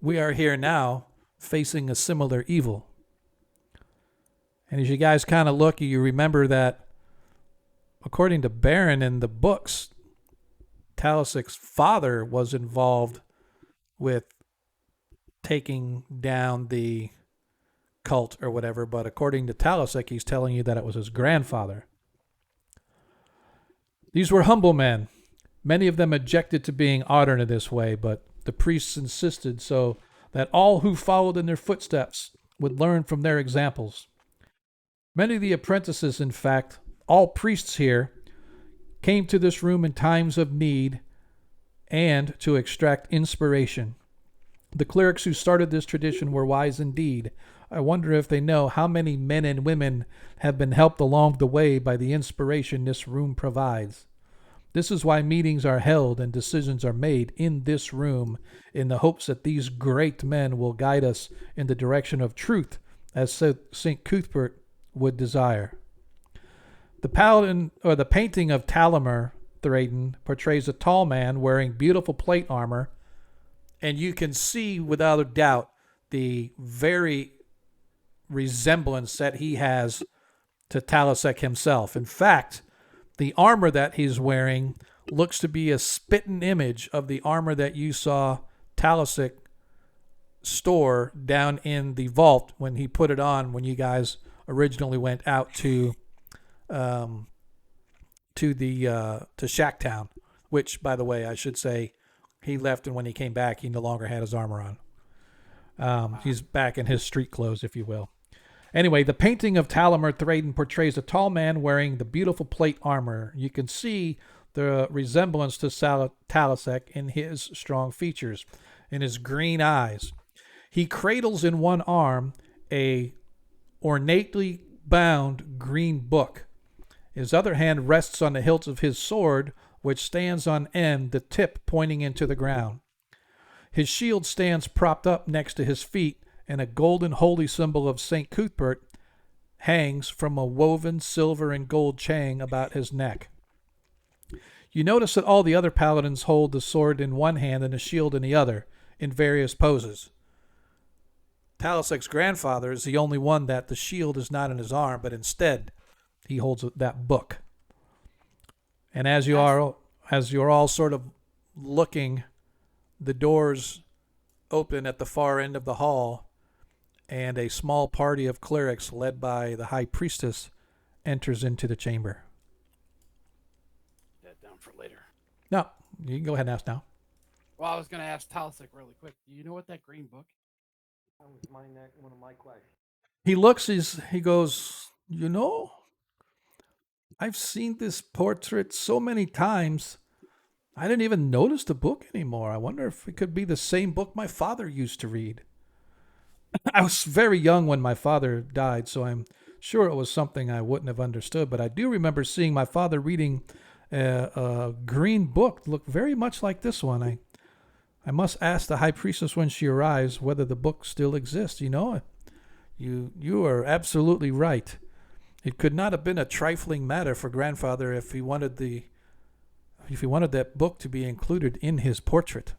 S1: we are here now facing a similar evil. And as you guys kind of look, you remember that according to Baron in the books, Talisic's father was involved with taking down the cult or whatever, but according to Talisic, he's telling you that it was his grandfather. These were humble men. Many of them objected to being honored in this way, but the priests insisted so that all who followed in their footsteps would learn from their examples. Many of the apprentices, in fact, all priests here, came to this room in times of need and to extract inspiration. The clerics who started this tradition were wise indeed. I wonder if they know how many men and women have been helped along the way by the inspiration this room provides. This is why meetings are held and decisions are made in this room, in the hopes that these great men will guide us in the direction of truth, as St. Cuthbert would desire. The paladin, or the painting of Talamar Thraden, portrays a tall man wearing beautiful plate armor, and you can see without a doubt the very resemblance that he has to Talasek himself. In fact, the armor that he's wearing looks to be a spitting image of the armor that you saw Talasek store down in the vault when he put it on when you guys originally went out to Shacktown, which, by the way, I should say, he left, and when he came back, he no longer had his armor on. He's back in his street clothes, if you will. Anyway, the painting of Talamer Thraden portrays a tall man wearing the beautiful plate armor. You can see the resemblance to Talasek in his strong features, in his green eyes. He cradles in one arm a ornately bound green book. His other hand rests on the hilt of his sword, which stands on end, the tip pointing into the ground. His shield stands propped up next to his feet, and a golden holy symbol of St. Cuthbert hangs from a woven silver and gold chain about his neck. You notice that all the other paladins hold the sword in one hand and the shield in the other, in various poses. Talasek's grandfather is the only one that the shield is not in his arm, but instead he holds that book. And as you're all sort of looking, the doors open at the far end of the hall, and a small party of clerics led by the high priestess enters into the chamber.
S3: That down for later.
S1: No, you can go ahead and ask now.
S3: Well, I was going to ask Talasek really quick. Do you know what that green book?
S5: That was one of my questions.
S1: He looks, he goes, I've seen this portrait so many times, I didn't even notice the book anymore. I wonder if it could be the same book my father used to read. I was very young when my father died, so I'm sure it was something I wouldn't have understood, but I do remember seeing my father reading a green book that looked very much like this one. I must ask the high priestess when she arrives whether the book still exists. You are absolutely right. It could not have been a trifling matter for grandfather if he wanted that book to be included in his portrait.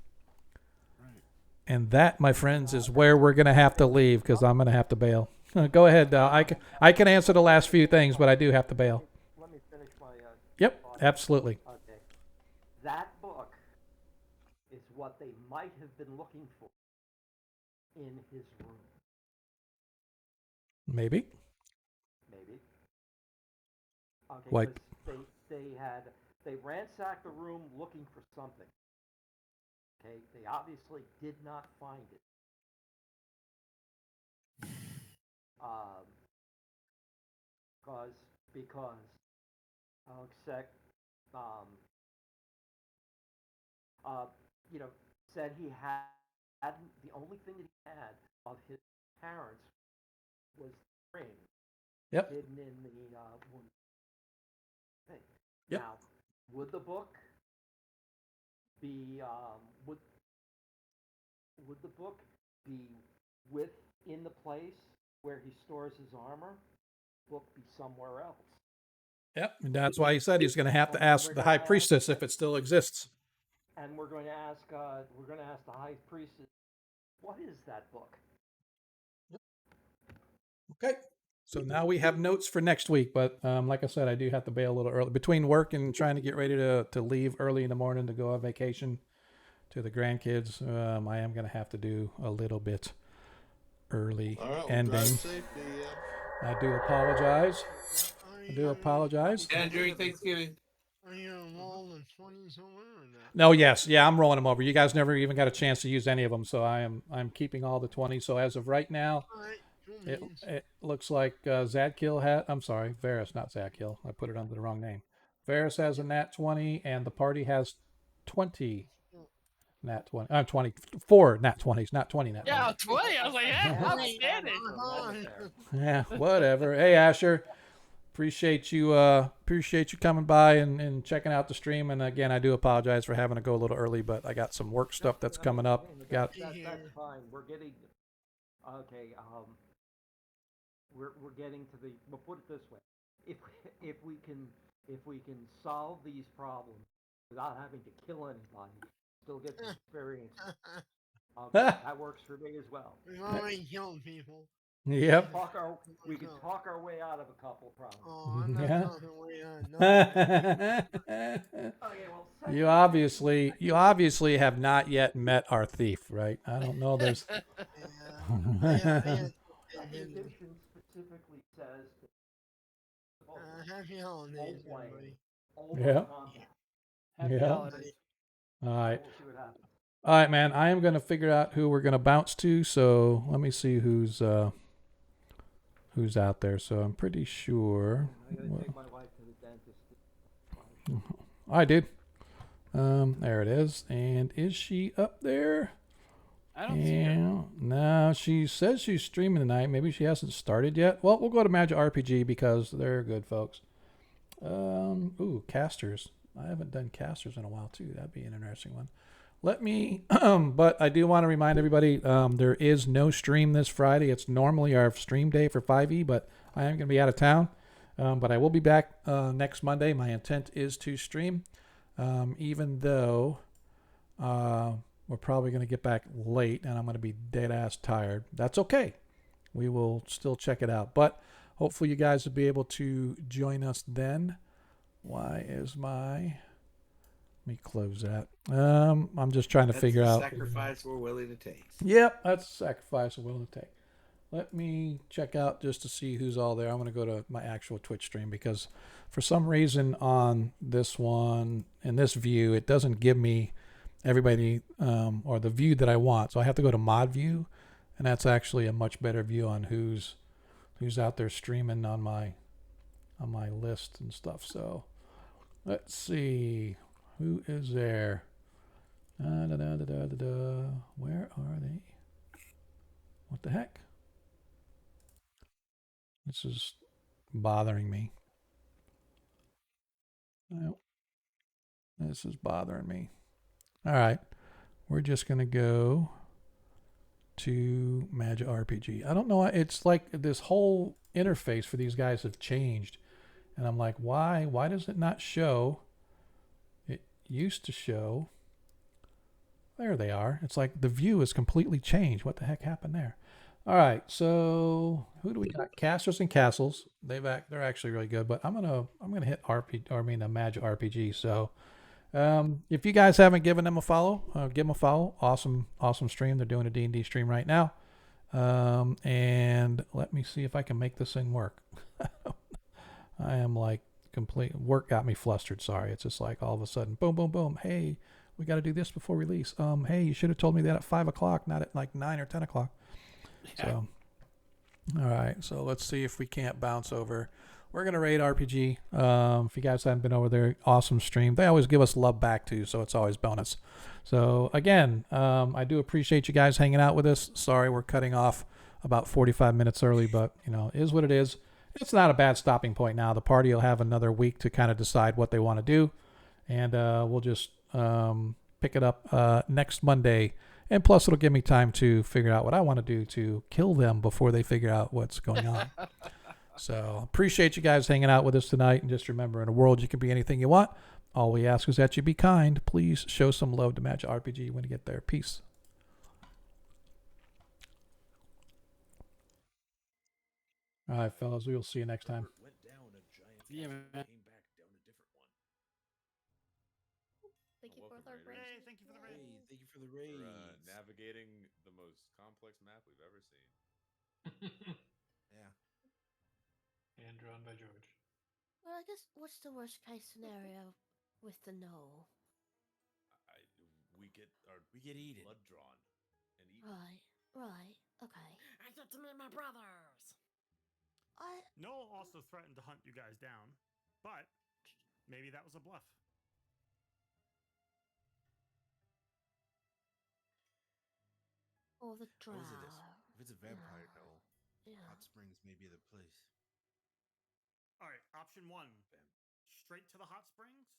S1: And that, my friends, is where we're going to have to leave because I'm going to have to bail. Go ahead. I can answer the last few things, but I do have to bail.
S5: Let me finish my.
S1: Yep,
S5: thought.
S1: absolutely.
S5: Okay. That book is what they might have been looking for in his room.
S1: Maybe.
S5: Okay.
S1: Like-
S5: Because they ransacked the room looking for something. Okay. They obviously did not find it. Because Alexek, said he hadn't. The only thing that he had of his parents was the ring.
S1: Yep.
S5: Hidden in the wound. Thing.
S1: Yep.
S5: Now, would the book be would the book be within the place where he stores his armor? Book be somewhere else.
S1: Yep, and that's why he said he's going to have to ask the high priestess if it still exists.
S5: And we're going to ask the high priestess, what is that book?
S1: Okay. So now we have notes for next week, but like I said, I do have to bail a little early. Between work and trying to get ready to leave early in the morning to go on vacation to the grandkids, I am going to have to do a little bit early
S2: All right, well,
S1: ending.
S2: drive safely,
S1: I do apologize. I do apologize.
S4: And during Thanksgiving.
S6: Are you gonna roll the 20s over or not?
S1: No, yes, yeah, I'm rolling them over. You guys never even got a chance to use any of them, so I'm keeping all the 20. So as of right now,
S6: Alright, cool
S1: it
S6: beans.
S1: looks like Zadkill had. I'm sorry, Varus, not Zadkill. I put it under the wrong name. Varus has a nat 20, and the party has 20 nat 20. 24 nat 20s, not 20 nat 20s.
S3: Yeah, 20. I was like, yeah,
S5: Yeah.
S3: outstanding.
S1: Yeah, whatever. Hey, Asher, appreciate you coming by and checking out the stream. And again, I do apologize for having to go a little early, but I got some work stuff that's coming up. Got
S5: That's fine. We're getting okay. We're getting to the. We'll put it this way: if we can solve these problems without having to kill anybody, still get some experience. Okay, that works for me as well.
S6: We've already killed people.
S1: Yep.
S5: We can talk our way out of a couple problems.
S6: Oh, I'm not
S1: Yeah.
S6: talking way on nothing.
S5: Okay, well,
S1: You obviously have not yet met our thief, right? I don't know. There's.
S6: Yeah. I
S5: second edition specifically says
S6: happy holidays, everybody.
S5: over
S1: Yeah.
S5: combat.
S3: Happy
S1: Yeah.
S3: holidays.
S1: All right.
S5: We'll see what happens.
S1: All right, man. I am going to figure out who we're going to bounce to. So let me see who's out there. So I'm pretty sure.
S5: I gotta take my wife to the dentist.
S1: I did. There it is. And is she up there?
S3: I don't see her.
S1: No, she says she's streaming tonight. Maybe she hasn't started yet. Well, we'll go to Magic RPG because they're good folks. Ooh, casters. I haven't done casters in a while too. That'd be an interesting one. Let me, but I do want to remind everybody, there is no stream this Friday. It's normally our stream day for 5e, but I am going to be out of town. But I will be back next Monday. My intent is to stream, even though we're probably going to get back late and I'm going to be dead ass tired. That's okay. We will still check it out. But hopefully you guys will be able to join us then. Why is my... Let me close that. I'm just trying to figure out.
S4: Sacrifice we're willing to take.
S1: Yep, that's a sacrifice we're willing to take. Let me check out just to see who's all there. I'm going to go to my actual Twitch stream because for some reason on this one, in this view, it doesn't give me everybody or the view that I want. So I have to go to mod view, and that's actually a much better view on who's out there streaming on my list and stuff. So let's see. Who is there? Where are they? What the heck? This is bothering me. Well, this is bothering me. All right. We're just going to go to Magic RPG. I don't know. It's like this whole interface for these guys have changed. And I'm like, why? Why does it not show? It used to show. There they are. It's like the view is completely changed. What the heck happened there? All right, so who do we got? Casters and Castles. They're actually really good, but I'm gonna hit Magic RPG. So if you guys haven't given them a follow, give them a follow. Awesome stream. They're doing a D&D stream right now. And let me see if I can make this thing work. I am like complete work got me flustered. Sorry, it's just like all of a sudden, boom, boom, boom. Hey, we got to do this before release. Hey, you should have told me that at 5 o'clock, not at like 9 or 10 o'clock. Yeah. So, all right. So let's see if we can't bounce over. We're gonna raid RPG. If you guys haven't been over there, awesome stream. They always give us love back too, so it's always bonus. So again, I do appreciate you guys hanging out with us. Sorry we're cutting off about 45 minutes early, but you know, it is what it is. It's not a bad stopping point now. The party will have another week to kind of decide what they want to do, and we'll just pick it up next Monday. And plus, it'll give me time to figure out what I want to do to kill them before they figure out what's going on. So appreciate you guys hanging out with us tonight. And just remember, in a world you can be anything you want. All we ask is that you be kind. Please show some love to Magic RPG when you get there. Peace. All right, fellas. We will see you next time.
S9: Went down a giant
S3: Yeah, man.
S9: came back down a different one.
S10: Thank you for
S9: Welcome,
S10: the
S9: Raiders.
S10: raid.
S6: Hey, thank you for the raid.
S4: Hey, thank you for the raid.
S9: For navigating the most complex map we've ever seen.
S4: Yeah.
S11: And drawn by George.
S10: Well, I guess what's the worst case scenario with the no?
S9: We get
S4: eaten.
S9: blood drawn and eaten.
S10: Right. Okay.
S12: I get to meet my brothers.
S11: Noel also threatened to hunt you guys down, but maybe that was a bluff.
S10: Or the drow.
S4: What is it? If it's a vampire, Noel,
S10: Yeah.
S4: Hot Springs may be the place.
S11: All right, option one. Straight to the hot springs,